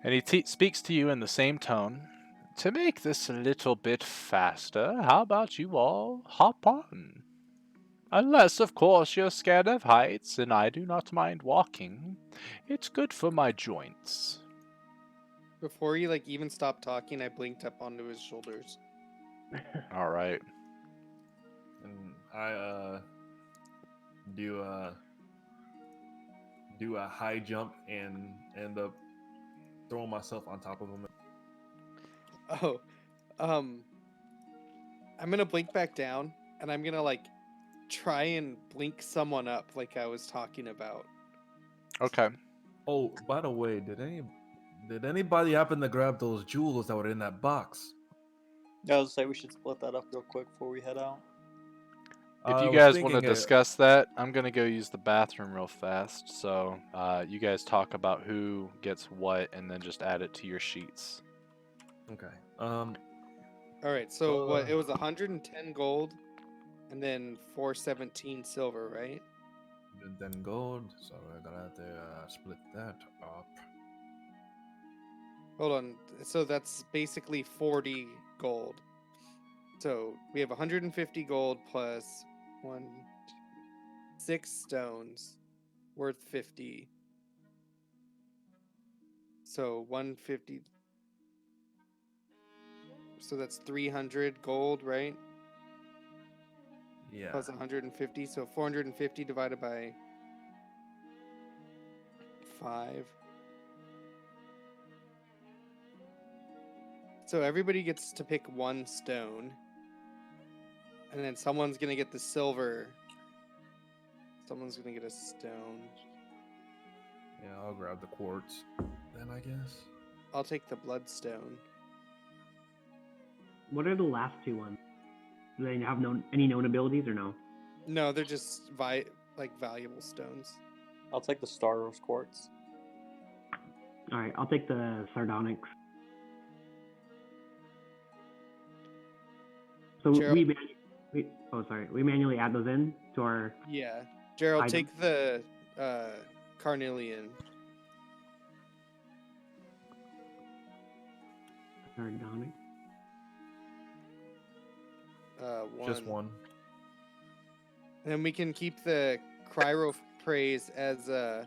And he speaks to you in the same tone. To make this a little bit faster, how about you all hop on? Unless, of course, you're scared of heights, and I do not mind walking. It's good for my joints. Before he like even stopped talking, I blinked up onto his shoulders. All right. And I do a high jump and end up throwing myself on top of him. Oh, I'm gonna blink back down, and I'm gonna like try and blink someone up, like I was talking about. Okay. Oh, by the way, did anybody happen to grab those jewels that were in that box? I was say we should split that up real quick before we head out. If I you was guys want to thinking, discuss that, I'm going to go use the bathroom real fast. So you guys talk about who gets what and then just add it to your sheets. okay. All right, so what? It was 110 gold, and then 417 silver, right? And then gold, so we're gonna have to split that up. Hold on. So that's basically 40 gold. So we have 150 gold plus 6 stones worth 50. So 150. So that's 300 gold, right? Yeah. Plus 150. So 450 divided by 5. So everybody gets to pick one stone. And then someone's going to get the silver. Someone's going to get a stone. Yeah, I'll grab the quartz then, I guess. I'll take the bloodstone. What are the last two ones? Do they have any known abilities or no? No, they're just valuable stones. I'll take the Star Rose quartz. All right, I'll take the sardonyx. So Gerald- we manually add those in to our. Yeah. Gerald, Item. take the carnelian. Sardonyx. One. Just one. And then we can keep the cryo praise as a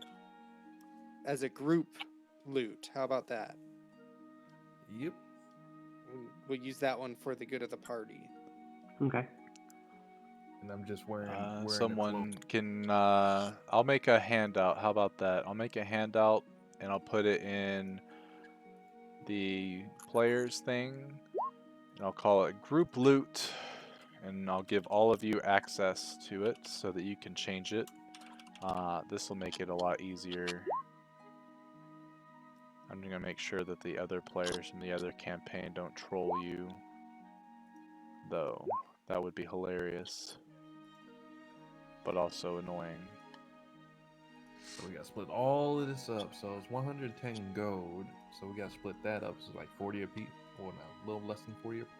group loot. How about that? Yep. We'll use that one for the good of the party. Okay. And I'm just wearing the Someone cloak. can. I'll make a handout. How about that? I'll make a handout and I'll put it in the players thing. And I'll call it group loot. And I'll give all of you access to it so that you can change it. This will make it a lot easier. I'm going to make sure that the other players from the other campaign don't troll you. Though, that would be hilarious. But also annoying. So we got to split all of this up. So it's 110 gold. So we got to split that up. So it's like 40 a piece. Or no, a little less than 40 a piece.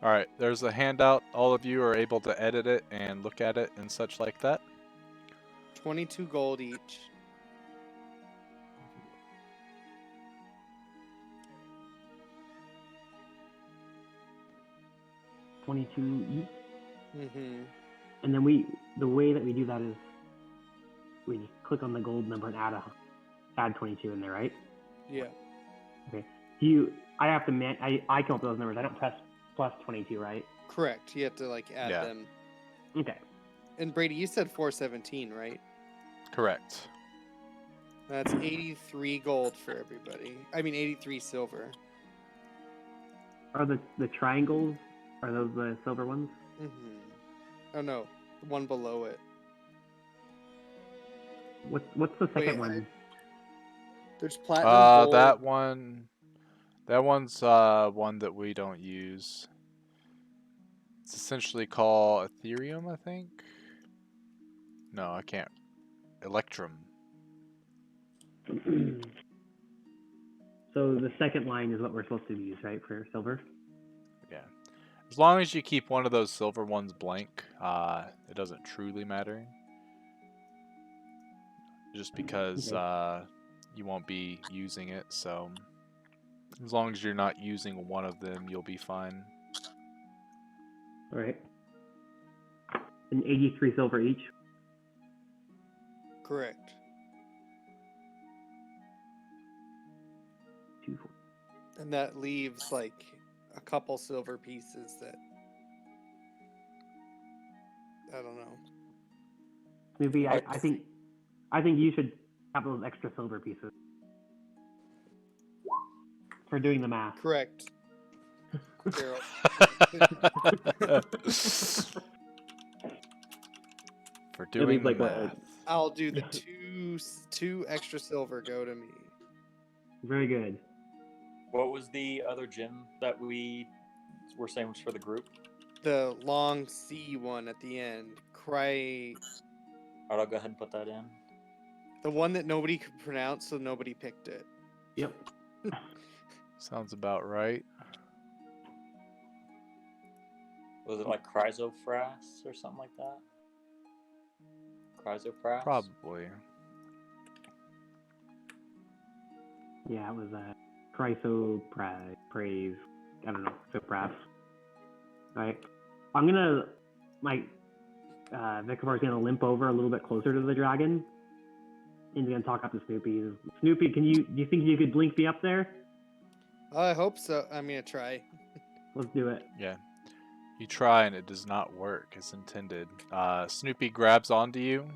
Alright, there's a handout. All of you are able to edit it and look at it and such like that. 22 gold each. $22 each. Mm-hmm. And then the way that we do that is we just click on the gold number and add 22 in there, right? Yeah. Okay. I have to I come up with those numbers. I don't press plus 22, right? Correct. You have to add Yeah. them. Okay. And Brady, you said 417, right? Correct. That's 83 gold for everybody. I mean 83 silver. Are the triangles, are those the silver ones? Mm-hmm. Oh no. The one below it. What's the second Wait, one? There's platinum, gold. That one's one that we don't use. It's essentially called Ethereum, I think. No, I can't. Electrum. So the second line is what we're supposed to use, right, for silver? Yeah. As long as you keep one of those silver ones blank, it doesn't truly matter. Just because Okay. you won't be using it, so as long as you're not using one of them, you'll be fine. All right. And 83 silver each. Correct. 2, 4. And that leaves like a couple silver pieces that I don't know. Maybe I think you should have those extra silver pieces for doing the math. Correct. Daryl. For doing like the a- math. I'll do the two extra silver go to me. Very good. What was the other gem that we were saying was for the group? The long C one at the end. Cry. Alright, I'll go ahead and put that in. The one that nobody could pronounce, so nobody picked it. Yep. Sounds about right. Was it like chrysoprase or something like that? Chrysoprase? Probably. Yeah, it was praise. I don't know. So perhaps. Alright. I'm gonna Vicavar's gonna limp over a little bit closer to the dragon. And he's gonna talk up to Snoopy. Snoopy, do you think you could blink me up there? I hope so. I'm gonna try. Let's do it. Yeah. You try and it does not work as intended. Snoopy grabs onto you,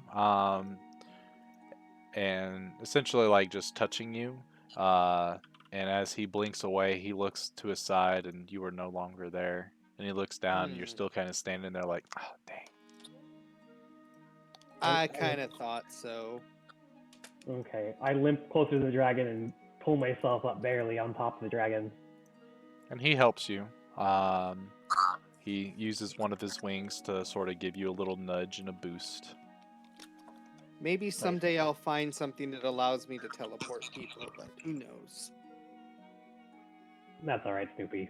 and essentially like just touching you. And as he blinks away, he looks to his side, and you are no longer there. And he looks down, and you're still kind of standing there, like, oh dang. I kind of thought so. Okay. I limp closer to the dragon and pull myself up barely on top of the dragon. And he helps you. He uses one of his wings to sort of give you a little nudge and a boost. Maybe someday I'll find something that allows me to teleport people, but who knows? That's alright, Snoopy.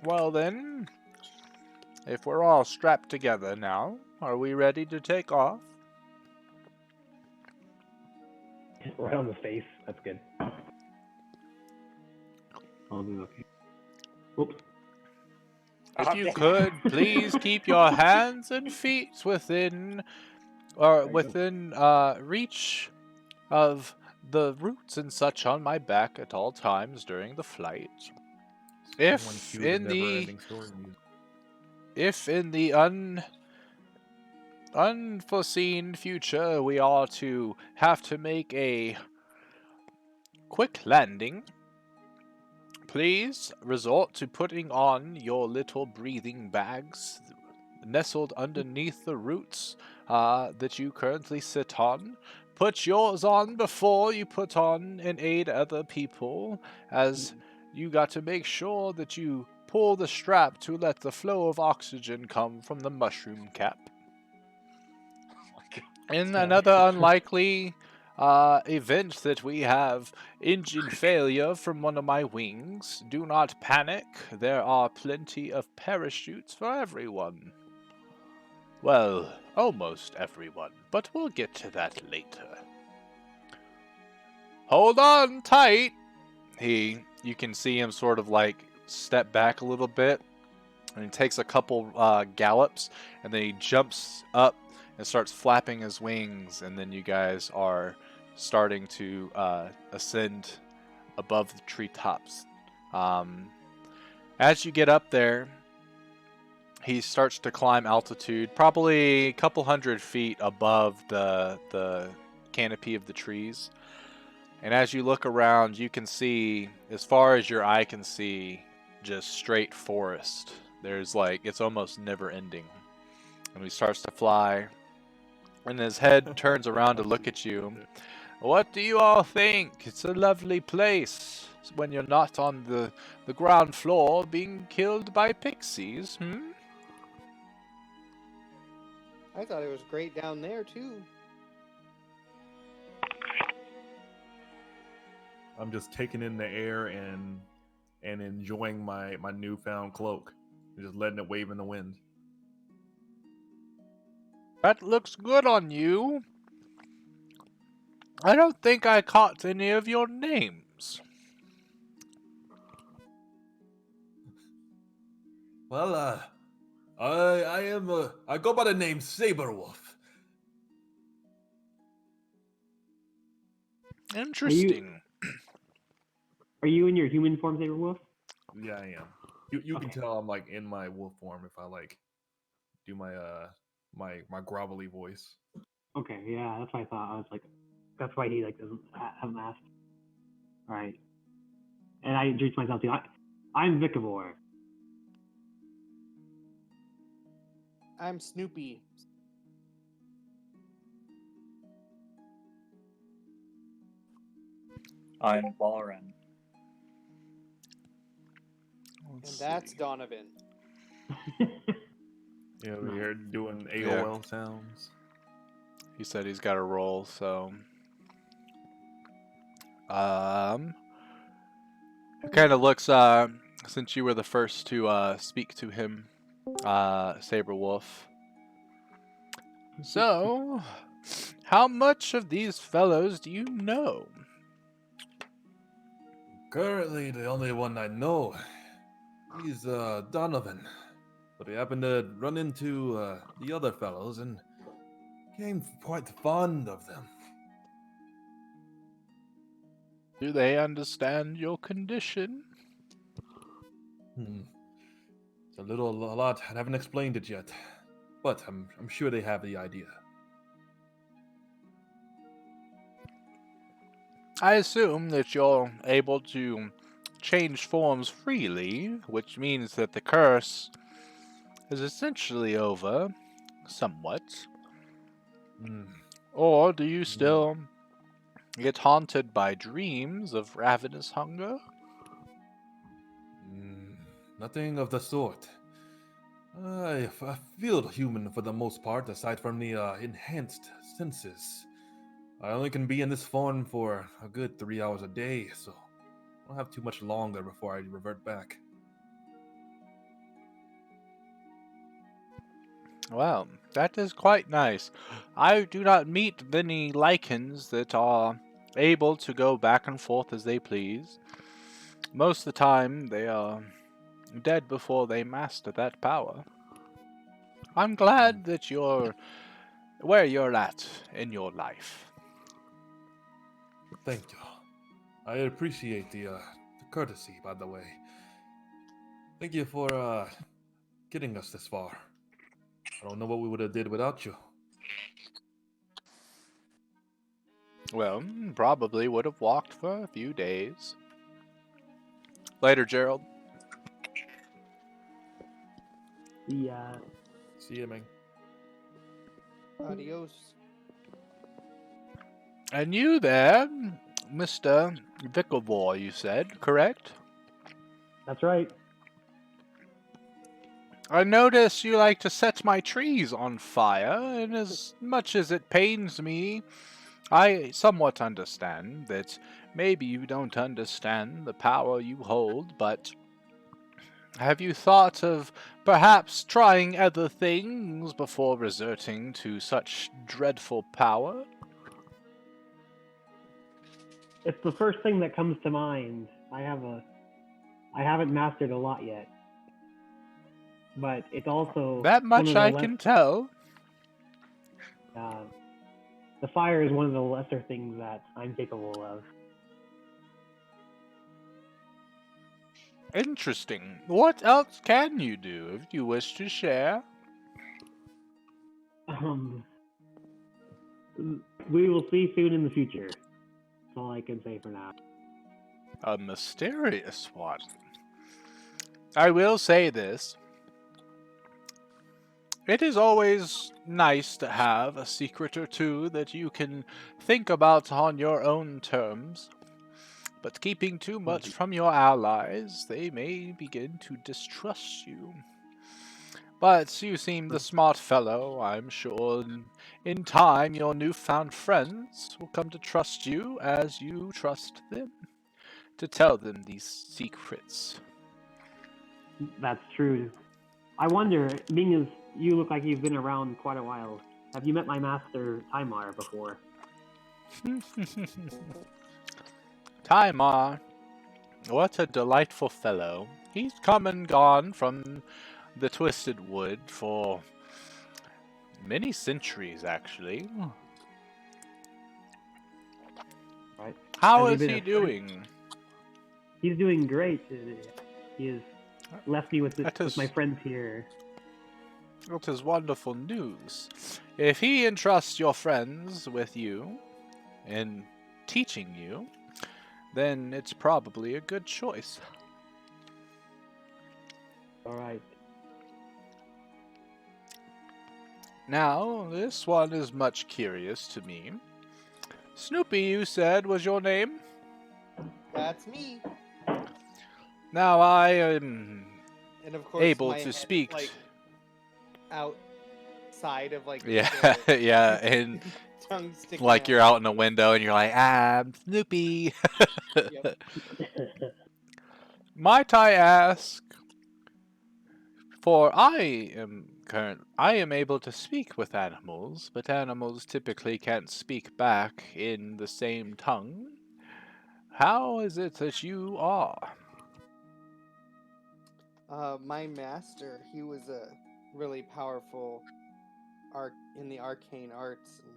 Well then, if we're all strapped together now, are we ready to take off? Right on the face. That's good. I'll do okay. Oops. If you could, please keep your hands and feet within reach of the roots and such on my back at all times during the flight. If in the unforeseen future we are to have to make a quick landing, please resort to putting on your little breathing bags nestled underneath the roots that you currently sit on. Put yours on before you put on and aid other people, as you got to make sure that you pull the strap to let the flow of oxygen come from the mushroom cap. In another unlikely event that we have engine failure from one of my wings, do not panic. There are plenty of parachutes for everyone. Well, almost everyone, but we'll get to that later. Hold on tight! You can see him sort of like step back a little bit, and he takes a couple gallops, and then he jumps up and starts flapping his wings, and then you guys are starting to ascend above the treetops. As you get up there, he starts to climb altitude, probably a couple hundred feet above the canopy of the trees. And as you look around, you can see, as far as your eye can see, just straight forest. There's like, it's almost never ending. And he starts to fly, and his head turns around to look at you. What do you all think? It's a lovely place when you're not on the ground floor being killed by pixies, hmm? I thought it was great down there too. I'm just taking in the air and enjoying my newfound cloak, just letting it wave in the wind. That looks good on you. I don't think I caught any of your names. Well, I am I go by the name Saberwolf. Interesting. Are you in your human form, Saberwolf? Yeah, I am. You can Okay. tell I'm like in my wolf form if I like do my my grovelly voice. Okay, yeah, that's what I thought. I was like, that's why he like doesn't have a mask. All right, and I introduced myself to you. I'm Vicavor. I'm Snoopy. I'm Ballren. And that's Donovan. Yeah, over here doing Yeah. AOL sounds. He said he's got a roll, so it kind of looks since you were the first to speak to him, Saberwolf. So, how much of these fellows do you know? Currently, the only one I know, he's Donovan, but I happened to run into the other fellows and became quite fond of them. Do they understand your condition? It's a lot. I haven't explained it yet, but I'm sure they have the idea. I assume that you're able to change forms freely, which means that the curse is essentially over, somewhat. Or do you still get haunted by dreams of ravenous hunger? Nothing of the sort. I feel human for the most part, aside from the enhanced senses. I only can be in this form for a good 3 hours a day, so I don't have too much longer before I revert back. Well, that is quite nice. I do not meet many lichens that are able to go back and forth as they please. Most of the time, they are dead before they master that power. I'm glad that you're where you're at in your life. Thank you. I appreciate the courtesy, by the way. Thank you for getting us this far. I don't know what we would have did without you. Well, probably would have walked for a few days. Later, Gerald. The See you, man. Adios. And you there, Mr. Vickelboy, you said, correct? that's right. I notice you like to set my trees on fire, and as much as it pains me, I somewhat understand that maybe you don't understand the power you hold, but have you thought of perhaps trying other things before resorting to such dreadful power? It's the first thing that comes to mind. I haven't mastered a lot yet, but it's also That one much of the I can tell. The fire is one of the lesser things that I'm capable of. Interesting. What else can you do if you wish to share? We will see soon in the future. That's all I can say for now. A mysterious one. I will say this. It is always nice to have a secret or two that you can think about on your own terms. But keeping too much from your allies, they may begin to distrust you. But you seem the smart fellow. I'm sure in time your newfound friends will come to trust you as you trust them, to tell them these secrets. That's true. I wonder, being as you look like you've been around quite a while, have you met my master Timar before? Timar, what a delightful fellow. He's come and gone from the Twisted Wood for many centuries, actually. Right. How Has he is been he a friend? doing? He's doing great. He has left me with That with my is- friends here. That is wonderful news. If he entrusts your friends with you and teaching you, then it's probably a good choice. All right. Now, this one is much curious to me. Snoopy, you said, was your name? That's me. Now, I am And of course, able my to head is, speak. like outside of like Yeah, the yeah, and tongue sticking like out. you're out in a window and you're like, I'm Snoopy. Yep. Might I ask, for I am able to speak with animals, but animals typically can't speak back in the same tongue. How is it that you are? My master, he was a really powerful in the arcane arts, and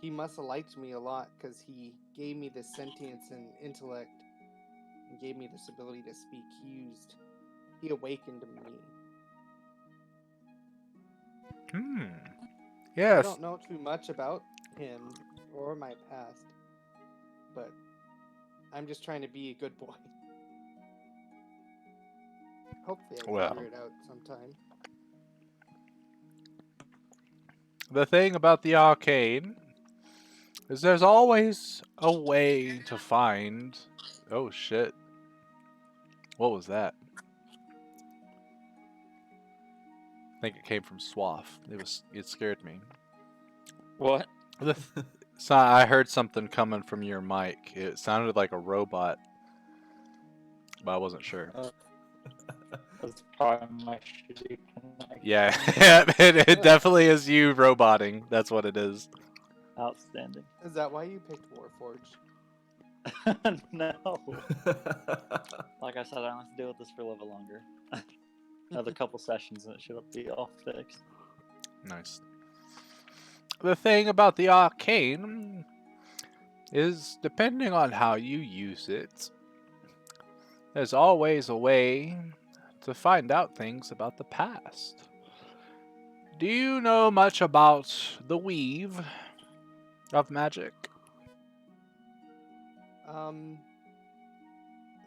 he must have liked me a lot because he gave me this sentience and intellect, and gave me this ability to speak. He awakened me. I Yes. don't know too much about him or my past, but I'm just trying to be a good boy. Hopefully, I Well, figure it out sometime. the thing about the arcane is there's always a way to find. Oh shit. What was that? I think it came from Swaff. It scared me. What? So I heard something coming from your mic. It sounded like a robot, but I wasn't sure. That's probably my shitty connection. Yeah, it definitely is you roboting. That's what it is. Outstanding. Is that why you picked Warforged? No. Like I said, I don't have to deal with this for a little longer. Another couple sessions and it should be all fixed. Nice. The thing about the arcane is, depending on how you use it, there's always a way to find out things about the past. Do you know much about the weave of magic?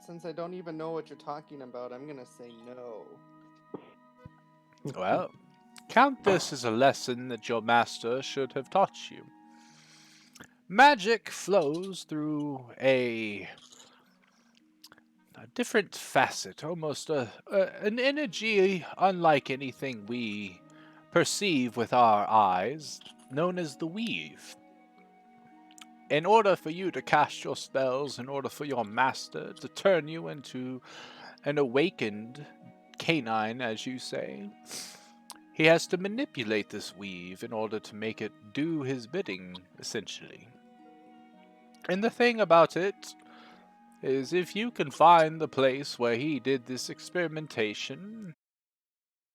Since I don't even know what you're talking about, I'm gonna say no. Well, count this as a lesson that your master should have taught you. Magic flows through a different facet, almost an energy unlike anything we perceive with our eyes, known as the weave. In order for you to cast your spells, in order for your master to turn you into an awakened canine, as you say, he has to manipulate this weave in order to make it do his bidding, essentially. And the thing about it is, if you can find the place where he did this experimentation,